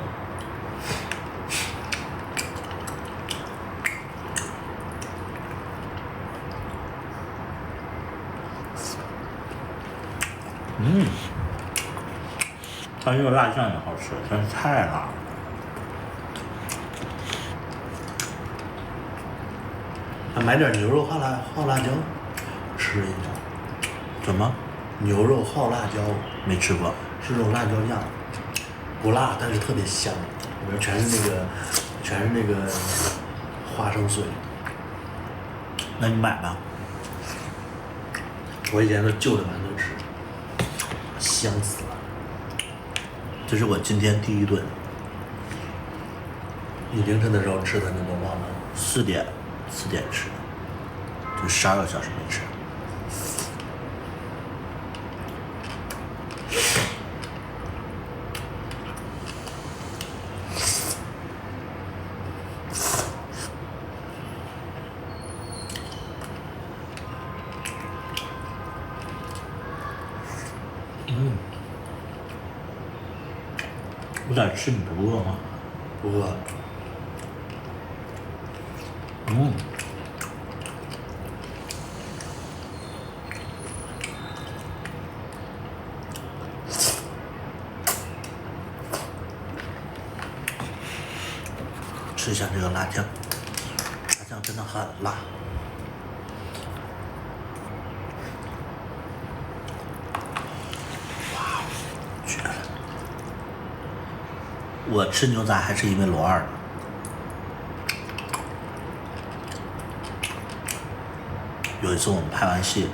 Speaker 3: 它这个辣酱也好吃，但是太辣了。
Speaker 2: 买点牛肉耗辣椒，吃一下。
Speaker 3: 怎么？
Speaker 2: 牛肉耗辣椒
Speaker 3: 没吃过。
Speaker 2: 是种辣椒酱，不辣，但是特别香，里面全是那个花生碎。
Speaker 3: 那你买吧。
Speaker 2: 我以前都就着馒头吃，香死了。
Speaker 3: 这是我今天第一顿。
Speaker 2: 你凌晨的时候吃的那顿忘了
Speaker 3: ？4点吃的，就12个小时没吃。有点吃，你不饿吗？
Speaker 2: 不饿。
Speaker 3: 吃一下这个辣酱，辣酱真的很辣。哇，绝了！我吃牛杂还是因为罗二呢。有一次我们拍完戏，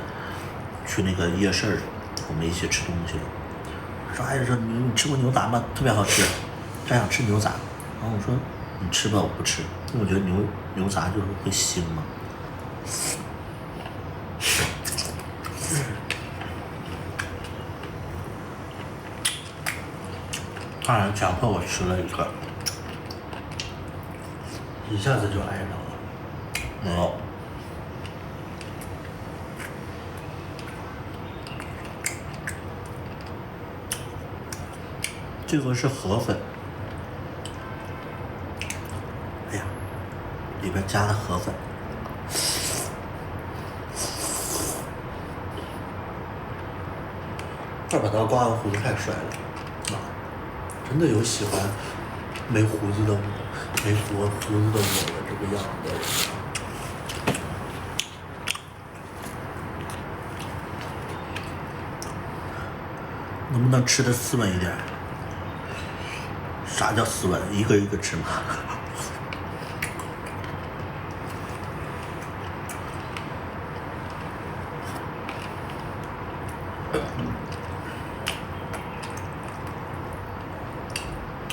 Speaker 3: 去那个夜市，我们一起吃东西。说哎，说你吃过牛杂吗？特别好吃，他想吃牛杂。然后我说你吃吧，我不吃，因为我觉得牛杂就是会腥嘛。当然强迫我吃了一个，
Speaker 2: 一下子就挨着了。
Speaker 3: 没有。这个是河粉。哎呀，里边加了河粉。
Speaker 2: 二把刀刮完胡子太帅了，啊，真的有喜欢没胡子的我，没胡子的我的这个样的人。
Speaker 3: 能不能吃的斯文一点？啥叫斯文？一个一个吃吗？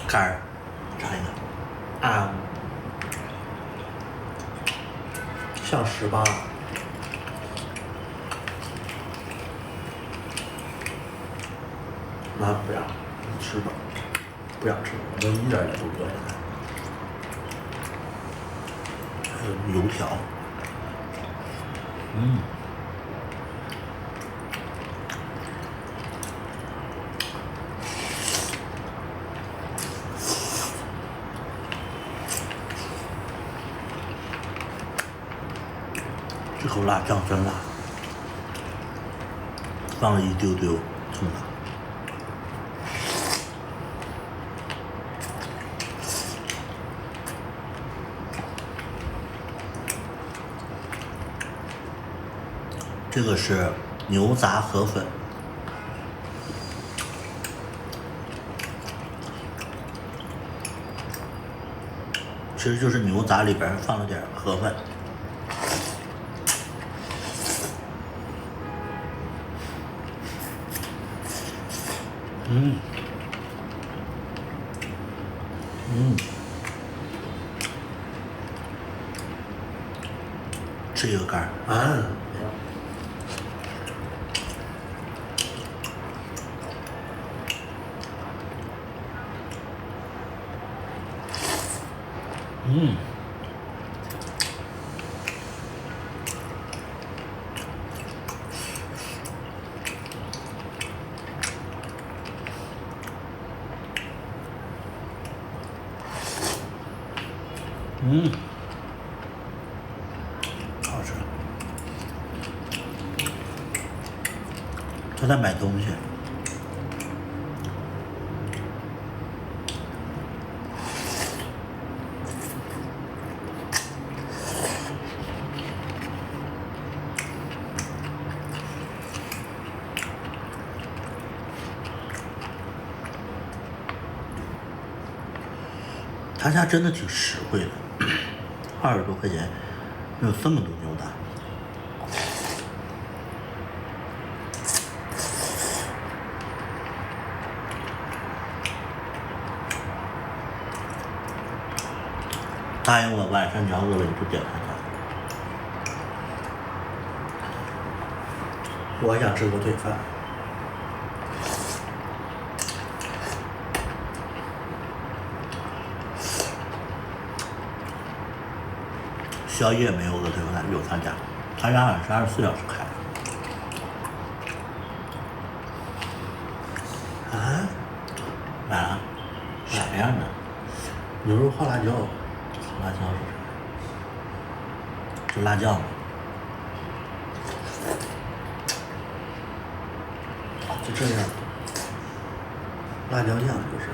Speaker 3: 肝儿，尝一个。
Speaker 2: 啊，像18。那不要，你吃吧，不想吃，我一点也不饿。
Speaker 3: 还有油条。这口辣酱真辣，放了一丢丢葱辣。这个是牛杂河粉，其实就是牛杂里边放了点河粉。吃一个肝儿。
Speaker 2: 啊，
Speaker 3: 好吃。他在买东西。他家真的挺实惠的，20多块钱有这么多牛杂。答应我晚上你要饿了你不点他家。
Speaker 2: 我还想吃火腿饭。
Speaker 3: 宵夜没有鹅腿饭，有他家，他家好像是24小时开的。
Speaker 2: 啊？
Speaker 3: 买了，啥样的？
Speaker 2: 牛肉花辣椒。
Speaker 3: 辣椒是啥？是辣酱吗？
Speaker 2: 就这样，辣椒酱就是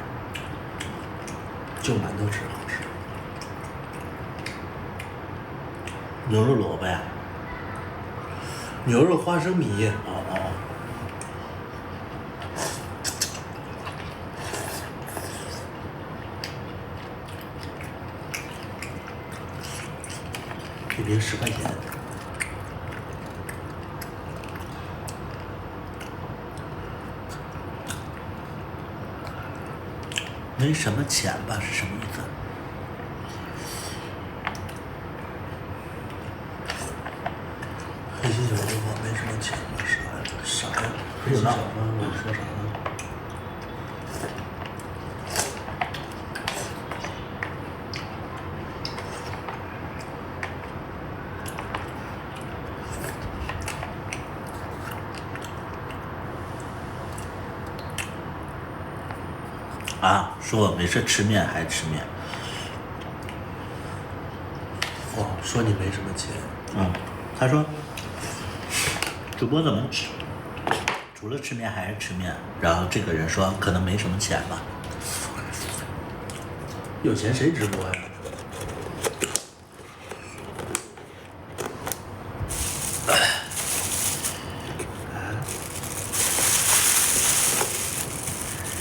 Speaker 2: 就馒头吃好吃。
Speaker 3: 牛肉萝卜呀？
Speaker 2: 牛肉花生米。
Speaker 3: 哦。
Speaker 2: 一瓶10块钱。
Speaker 3: 没什么钱吧？是什么意思？
Speaker 2: 黑心小说话没什么钱吧？啥呀？黑心小说我说啥呢？
Speaker 3: 啊，说我没事吃面还吃面。
Speaker 2: 哦，说你没什么钱。
Speaker 3: 他说主播怎么除了吃面还是吃面？然后这个人说可能没什么钱吧。
Speaker 2: 有钱谁直播呀？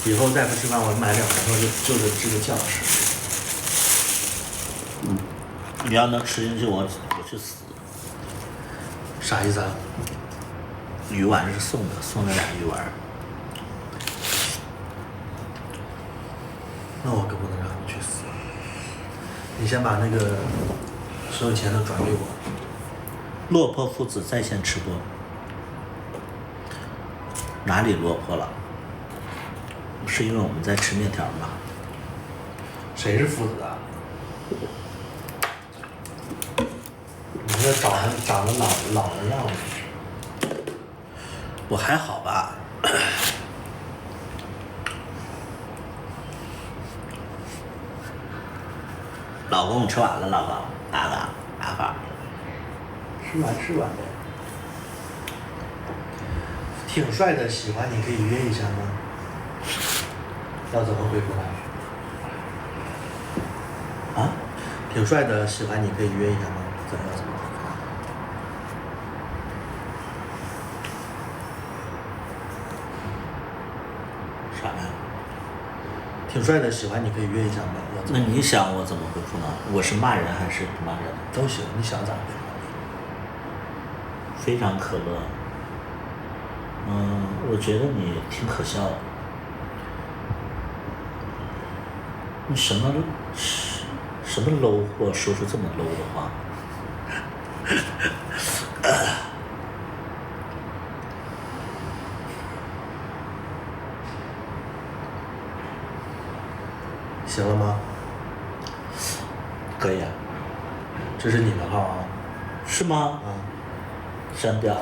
Speaker 2: 以后再不吃饭，我买2馒头就是这个酱吃。
Speaker 3: 你要能吃进去，我去死。
Speaker 2: 啥意思啊？
Speaker 3: 鱼丸是送的，送了俩鱼丸。
Speaker 2: 那我可不能让你去死。你先把那个所有钱都转给我。
Speaker 3: 落魄父子在线吃播，哪里落魄了？是因为我们在吃面条吗？
Speaker 2: 谁是父子啊？你这长得老的样子。
Speaker 3: 我还好吧。老公，吃完了，老公，拿法。
Speaker 2: 吃完呗。挺帅的，喜欢你可以约一下吗？要怎么回复他？啊？挺帅的，喜欢你可以约一下吗？怎么回复？
Speaker 3: 啥呀？
Speaker 2: 挺帅的，喜欢你可以约一下吗？要怎么？
Speaker 3: 那你想我怎么回复呢？我是骂人还是不骂人？
Speaker 2: 都行，你想咋回复？
Speaker 3: 非常可乐。我觉得你挺可笑的。你什么 low 货说出这么 low 的话？
Speaker 2: 行了吗？
Speaker 3: 可以啊。
Speaker 2: 这是你的号啊？
Speaker 3: 是吗？
Speaker 2: 啊。
Speaker 3: 删掉。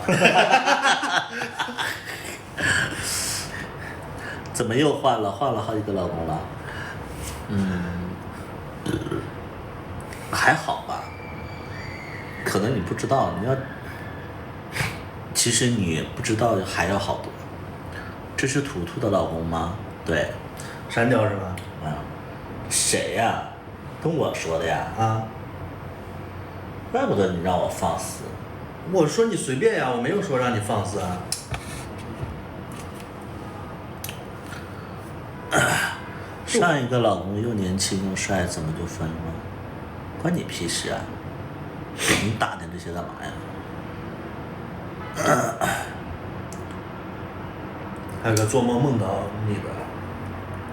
Speaker 3: 怎么又换了好几个老公了？还好吧。可能你不知道，其实你不知道还有好多。这是图图的老公吗？对。
Speaker 2: 删掉是吧？
Speaker 3: 谁呀？跟我说的呀？
Speaker 2: 啊。
Speaker 3: 怪不得你让我放肆。
Speaker 2: 我说你随便呀，我没有说让你放肆啊。
Speaker 3: 上一个老公又年轻又帅，怎么就分了？关你屁事啊！你打听这些干嘛呀？
Speaker 2: 还有个做梦梦到你的。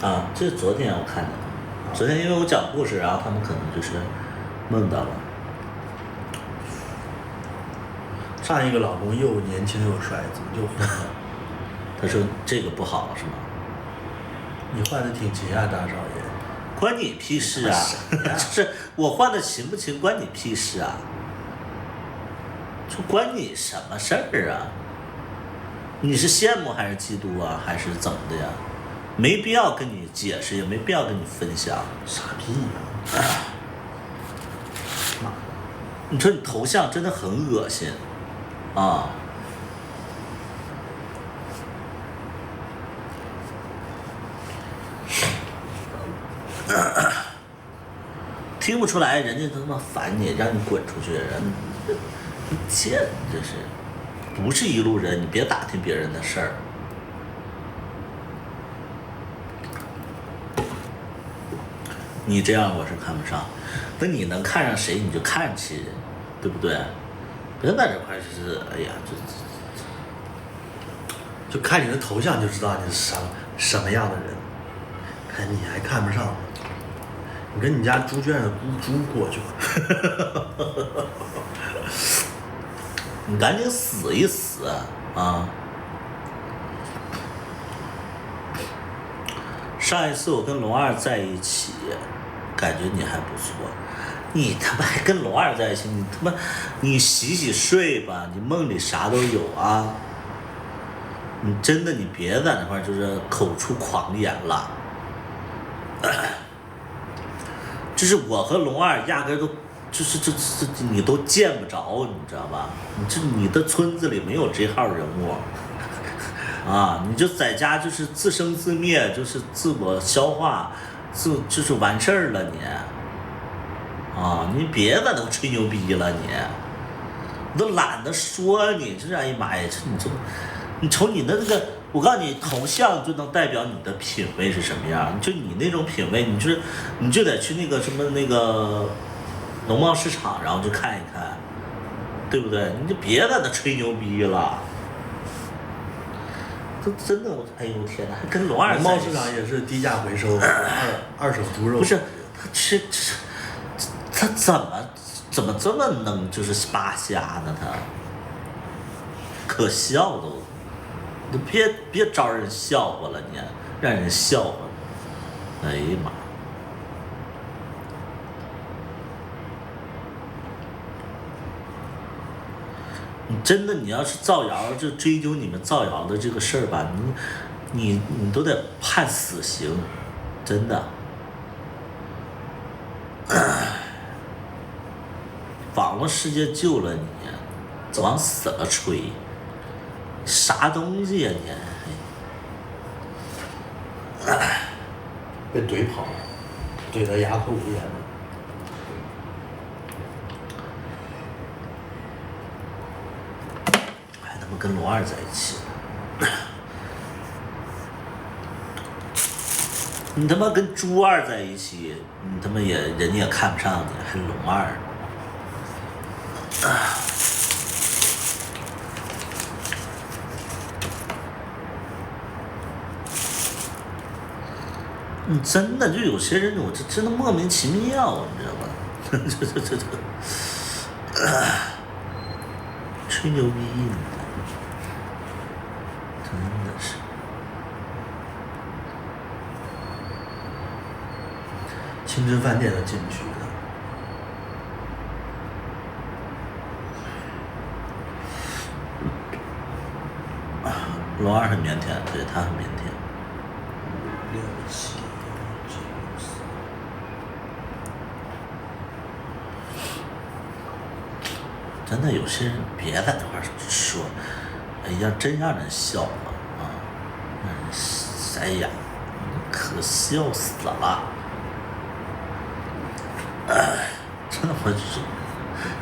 Speaker 3: 啊，这是昨天我看的。昨天因为我讲故事，然后他们可能就是梦到了。
Speaker 2: 上一个老公又年轻又帅，怎么就换了？
Speaker 3: 他说这个不好是吗？
Speaker 2: 你换的挺勤啊，大少爷。
Speaker 3: 关你屁事啊！就是我换的勤不勤，关你屁事啊！就关你什么事儿啊？你是羡慕还是嫉妒啊，还是怎么的呀？没必要跟你解释，也没必要跟你分享。
Speaker 2: 傻逼呀！
Speaker 3: 你说你头像真的很恶心啊！听不出来，人家他妈烦你，让你滚出去，人贱，这是不是一路人？你别打听别人的事儿。你这样我是看不上，那你能看上谁你就看去，对不对？别在这块就是哎呀，
Speaker 2: 就看你的头像就知道你是什么样的人。看你还看不上，你跟你家猪圈的猪过去吧。
Speaker 3: 你赶紧死一死啊！上一次我跟龙二在一起，感觉你还不错。你他妈还跟龙二在一起，你他妈你洗洗睡吧，你梦里啥都有啊！你真的你别在那块就是口出狂言了，就是我和龙二压根都就是这你都见不着，你知道吧？你的村子里没有这号人物啊，你就在家就是自生自灭，就是自我消化，就是完事儿了你。啊，你别在那吹牛逼了你都懒得说你，这哎呀妈呀，你瞅你的那个，我告诉你，头像就能代表你的品味是什么样。就你那种品味，你就得去那个什么那个农贸市场，然后就看一看，对不对？你就别在那吹牛逼了。都真的，哎呦天哪，还跟龙二
Speaker 2: 农贸市场也是低价回收二手猪肉。
Speaker 3: 不是，他怎么这么能就是扒瞎呢？他可笑都，你别招人笑话了你，让人笑话。哎呀妈！你真的，你要是造谣，就追究你们造谣的这个事儿吧，你都得判死刑，真的。网络世界救了你，往死了吹，啥东西呀你？
Speaker 2: 被怼跑了，怼得哑口无言了。
Speaker 3: 还他妈跟龙二在一起，你他妈跟猪二在一起，你他妈人家也看不上你，还龙二。你真的就有些人，我这真的莫名其妙，你知道吧？这吹牛逼呢，真的是。
Speaker 2: 清真饭店都进不去的。
Speaker 3: 龙二很腼腆，对他很腼腆。
Speaker 2: 6、7、9、
Speaker 3: 10。真的有些人别在那块说，哎呀，真让人笑话啊！哎呀，可笑死了！哎，真的我就是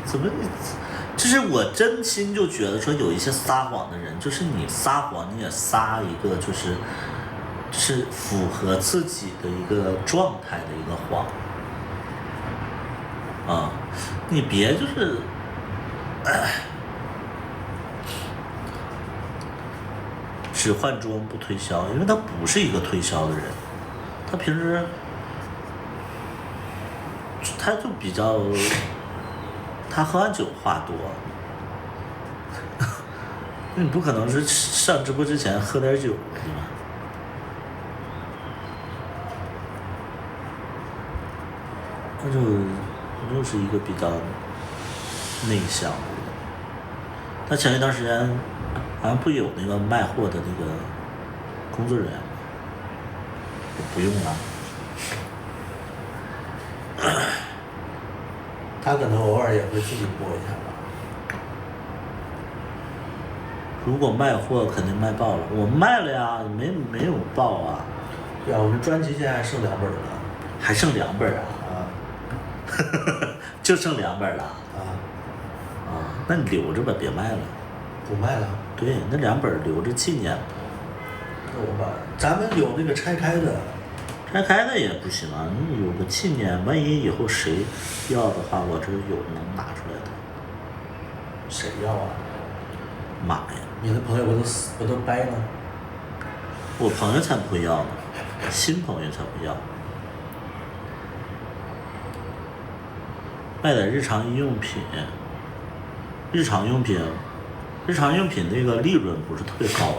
Speaker 3: 怎么你？就是我真心就觉得说，有一些撒谎的人，就是你撒谎你也撒一个就是符合自己的一个状态的一个谎啊，你别就是只换装不推销，因为他不是一个推销的人，他平时他就比较。他喝完酒话多，你不可能是上直播之前喝点酒，对吧？他就是一个比较内向的人。他前一段时间好像不有那个卖货的那个工作人员吗？不用了。
Speaker 2: 他可能偶尔也会自己播一下吧。
Speaker 3: 如果卖货肯定卖爆了，我卖了呀，没有爆啊。
Speaker 2: 对啊，我们专辑现在还剩2本呢。
Speaker 3: 还剩2本啊？
Speaker 2: 啊。
Speaker 3: 就剩2本了。
Speaker 2: 啊，
Speaker 3: 那你留着吧，别卖了。
Speaker 2: 不卖了。
Speaker 3: 对，那2本留着纪念。
Speaker 2: 那我把咱们有那个拆开的。
Speaker 3: 拆开的也不行啊，你有个纪念，万一以后谁要的话，我这有能拿出来的。
Speaker 2: 谁要啊？
Speaker 3: 妈呀！
Speaker 2: 你的朋友不都掰了？
Speaker 3: 我朋友才不会要呢，新朋友才不要。卖点日常用品，日常用品那个利润不是特别高。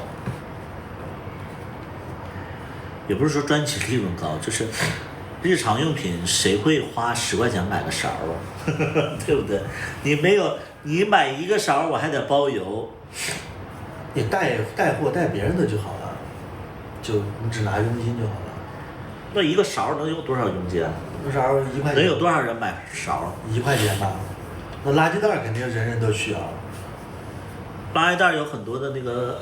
Speaker 3: 也不是说专辑利润高，就是日常用品谁会花10块钱买个勺啊？对不对？你买一个勺我还得包邮。
Speaker 2: 你带货带别人的就好了，就你只拿佣金就好了。
Speaker 3: 那一个勺能有多少佣金啊？
Speaker 2: 那啥1块钱？
Speaker 3: 能有多少人买勺
Speaker 2: ？1块钱吧。那垃圾袋肯定人人都需要。
Speaker 3: 垃圾袋有很多的那个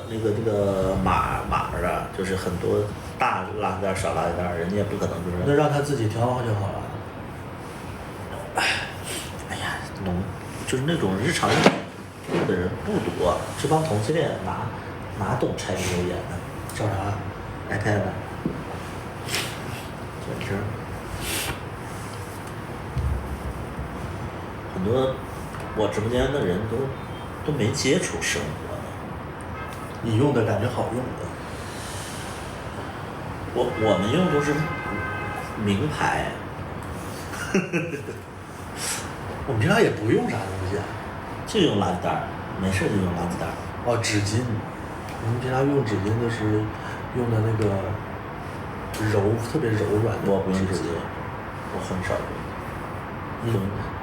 Speaker 3: 码啊，就是很多大垃圾袋、小垃圾袋，人家也不可能就是。
Speaker 2: 那让他自己挑好就好了。
Speaker 3: 哎呀，就是那种日常用品的人不多，这帮同性恋哪懂柴米油盐呢？
Speaker 2: 找啥
Speaker 3: ？iPad。简直。很多我直播间的人都没接触生活呢。
Speaker 2: 你用的感觉好用的。
Speaker 3: 我们用都是名牌。
Speaker 2: 我们平常也不用啥东西啊，
Speaker 3: 就用垃圾袋，没事就用垃圾袋。
Speaker 2: 哦，纸巾，我们平常用纸巾都是用的那个特别柔软的。
Speaker 3: 我不用纸巾，我很少用。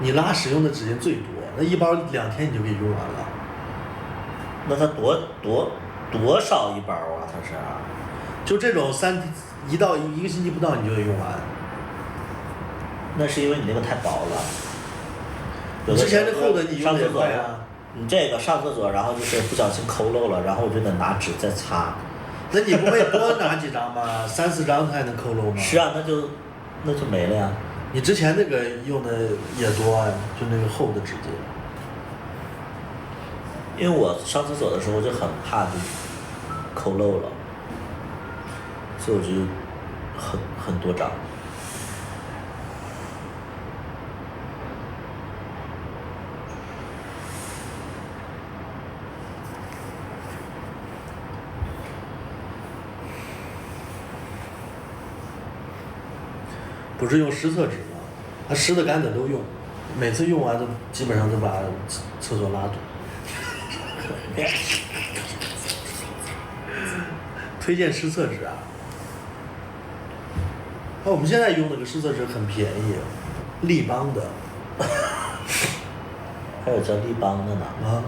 Speaker 2: 你拉屎用的纸巾最多，那一包2天你就可以用完了。
Speaker 3: 那它多少一包啊？它是？
Speaker 2: 就这种一个星期不到你就得用完。
Speaker 3: 那是因为你那个太薄了。
Speaker 2: 你之前这厚的你用的也快啊。
Speaker 3: 你这个上厕所，然后就是不小心抠漏了，然后我就得拿纸再擦。
Speaker 2: 那你不会多拿几张吗？3、4张才能抠漏吗？
Speaker 3: 是啊，那就没了呀。
Speaker 2: 你之前那个用的也多啊，就那个厚的纸巾。
Speaker 3: 因为我上厕所的时候就很怕就抠漏了，所以我就很多张。
Speaker 2: 不是用湿厕纸吗？它湿的干的都用，每次用完都基本上都把厕所拉堵。推荐湿厕纸啊！我们现在用那个湿厕纸很便宜，立邦的。
Speaker 3: 还有叫立邦的呢。
Speaker 2: 啊。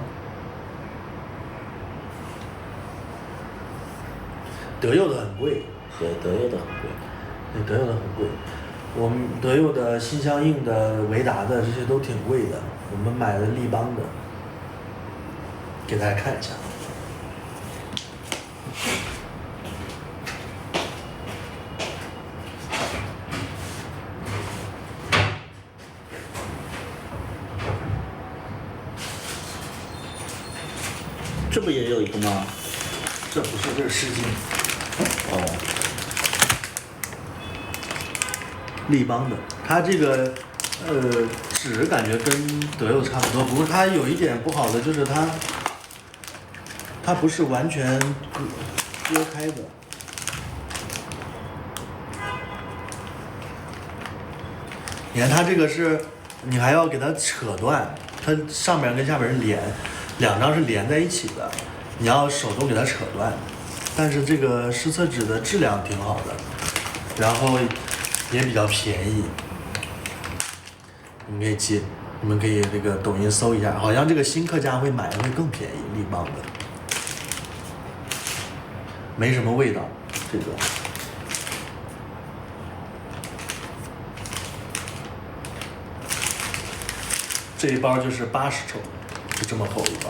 Speaker 2: 德佑的很贵。
Speaker 3: 对，德佑的很贵。
Speaker 2: 对，德佑的很贵。我们德佑的、心相印的、维达的这些都挺贵的，我们买的立邦的，给大家看一下。
Speaker 3: 这不也有一个吗？
Speaker 2: 这不是，这是湿巾。
Speaker 3: 哦。
Speaker 2: 立邦的，它这个纸感觉跟德佑差不多，不过它有一点不好的就是它不是完全割开的。你看它这个是，你还要给它扯断，它上面跟下面是2张是连在一起的，你要手动给它扯断。但是这个湿厕纸的质量挺好的，然后也比较便宜，你们可以这个抖音搜一下，好像这个新客家会买的会更便宜，立邦的，没什么味道，这个。这一包就是80抽，就这么厚一包。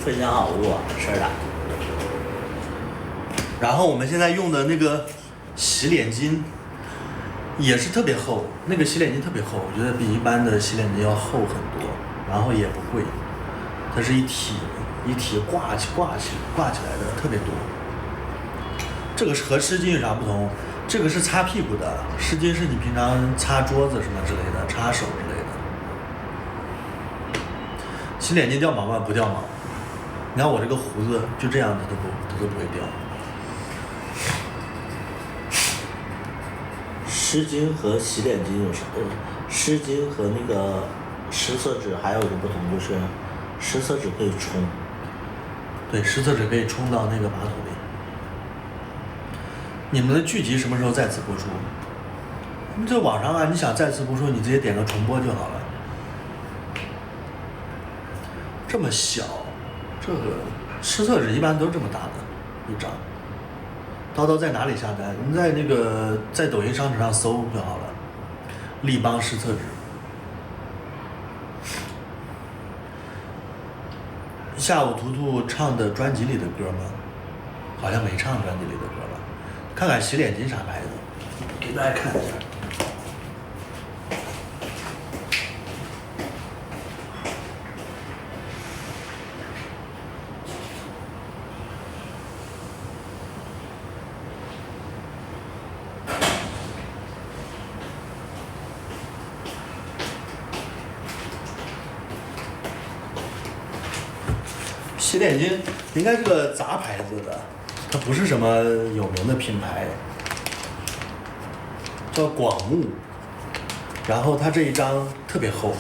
Speaker 3: 分享好物，没事的。
Speaker 2: 然后我们现在用的那个洗脸巾也是特别厚，那个洗脸巾特别厚，我觉得比一般的洗脸巾要厚很多，然后也不贵，它是一体挂起来的，特别多。这个和湿巾有啥不同？这个是擦屁股的，湿巾是你平常擦桌子什么之类的，擦手之类的。洗脸巾掉毛吗？不掉毛。你看我这个胡子就这样，它都不会掉。
Speaker 3: 湿巾和洗脸巾有啥？湿巾和那个湿厕纸还有一个不同，就是湿厕纸可以冲。
Speaker 2: 对，湿厕纸可以冲到那个马桶里。你们的剧集什么时候再次播出？你这网上啊，你想再次播出，你直接点个重播就好了。这么小，这个湿厕纸一般都这么大的一张。叨叨在哪里下单？你在那个在抖音商城上搜就好了。立邦湿厕纸。下午图图唱的专辑里的歌吗？好像没唱专辑里的歌吧。看看洗脸巾啥牌子，给大家看一下。洗脸巾应该是个杂牌子的，它不是什么有名的品牌，叫广木。然后它这一张特别厚，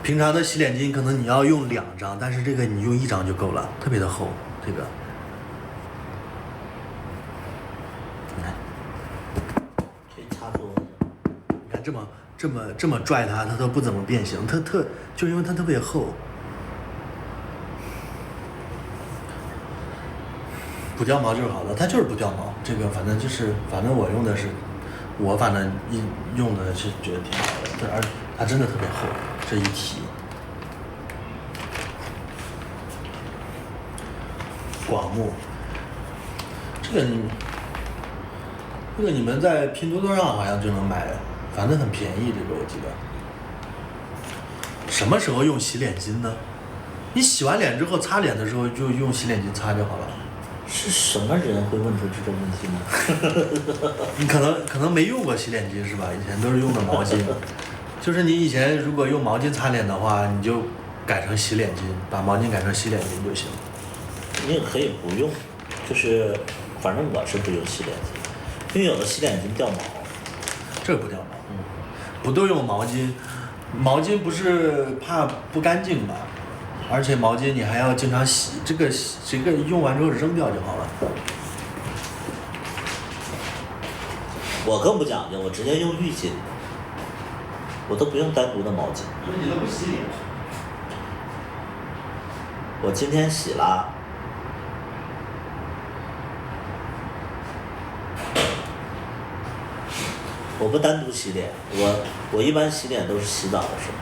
Speaker 2: 平常的洗脸巾可能你要用2张，但是这个你用1张就够了，特别的厚。这个，你看，
Speaker 3: 可以插桌。
Speaker 2: 你看这么拽它都不怎么变形，就因为它特别厚。不掉毛就是好的，它就是不掉毛。这个反正我用的是，反正用的是觉得挺好的，而它真的特别厚，这一提。广木，这个你们在拼多多上好像就能买，反正很便宜，这个我记得。什么时候用洗脸巾呢？你洗完脸之后擦脸的时候就用洗脸巾擦就好了。
Speaker 3: 是什么人会问出这种问题呢？
Speaker 2: 你可能没用过洗脸巾是吧？以前都是用的毛巾，就是你以前如果用毛巾擦脸的话，你就改成洗脸巾，把毛巾改成洗脸巾就行。
Speaker 3: 你也可以不用，就是反正我是不用洗脸巾，因为有的洗脸巾掉毛。
Speaker 2: 这个不掉毛，不都用毛巾？毛巾不是怕不干净吗？而且毛巾你还要经常洗，这个用完之后扔掉就好了。
Speaker 3: 我更不讲究，我直接用浴巾，我都不用单独的毛巾。
Speaker 2: 所以你都不洗脸？
Speaker 3: 我今天洗了。我不单独洗脸，我一般洗脸都是洗澡的时候。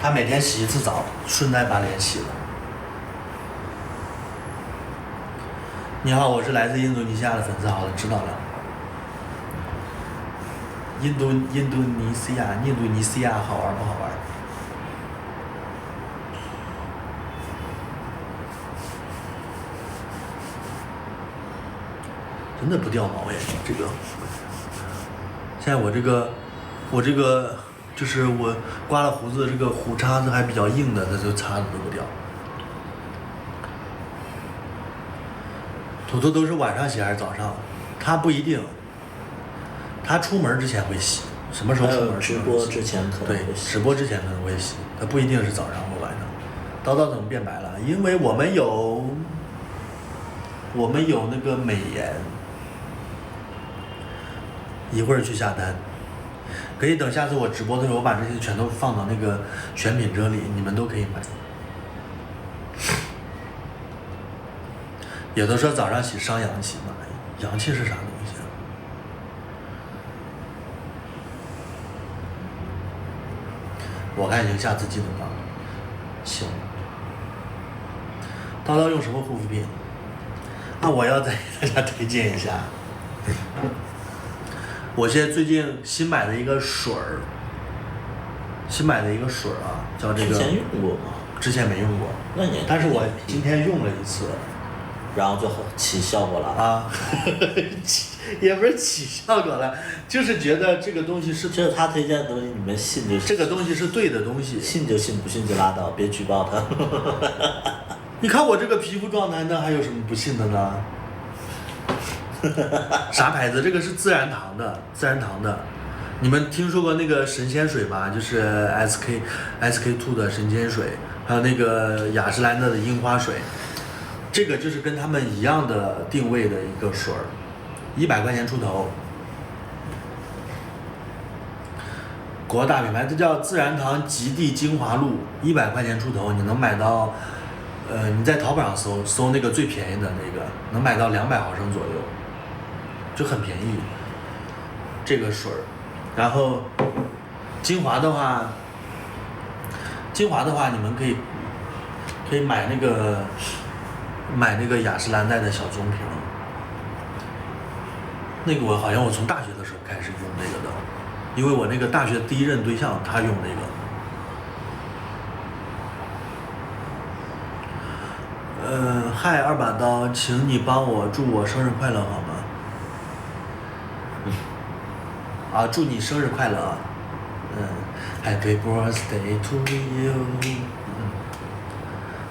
Speaker 2: 他每天洗1次澡，顺带把脸洗了。你好，我是来自印度尼西亚的粉丝，好的，知道了。印度尼西亚好玩不好玩？真的不掉毛耶，这个。现在我这个就是我刮了胡子，这个胡茬子还比较硬的，它就茬子都不掉。图图都是晚上洗还是早上？他不一定，他出门之前会洗，什么时候出门？
Speaker 3: 直播之前可能会洗。
Speaker 2: 对，直播之前可能会洗，他不一定是早上或晚上。叨叨怎么变白了？因为我们有那个美颜，一会儿去下单。可以等下次我直播的时候，我把这些全都放到那个选品车里，你们都可以买。有的说早上洗伤阳气嘛，阳气是啥东西啊？我看行，下次记得放。行。叨叨用什么护肤品？那我要再给大家推荐一下。我现在最近新买的一个水儿，叫这个。
Speaker 3: 之前用过吗？
Speaker 2: 之前没用过。
Speaker 3: 那你？
Speaker 2: 但是我今天用了一次，
Speaker 3: 然后就起效果了
Speaker 2: 啊，也不是起效果了，就是觉得这个东西是。
Speaker 3: 就是他推荐的东西，你们信就信。
Speaker 2: 这个东西是对的东西。
Speaker 3: 信就信，不信就拉倒，别举报他。
Speaker 2: 你看我这个皮肤状态，那还有什么不信的呢？啥牌子？这个是自然堂的。你们听说过那个神仙水吧？就是 SK2 的神仙水，还有那个雅诗兰黛的樱花水，这个就是跟他们一样的定位的一个水儿， 100块钱出头。国大品牌，这叫自然堂极地精华露，100块钱出头，你能买到，你在淘宝上搜那个最便宜的那个，能买到200毫升左右，就很便宜。这个水儿，然后精华的话，你们可以买那个雅诗兰黛的小棕瓶，那个我好像从大学的时候开始用那个的。因为我那个大学第一任对象他用那个。嗨，2把刀，请你帮我祝我生日快乐好吗？啊，祝你生日快乐啊！Happy birthday to you。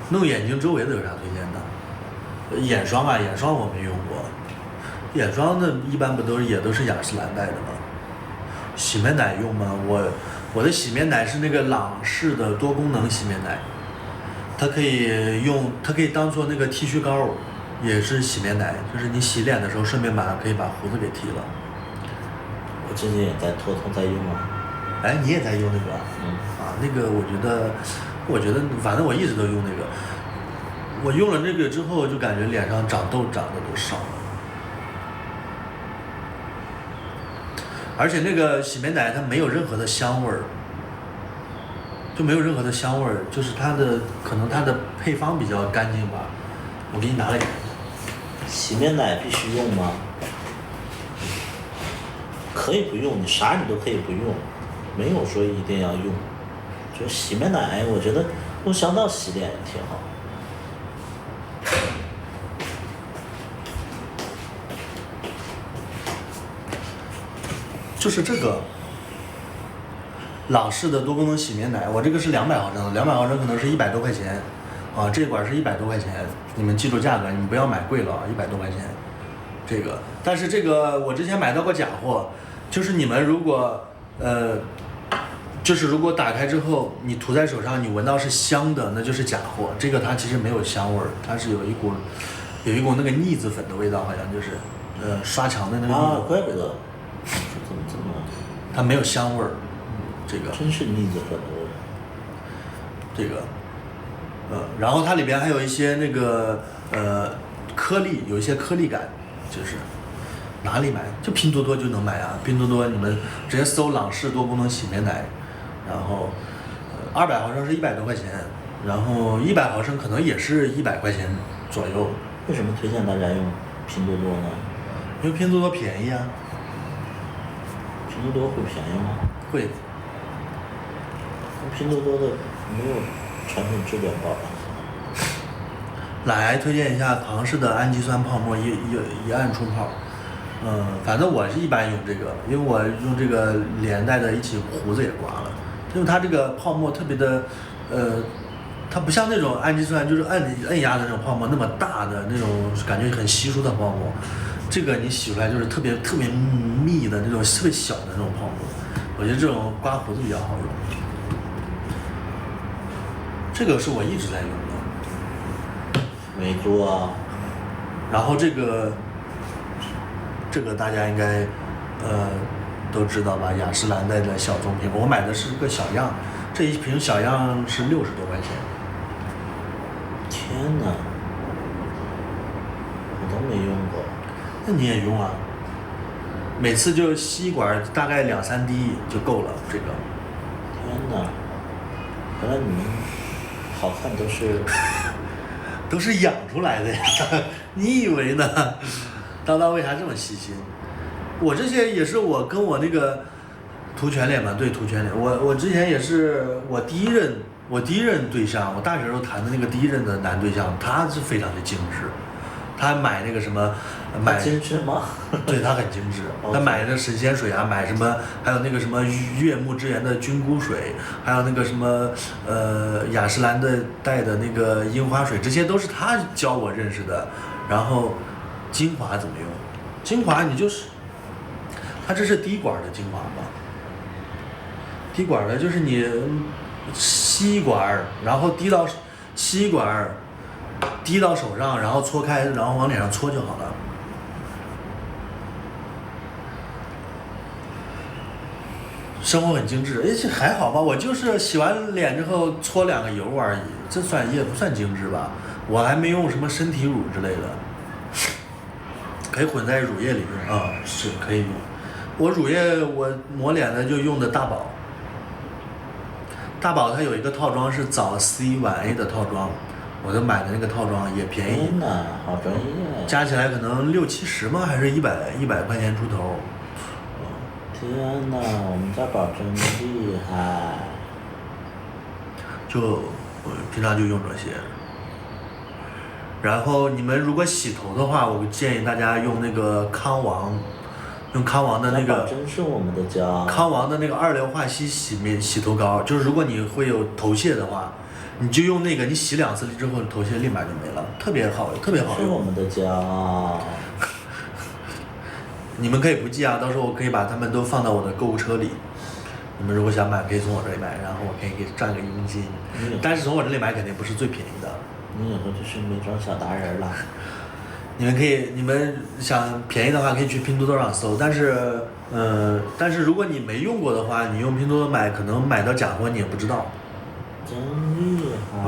Speaker 2: 弄眼睛周围的有啥推荐的？眼霜啊，眼霜我没用过。眼霜的一般不也都是雅诗兰黛的吗？洗面奶用吗？我的洗面奶是那个朗仕的多功能洗面奶，它可以当做那个剃须膏，也是洗面奶，就是你洗脸的时候顺便可以把胡子给剃了。
Speaker 3: 我最近也在偷偷在用啊。
Speaker 2: 哎，你也在用那个？那个我觉得反正我一直都用那个，我用了那个之后就感觉脸上长痘长得都少了。而且那个洗面奶它没有任何的香味儿，就是可能它的配方比较干净吧。我给你拿来看看。
Speaker 3: 洗面奶必须用吗？可以不用，你啥你都可以不用，没有说一定要用。就洗面奶，我觉得用香皂洗脸也挺好。
Speaker 2: 就是这个朗仕的多功能洗面奶，我这个是200毫升的，200毫升可能是100多块钱，啊，这管是100多块钱，你们记住价格，你们不要买贵了，100多块钱，这个，但是这个我之前买到过假货，就是你们如果如果打开之后你涂在手上，你闻到是香的，那就是假货，这个它其实没有香味儿，它是有一股那个腻子粉的味道，好像就是刷墙的那个腻子粉。
Speaker 3: 怪不得。
Speaker 2: 它没有香味儿，这个
Speaker 3: 真是腻子粉的味。
Speaker 2: 这个，然后它里边还有一些那个颗粒，有一些颗粒感，就是哪里买？就拼多多就能买啊！拼多多你们直接搜朗仕多功能洗面奶，然后200毫升是100多块钱，然后100毫升可能也是100块钱左右。
Speaker 3: 为什么推荐大家用拼多多呢？
Speaker 2: 因为拼多多便宜啊。
Speaker 3: 拼多多会便宜吗？
Speaker 2: 会。
Speaker 3: 拼多多的没有产品质量保障。
Speaker 2: 来推荐一下庞氏的氨基酸泡沫，一按出泡。反正我是一般用这个，因为我用这个连带的一起胡子也刮了，因为它这个泡沫特别的，它不像那种氨基酸就是按压的那种泡沫那么大的那种感觉很稀疏的泡沫。这个你洗出来就是特别密的那种特别小的那种泡沫，我觉得这种刮胡子比较好用。这个是我一直在用的。
Speaker 3: 没做啊。
Speaker 2: 然后这个大家应该都知道吧？雅诗兰黛的小棕瓶，我买的是个小样，这一瓶小样是60多块钱。
Speaker 3: 天哪，我都没用过。
Speaker 2: 那你也用啊？每次就吸一管，大概2-3滴就够了。这个。
Speaker 3: 天哪，原来你们好看
Speaker 2: 都是养出来的呀？你以为呢？叨叨为啥这么细心？我这些也是我跟我那个涂全脸嘛，对，涂全脸。我之前也是我第一任对象，我大学时候谈的那个第一任的男对象，他是非常的精致。他买那个什么，买
Speaker 3: 精致吗？
Speaker 2: 对，他很精致。他买那神仙水啊，买什么，还有那个什么悦木之源的菌菇水，还有那个什么雅诗兰黛的那个樱花水，这些都是他教我认识的。然后精华怎么用？精华你就是，它这是滴管的精华吧？滴管的就是你吸一管，然后吸一管。滴到手上，然后搓开，然后往脸上搓就好了。生活很精致，哎，这还好吧？我就是洗完脸之后搓2个油而已，这也不算精致吧？我还没用什么身体乳之类的，可以混在乳液里用啊，是可以用。我乳液我抹脸的就用的大宝，大宝它有一个套装是早 C 晚 A 的套装，我就买的那个套装也便宜。
Speaker 3: 天哪，好专业！
Speaker 2: 加起来可能60-70吗？还是100块钱出头？
Speaker 3: 天哪，我们家宝真厉害！
Speaker 2: 就我平常就用这些。然后你们如果洗头的话，我建议大家用那个康王，用康王的那个。
Speaker 3: 真是我们的骄傲。
Speaker 2: 康王的那个2硫化硒洗头膏，就是如果你会有头屑的话，你就用那个，你洗2次之后头屑立马就没了，特别好，特别好用。
Speaker 3: 是我们的骄傲。
Speaker 2: 你们可以不记啊，到时候我可以把它们都放到我的购物车里。你们如果想买，可以从我这里买，然后我可以给赚个佣金。但是从我这里买肯定不是最便宜的。
Speaker 3: 你以后就是美妆小达人了。
Speaker 2: 你们想便宜的话，可以去拼多多上搜。但是如果你没用过的话，你用拼多多买，可能买到假货你也不知道。
Speaker 3: 真厉害！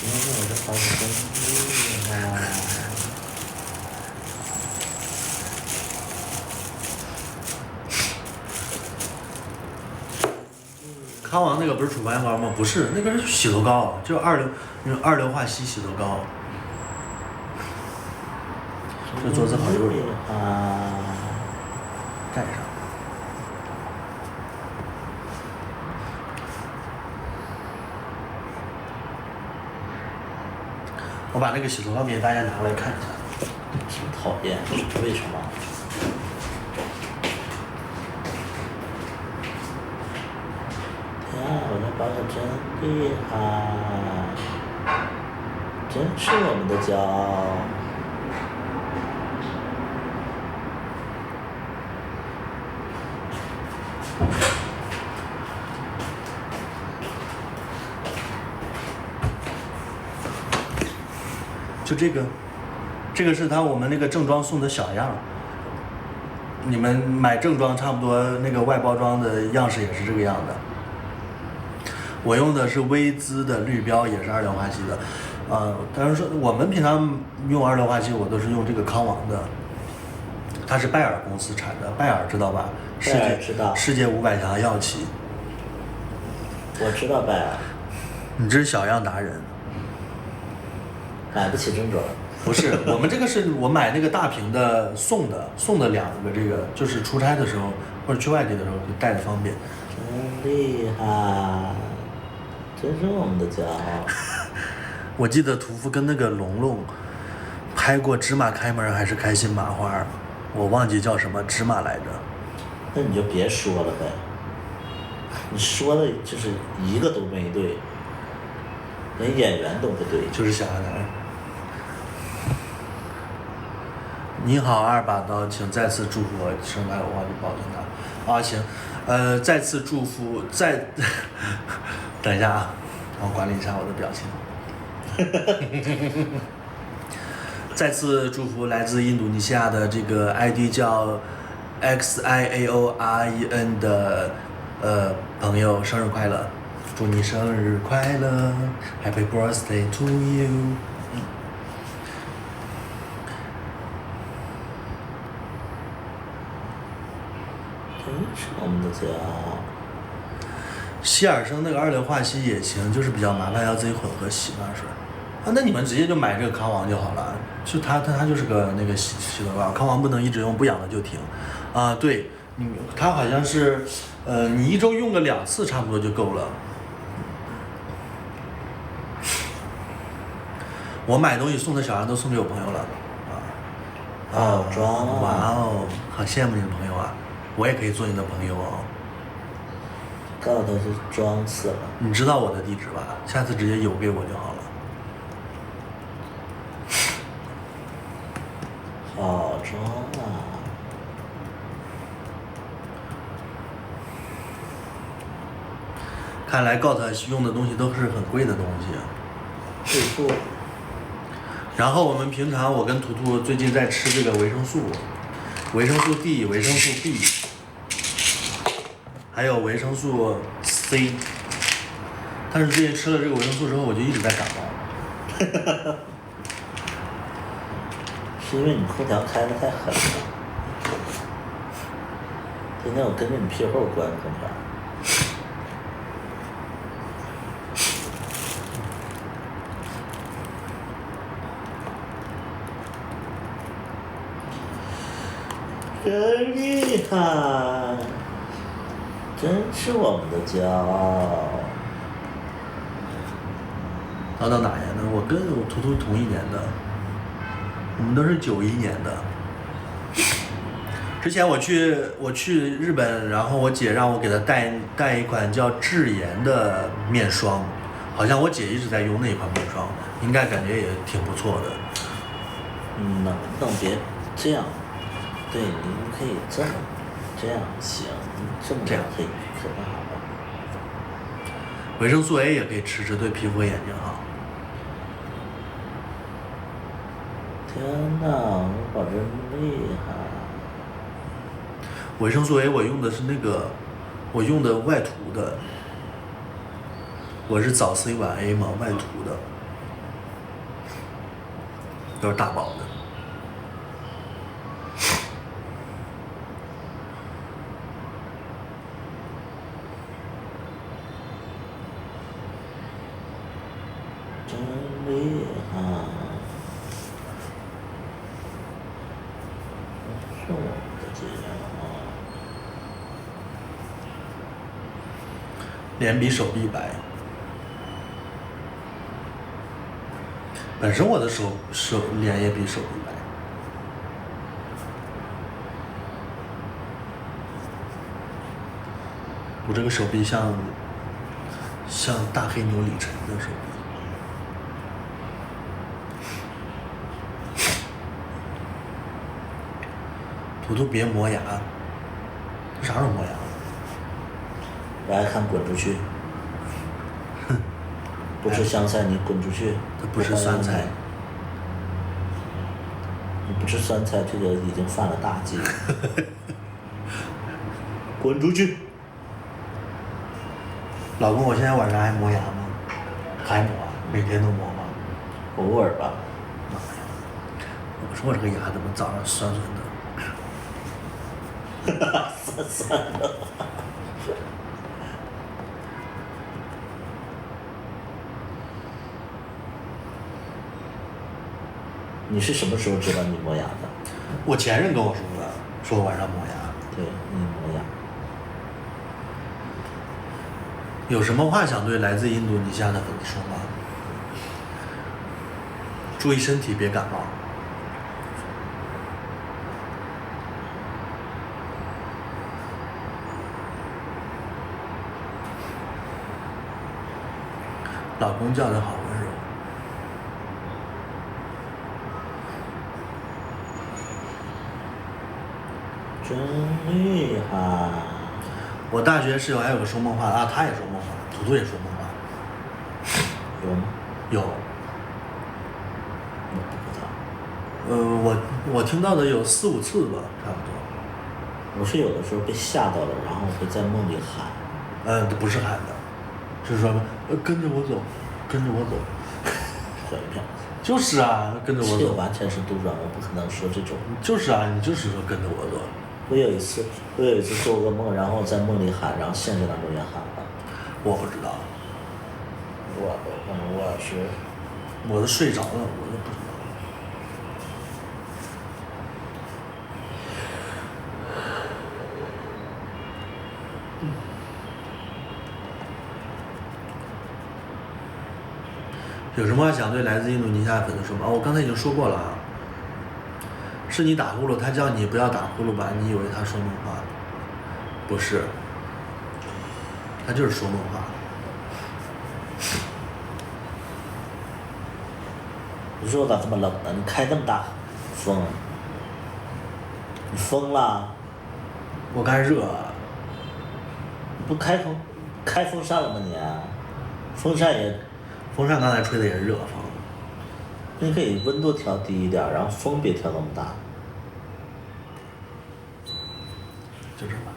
Speaker 3: 天哪，我这孩子真厉害！
Speaker 2: 康王那个不是处斑膏吗？不是，那个是洗头膏，就2硫化硒洗头膏。这桌子好溜溜
Speaker 3: 啊！
Speaker 2: 盖上。我把那个洗头膏给大家拿过来看一下。
Speaker 3: 真讨厌，为什么？天啊，我的宝可真厉害，真是我们的骄傲。
Speaker 2: 就这个是我们那个正装送的小样。你们买正装差不多那个外包装的样式也是这个样的。我用的是薇姿的绿标，也是2硫化硒的。当然说我们平常用2硫化硒，我都是用这个康王的，它是拜耳公司产的，拜耳知道吧？
Speaker 3: 拜耳知道。
Speaker 2: 世界500强药企。
Speaker 3: 我知道拜耳。
Speaker 2: 你这是小样达人。
Speaker 3: 买不起正装。
Speaker 2: 不是，我们这个是我买那个大瓶的送的2个，这个就是出差的时候或者去外地的时候就带着方便。
Speaker 3: 真厉害，真是我们的骄傲。
Speaker 2: 我记得屠夫跟那个龙龙拍过芝麻开门还是开心麻花，我忘记叫什么芝麻来着。
Speaker 3: 那你就别说了呗，你说的就是一个都没对，连演员都不对。
Speaker 2: 就是小男人。你好，2把刀，请再次祝福我生来有望就保佑他。啊，行，再次祝福，等一下啊，我管理一下我的表情。再次祝福来自印度尼西亚的这个 ID 叫 XIAOREN 的朋友生日快乐，祝你生日快乐 ，Happy Birthday to you。
Speaker 3: 真是我们的骄傲。
Speaker 2: 希尔生那个2硫化硒也行，就是比较麻烦，要自己混合洗发水。啊，那你们直接就买这个康王就好了，就它就是个那个洗头膏，康王不能一直用，不养了就停。啊，对，它好像是，你1周用个2次差不多就够了。我买东西送的小样都送给我朋友了，
Speaker 3: 好装啊！
Speaker 2: 哇哦，好羡慕你的朋友啊，我也可以做你的朋友哦。
Speaker 3: 告诉他是装死了。
Speaker 2: 你知道我的地址吧？下次直接邮给我就好了。
Speaker 3: 好装啊！
Speaker 2: 看来 GOT 用的东西都是很贵的东西。
Speaker 3: 对付。
Speaker 2: 然后我们平常我跟图图最近在吃这个维生素，维生素 D、维生素 B， 还有维生素 C。但是最近吃了这个维生素之后，我就一直在感冒。
Speaker 3: 是因为你空调开的太狠了。今天我跟着你屁股关空调。真厉害，真是我们的骄傲。
Speaker 2: 到哪年的？我跟我图图同一年的，我们都是91年的。之前我去日本，然后我姐让我给她带一款叫智妍的面霜，好像我姐一直在用那一款面霜，应该感觉也挺不错的。
Speaker 3: 能不能别这样？对，您可以这样行，这么样可以可不好了。
Speaker 2: 维生素 A 也可以吃，对皮肤和眼睛好。
Speaker 3: 天哪，我宝真厉害！
Speaker 2: 维生素 A 我用的是那个，我用的外涂的，我是早 C 晚 A 嘛，外涂的，都是大宝的。
Speaker 3: 真厉害！是我的骄傲。
Speaker 2: 脸比手臂白。本身我的脸也比手臂白。我这个手臂像大黑牛李晨的手臂。图图别磨牙，这啥时候磨牙？
Speaker 3: 我爱看滚出去。不吃香菜，你滚出去。
Speaker 2: 它不是酸菜。
Speaker 3: 你不吃酸菜，这个已经犯了大忌。滚出去！
Speaker 2: 老公，我现在晚上还磨牙吗？还磨啊？每天都磨吗？
Speaker 3: 偶尔吧。
Speaker 2: 妈呀！我说我这个牙怎么早上酸酸的？
Speaker 3: 酸酸的。你是什么时候知道你磨牙的？
Speaker 2: 我前任跟我说的，说我晚上磨牙。
Speaker 3: 对，你磨牙。
Speaker 2: 有什么话想对来自印度尼西亚的粉丝说吗？注意身体，别感冒。老公叫的好温柔。
Speaker 3: 真厉害！
Speaker 2: 我大学室友还有个说梦话啊，他也说梦话，图图也说梦话。
Speaker 3: 有吗？
Speaker 2: 有。
Speaker 3: 我不知道。
Speaker 2: 我听到的有4、5次吧，差不多。
Speaker 3: 我是有的时候被吓到了，然后会在梦里喊。
Speaker 2: 不是喊的，就是说跟着我走，跟着我走。
Speaker 3: 混账！
Speaker 2: 就是啊，跟着我
Speaker 3: 这
Speaker 2: 走。
Speaker 3: 完全是杜撰，我不可能说这种。
Speaker 2: 就是啊，你就是说跟着我走。
Speaker 3: 我有一次做个梦，然后在梦里喊，然后现实当中也喊了。
Speaker 2: 我不知道。我都睡着了，我都不知道。有什么话想对来自印度尼西亚的粉丝说吗？我刚才已经说过了啊。是你打呼噜，他叫你不要打呼噜吧？你以为他说梦话？不是，他就是说梦话。
Speaker 3: 热咋这么冷呢？你开那么大风，你疯了？
Speaker 2: 我干热啊。
Speaker 3: 你不开风扇了吗你？风扇刚才吹的也是热风。你可以温度调低一点，然后风别调那么大。
Speaker 2: 就这吧。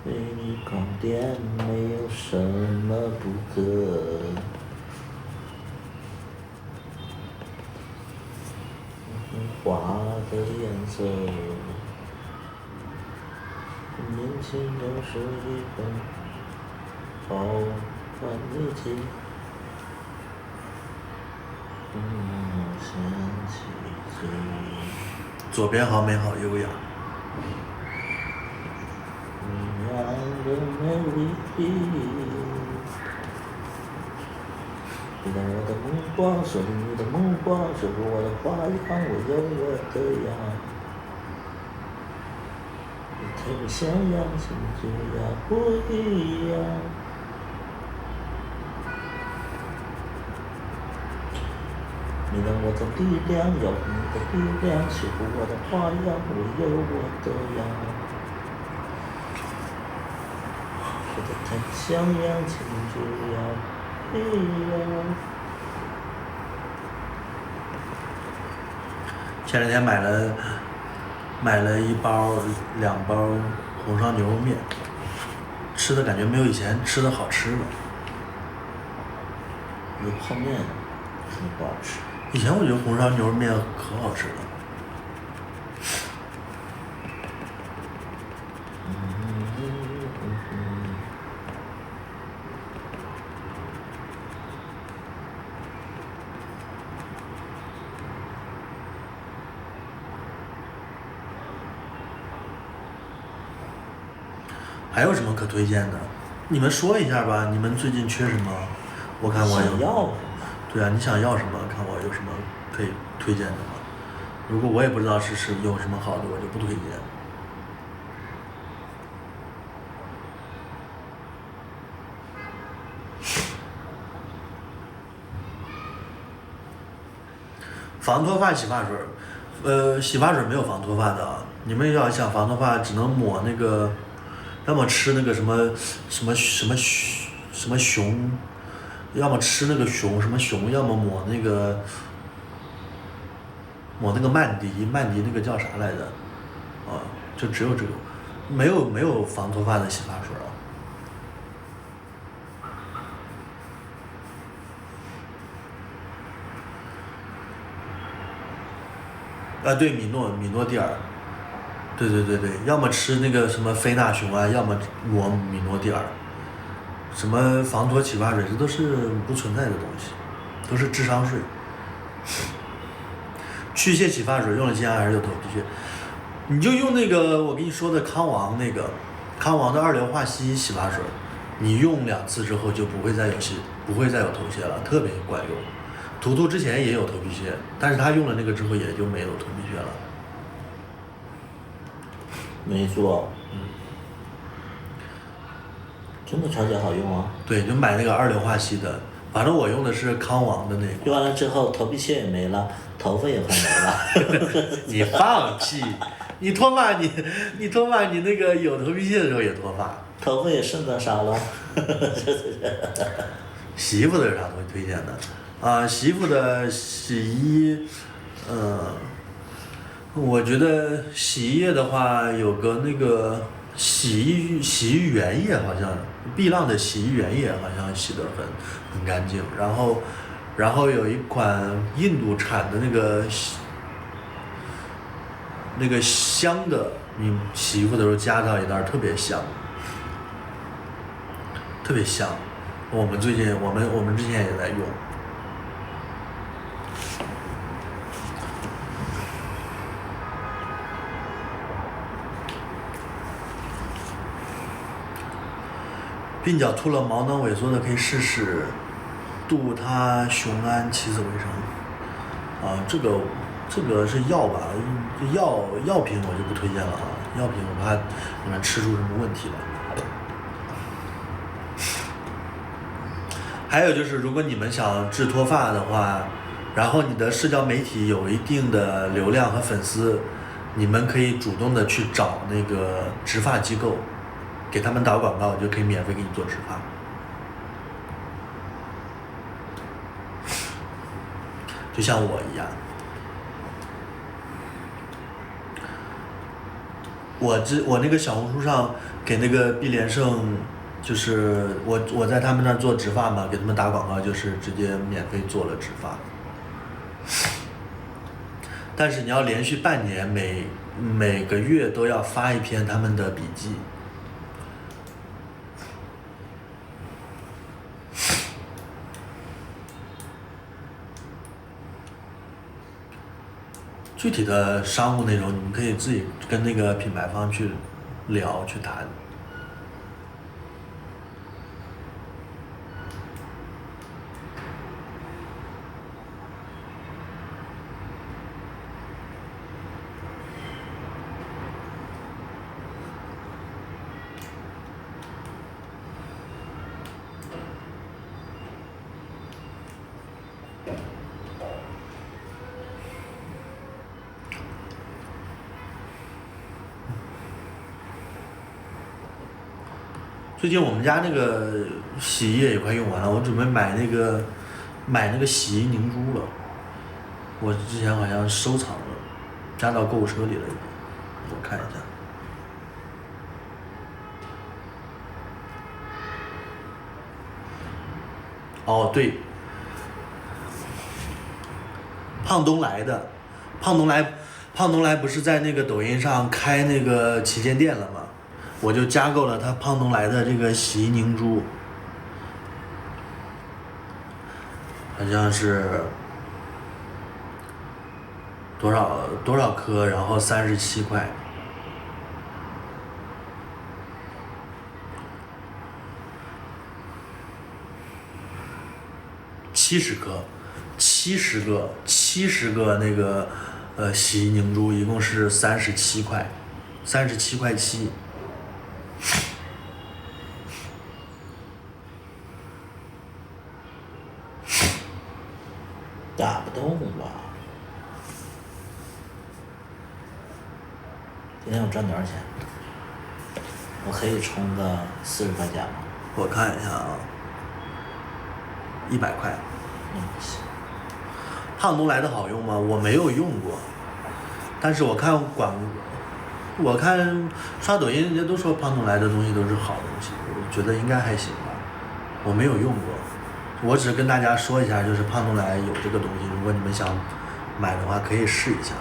Speaker 3: 对你光点没有什么不可。花的颜色，年轻就是一份好看日记。想起最
Speaker 2: 左边好，美好优雅。
Speaker 3: 明亮的美丽。你看我的目光，说着你的目光，说着我的花样，我有我的样。你特别像样，请就要不一样。你让我的力量，有你的力量，说着我的花样，我有我的样。说的太像样，请就要。
Speaker 2: 前两天买了2包红烧牛肉面，吃的感觉没有以前吃的好吃了。
Speaker 3: 有泡面肯定不好吃。
Speaker 2: 以前我觉得红烧牛肉面可好吃了。还有什么可推荐的？你们说一下吧，你们最近缺什么？我看我
Speaker 3: 想要。
Speaker 2: 对啊，你想要什么？看我有什么可以推荐的吗？如果我也不知道是有什么好的，我就不推荐。防脱发洗发水，洗发水没有防脱发的啊。你们要想防脱发，只能抹那个。要么吃那个什么熊，要么吃那个熊，要么抹那个曼迪那个叫啥来着？啊，就只有这个，没有防脱发的洗发水啊。对，米诺地尔。对，要么吃那个什么菲娜雄胺，要么抹米诺地尔。什么防脱洗发水，这都是不存在的东西，都是智商税。去屑洗发水用了西安还是有头皮屑，你就用那个我跟你说的康王的二硫化硒洗发水，你用2次之后就不会再有头屑了，特别管用。图图之前也有头皮屑，但是他用了那个之后也就没有头皮屑了。
Speaker 3: 没做。真的超级好用啊！
Speaker 2: 对，就买那个二硫化硒的，反正我用的是康王的那个。
Speaker 3: 用完了之后，头皮屑也没了，头发也快没了。
Speaker 2: 你放屁！你脱发，你那个有头皮屑的时候也脱发。
Speaker 3: 头发也剩多少了？
Speaker 2: 洗衣服的有啥东西推荐的？啊，洗衣服的洗衣，我觉得洗衣液的话，有个那个洗衣原液，好像碧浪的洗衣原液好像洗得很干净。然后有一款印度产的那个香的，你洗衣服的时候加上一袋特别香，特别香。我们之前也在用。鬓角秃了毛囊萎缩的可以试试杜他雄胺起死回生。啊，这个是药吧？药品我就不推荐了啊，药品我怕你们吃出什么问题来。还有就是，如果你们想治脱发的话，然后你的社交媒体有一定的流量和粉丝，你们可以主动的去找那个植发机构，给他们打广告，就可以免费给你做植发。就像我一样，我那个小红书上给那个碧莲盛，就是我在他们那儿做植发嘛，给他们打广告，就是直接免费做了植发。但是你要连续半年，每个月都要发一篇他们的笔记。具体的商务内容，你们可以自己跟那个品牌方去聊去谈。最近我们家那个洗衣液也快用完了，我准备买那个洗衣凝珠了。我之前好像收藏了，加到购物车里了，我看一下。哦，对，胖东来的，胖东来不是在那个抖音上开那个旗舰店了吗？我就加购了他胖东来的这个洗衣凝珠，好像是多少颗，然后37块。70颗，70个那个洗衣凝珠，一共是37块，37块7。
Speaker 3: 打不动吧？今天我赚多少钱？我可以充个40块钱吗？
Speaker 2: 我看一下啊，100块。
Speaker 3: 行。
Speaker 2: 胖东来的好用吗？我没有用过，但是我看刷抖音，人家都说胖东来的东西都是好东西，我觉得应该还行吧。我没有用过，我只是跟大家说一下，就是胖东来有这个东西，如果你们想买的话，可以试一下。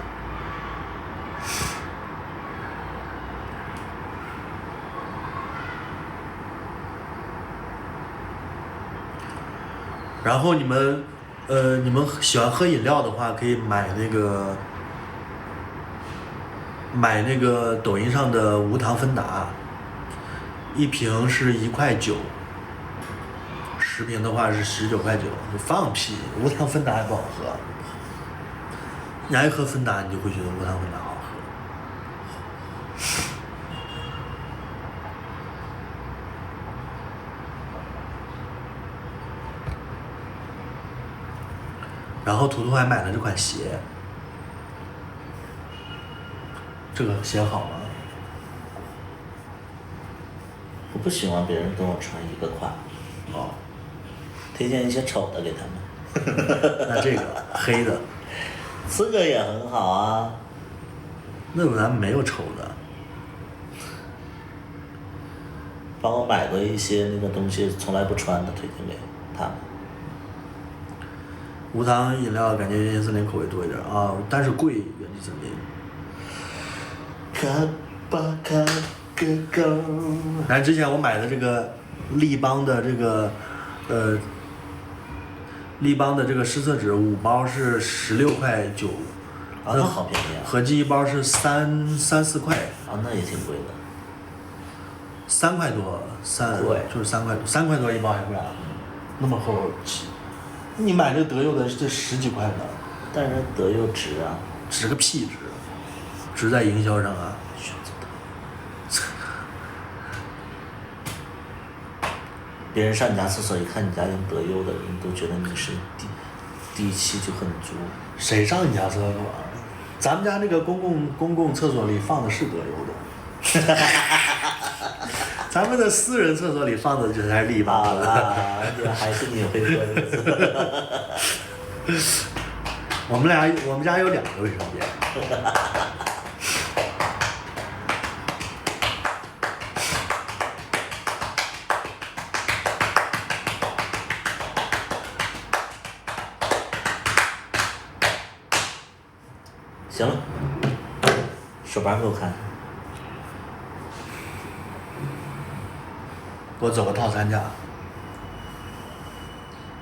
Speaker 2: 然后你们喜欢喝饮料的话，可以买那个抖音上的无糖芬达，一瓶是1.9块，10瓶的话是19.9块。你放屁，无糖芬达还不好喝。你爱喝芬达，你就会觉得无糖芬达好喝。然后图图还买了这款鞋，这个鞋好吗？
Speaker 3: 我不喜欢别人跟我穿一个款，
Speaker 2: 哦，
Speaker 3: 推荐一些丑的给他们。
Speaker 2: 那这个黑的，
Speaker 3: 这个也很好啊。
Speaker 2: 那咱们没有丑的。
Speaker 3: 帮我买过一些那个东西从来不穿的，推荐给他们。
Speaker 2: 无糖饮料感觉原子森林口味多一点啊，但是贵原子森林。
Speaker 3: 看吧看哥哥。
Speaker 2: 然后之前我买的这个立邦的这个湿厕纸5包是16.9块，
Speaker 3: 啊，那好便宜啊！
Speaker 2: 合计一包是3-4块。
Speaker 3: 啊，那也挺贵的。
Speaker 2: 3块多，
Speaker 3: 贵
Speaker 2: 就是3块多，3块多一包还不然，那么厚。你买这德佑的这10几块的，
Speaker 3: 但是德佑值啊，
Speaker 2: 值个屁值，值在营销上啊。
Speaker 3: 选择的。别人上你家厕所一看你家用德佑的，人都觉得你是底气就很足。
Speaker 2: 谁上你家厕所啊？咱们家那个公共厕所里放的是德优的，咱们的私人厕所里放的这才是力宝
Speaker 3: 好
Speaker 2: 的。
Speaker 3: 啦，还是你会说这个。
Speaker 2: 我们家有2个卫生间。
Speaker 3: 行了，手板给我看。
Speaker 2: 我走个套餐价，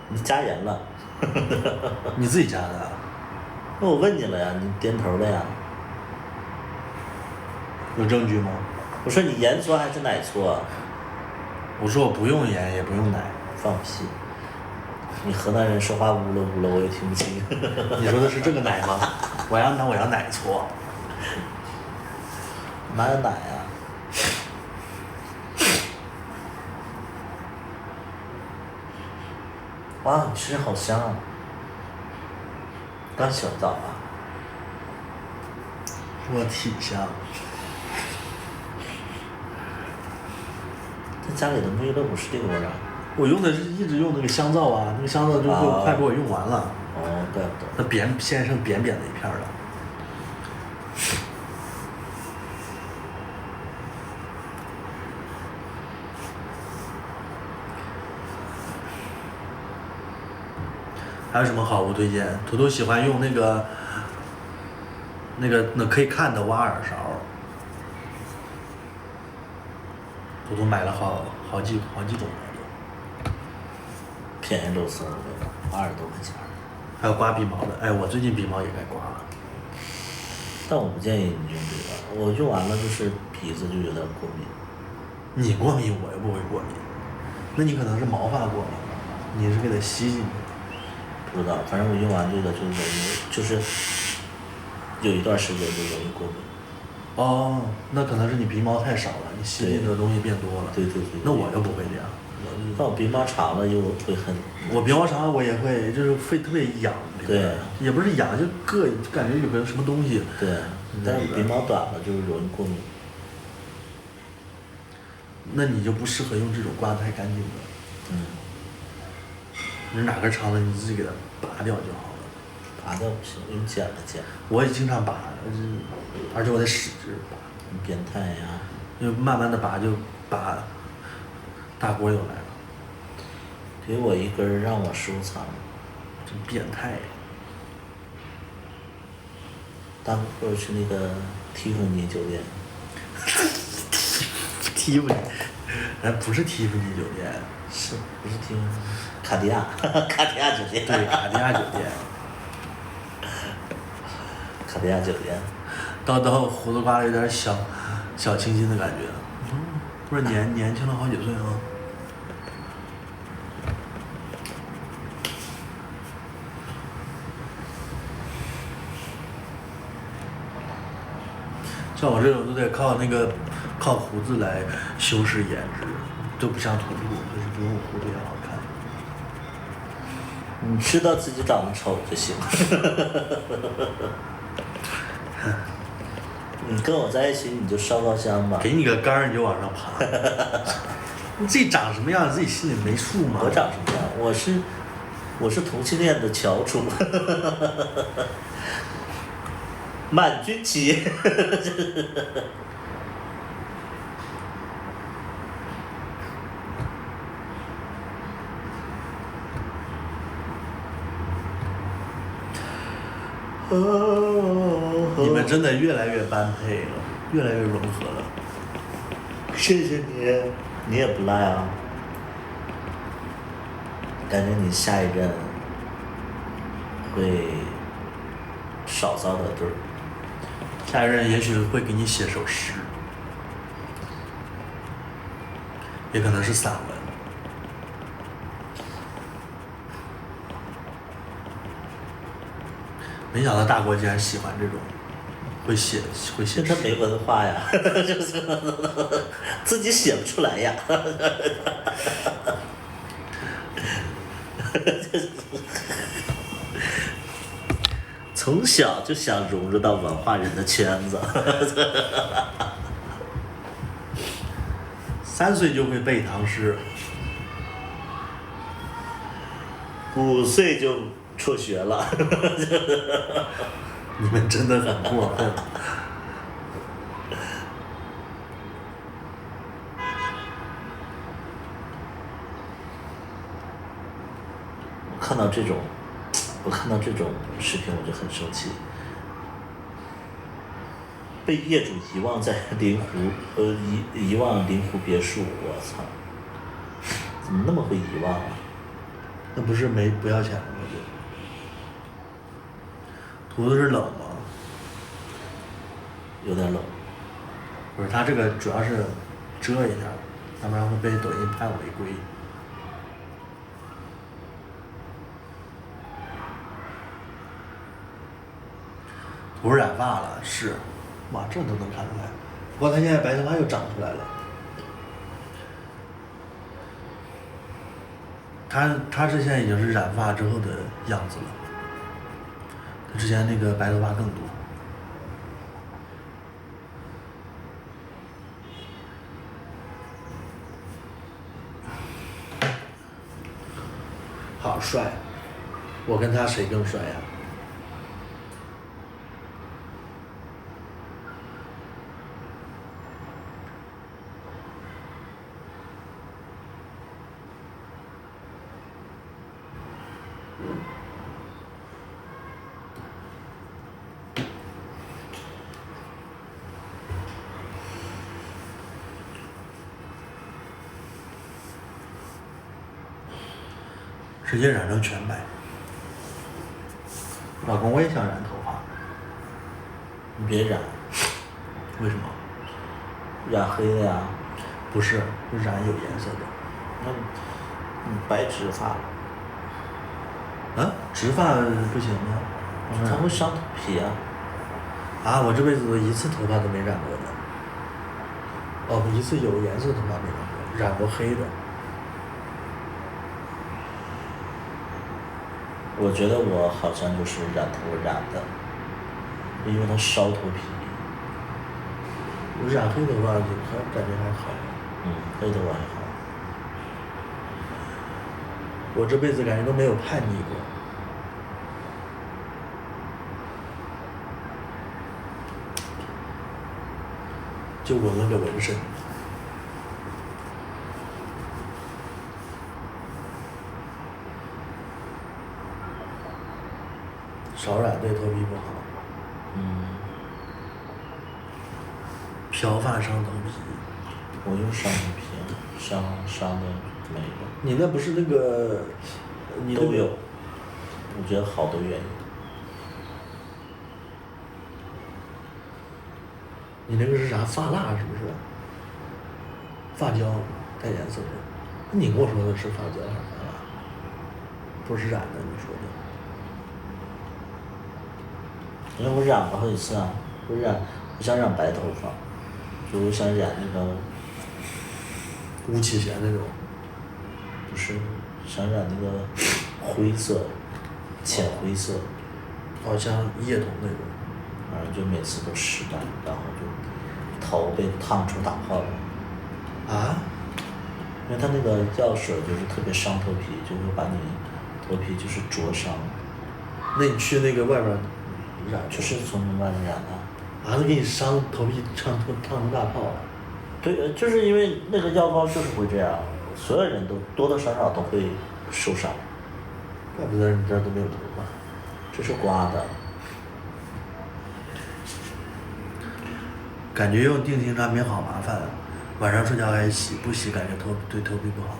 Speaker 3: 你加盐了。
Speaker 2: 你自己加的啊？
Speaker 3: 那我问你了呀，你点头了呀。
Speaker 2: 有证据吗？
Speaker 3: 我说你盐搓还是奶搓？
Speaker 2: 我说我不用盐也不用奶。
Speaker 3: 放屁！你河南人说话呜了呜了，我也听不清。
Speaker 2: 你说的是这个奶吗？我要奶搓。
Speaker 3: 哪有奶啊？哇，你吃着好香啊！刚洗完澡啊？
Speaker 2: 我挺香。
Speaker 3: 在家里的沐浴露不是这个味儿啊？
Speaker 2: 我用的是一直用那个香皂啊，那个香皂就快被我用完了。
Speaker 3: 哦，怪不得。
Speaker 2: 那现在剩扁扁的一片了。还有什么好物推荐？图图喜欢用那可以看的挖耳勺。图图买了好几种了都。
Speaker 3: 便宜肉松的，20多块钱。
Speaker 2: 还有刮鼻毛的，哎，我最近鼻毛也该刮了。
Speaker 3: 但我不建议你用这个，我用完了就是鼻子就有点过敏。
Speaker 2: 你过敏，我又不会过敏。那你可能是毛发过敏，你是给它吸进去。
Speaker 3: 不知道，反正我用完这个就容易，就是有一段时间就容易过敏。
Speaker 2: 哦，那可能是你鼻毛太少了，你吸进去的东西变多了。
Speaker 3: 对对对。
Speaker 2: 那我又不会这样。
Speaker 3: 但我鼻毛长了又会很。
Speaker 2: 我鼻毛长了我也会，就是会特别痒。
Speaker 3: 对。
Speaker 2: 也不是痒，就感觉有个什么东西。
Speaker 3: 对。但是鼻毛短了就是容易过敏。
Speaker 2: 那你就不适合用这种刮得太干净的。
Speaker 3: 嗯。
Speaker 2: 你哪根长了，你自己给它拔掉就好了。
Speaker 3: 拔掉不行，用剪了剪。
Speaker 2: 我也经常拔，而且我得使劲拔。
Speaker 3: 你变态呀！
Speaker 2: 就慢慢的拔，就拔。大锅又来了。
Speaker 3: 给我一根让我收藏。
Speaker 2: 真变态呀！
Speaker 3: 大锅去那个蒂芙尼酒店。
Speaker 2: 蒂芙尼，不是蒂芙尼酒店。
Speaker 3: 是不是蒂芙尼？卡地亚，卡地亚酒店。
Speaker 2: 对，卡地亚酒店。
Speaker 3: 卡地亚酒店。
Speaker 2: 到胡子刮的有点小清新的感觉。不是年轻了好几岁啊。像我这种都得靠胡子来修饰颜值，都不像图图，就是不用胡子也好看。
Speaker 3: 你知道自己长得丑就行。你跟我在一起你就烧高香吧。
Speaker 2: 给你个杆儿你就往上爬。你自己长什么样，自己心里没数吗？
Speaker 3: 我长什么样？我是同性恋的翘楚。满军旗。
Speaker 2: 你们真的越来越般配了，越来越融合了。
Speaker 3: 谢谢你，你也不赖啊。感觉你下一任会少遭得罪。
Speaker 2: 下一任也许会给你写首诗，也可能是散文。没想到大国竟然喜欢这种，会写诗。
Speaker 3: 他没文化呀，自己写不出来呀。从小就想融入到文化人的圈子。
Speaker 2: 3岁就会背唐诗，
Speaker 3: 5岁就辍学了。
Speaker 2: 你们真的很过分。
Speaker 3: 我看到这种视频我就很生气。被业主遗忘在遗忘临湖别墅，我操！怎么那么会遗忘啊？
Speaker 2: 那不是不要钱了吗？图的是冷吗？
Speaker 3: 有点冷。
Speaker 2: 不是，它这个主要是遮一下，要不然会被抖音判违规。图染发了，是，哇，这都能看出来。不过他现在白头发又长出来了。他是现在已经是染发之后的样子了，他之前那个白头发更多。好帅，我跟他谁更帅呀？直接染成全白。老公，我也想染头发。
Speaker 3: 你别染，
Speaker 2: 为什么？
Speaker 3: 染黑的呀。
Speaker 2: 不是，染有颜色的。
Speaker 3: 那你白直发了。
Speaker 2: 啊？直发不行吗？
Speaker 3: 它会伤头皮啊。
Speaker 2: 啊，我这辈子一次头发都没染过的。哦，一次有颜色的头发没染过，染过黑的。
Speaker 3: 我觉得我好像就是染头染的，因为它烧头皮。
Speaker 2: 我染黑头发就感觉还好。
Speaker 3: 黑头发还好。
Speaker 2: 我这辈子感觉都没有叛逆过。就纹了个纹身。少染对头皮不好。漂发伤头皮。
Speaker 3: 我就伤头皮，伤的没了。
Speaker 2: 你那不是那个？你
Speaker 3: 都有。我觉得好多原因。
Speaker 2: 你那个是啥？发蜡是不是？发胶带颜色的。你跟我说的是发胶还是发蜡？不是染的，你说的。
Speaker 3: 因为我染过好几次啊，我想染白头发，就我想染那个
Speaker 2: 吴启贤那种。
Speaker 3: 不是，想染那个灰色，浅灰色。
Speaker 2: 好像叶童那种。
Speaker 3: 反正就每次都失败，然后就头被烫出大泡了。
Speaker 2: 啊？
Speaker 3: 因为它那个药水就是特别伤头皮，就会把你头皮就是灼伤。
Speaker 2: 那你去那个外边染？
Speaker 3: 就是从外面染的。
Speaker 2: 啊，那给你伤头皮烫出大泡了。
Speaker 3: 对，就是因为那个药膏就是会这样，所有人都多多少少都会受伤。
Speaker 2: 怪不得你这儿都没有头发。
Speaker 3: 这是刮的。
Speaker 2: 感觉用定型产品好麻烦，晚上睡觉还洗，不洗感觉对头皮不好。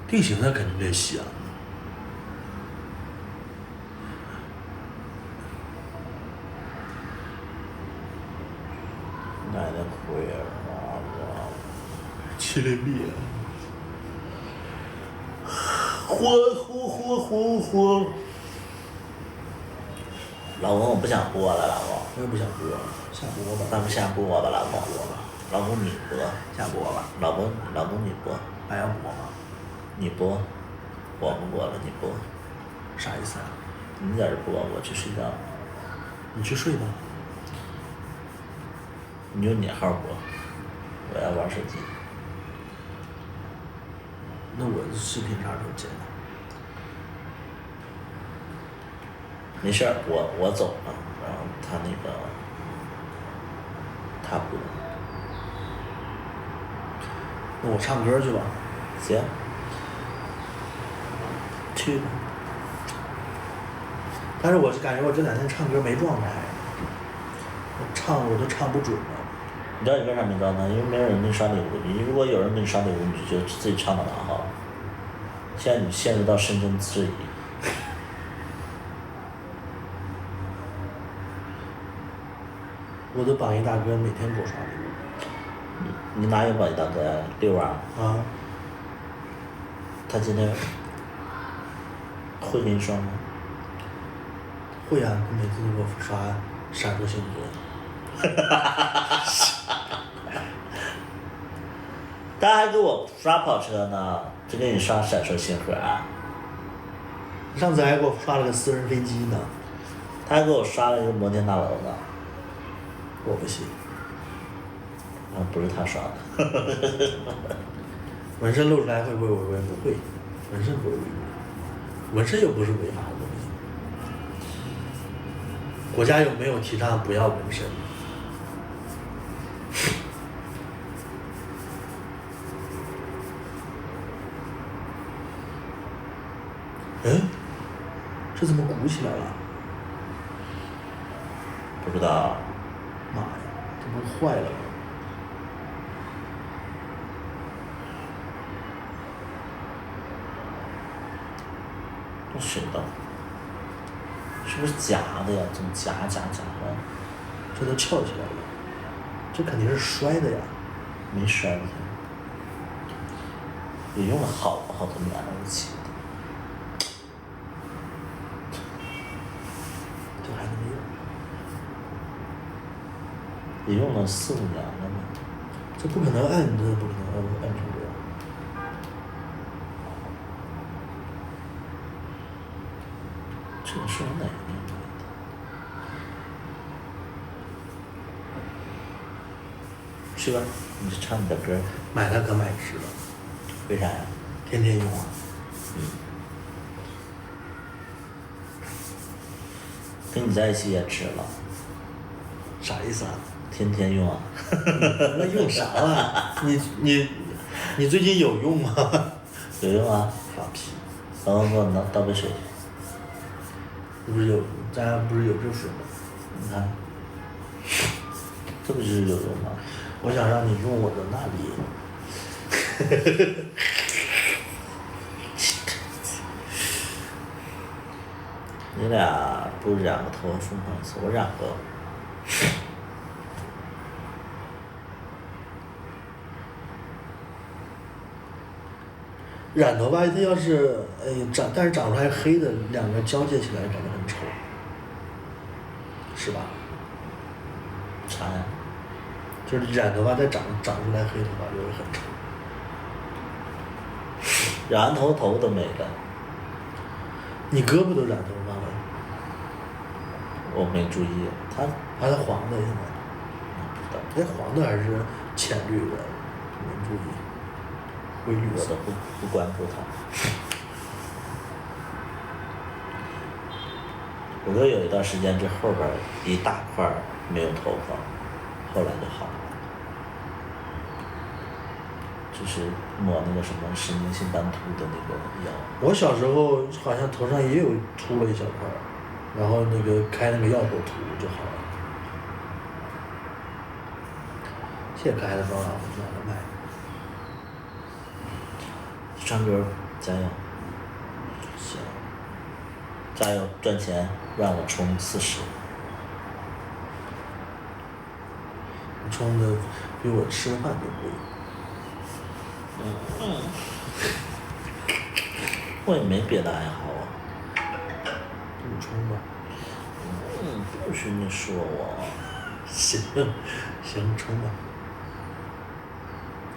Speaker 2: 定型的肯定得洗啊。
Speaker 3: 奶奶灰儿啊！
Speaker 2: 麒麟臂。
Speaker 3: 火！老公，我不想播了，老公。
Speaker 2: 我也不想播了，下播吧。
Speaker 3: 咱们下播吧，老公。老公你播。
Speaker 2: 下播吧。
Speaker 3: 老公你播。
Speaker 2: 还要播吗？
Speaker 3: 你播，我不播了，你播。
Speaker 2: 啥意思啊？
Speaker 3: 你在这播，我去睡觉。
Speaker 2: 你去睡吧。
Speaker 3: 你用你号播，我要玩手机。
Speaker 2: 那我的视频啥时候接呢？
Speaker 3: 没事儿，我走了，然后他播。
Speaker 2: 那我唱歌去吧。
Speaker 3: 行，去吧。
Speaker 2: 但是我是感觉我这2天唱歌没状态，我都唱不准了。
Speaker 3: 你知道你为啥没招呢？因为没有人给你刷礼物。你如果有人给你刷礼物，你就觉得自己唱的蛮好。现在你陷入到深深质疑。
Speaker 2: 我的榜一大哥每天给我刷礼物。
Speaker 3: 你哪有榜一大哥呀？六啊。
Speaker 2: 啊。
Speaker 3: 他今天会给你刷吗？
Speaker 2: 会啊，他每次都给我刷闪烁星河。
Speaker 3: 他还给我刷跑车呢，就给你刷闪烁星河啊。
Speaker 2: 上次还给我刷了个私人飞机呢。
Speaker 3: 他还给我刷了一个摩天大楼呢。
Speaker 2: 我不信。
Speaker 3: 不是他刷的。
Speaker 2: 纹身露出来会不会违规？不会，纹身不会违规，纹身又不是违法的东西。国家又没有提倡不要纹身。嗯，这怎么鼓起来了？
Speaker 3: 不知道。
Speaker 2: 妈呀，这不是坏了吗？
Speaker 3: 这谁的？是不是夹的呀？怎么夹的？
Speaker 2: 这都翘起来了，这肯定是摔的呀。
Speaker 3: 没摔的。也用了好多年了，我记得。
Speaker 2: 这还能用？
Speaker 3: 也用了4、5年了嘛。
Speaker 2: 这不可能按，这不可能按成这样。
Speaker 3: 这个是我哪一年买的？去吧，你去唱你的歌。
Speaker 2: 买它可买值了。
Speaker 3: 为啥呀？
Speaker 2: 天天用啊。
Speaker 3: 跟你在一起也值了。
Speaker 2: 啥意思啊？
Speaker 3: 天天用啊。
Speaker 2: 那用啥了？你最近有用吗？
Speaker 3: 有用啊。
Speaker 2: 放屁！
Speaker 3: 给我倒杯水。
Speaker 2: 咱家不是有这水吗？
Speaker 3: 你看，这不就是有用吗？
Speaker 2: 我想让你用我的那里。
Speaker 3: 你俩不染个头发疯狂一次，我染过。
Speaker 2: 染头发，它要是但是长出来黑的，两个交界起来长得很丑，是吧？
Speaker 3: 啥呀？
Speaker 2: 就是染头发再长出来黑头发就会很丑。
Speaker 3: 染完头都没了。
Speaker 2: 你哥不都染头发吗？
Speaker 3: 我没注意，他
Speaker 2: 还是黄的现在？
Speaker 3: 不知道。
Speaker 2: 黄的还是浅绿的？没注意。灰绿色。
Speaker 3: 我都不关注他。我哥有一段时间这后边一大块没有头发，后来就好了。就是抹那个什么神经性斑秃的那个药。
Speaker 2: 我小时候好像头上也有秃了一小块，然后那个开那个药头涂就好了。现在开的方法我懒得卖。
Speaker 3: 唱歌加油。
Speaker 2: 行。
Speaker 3: 加油赚钱，让我充40。
Speaker 2: 你充的比我吃饭都贵。
Speaker 3: 我也没别的爱好啊。
Speaker 2: 你充吧。
Speaker 3: 不许你说我。
Speaker 2: 行，充吧。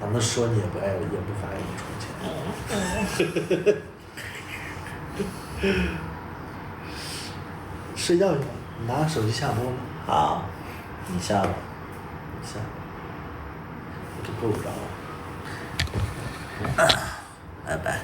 Speaker 2: 咱们说你也不爱，也不发给你充钱。睡觉去吧，你拿手机下播吧。
Speaker 3: 好，你下吧，你下，我就够着了。拜拜。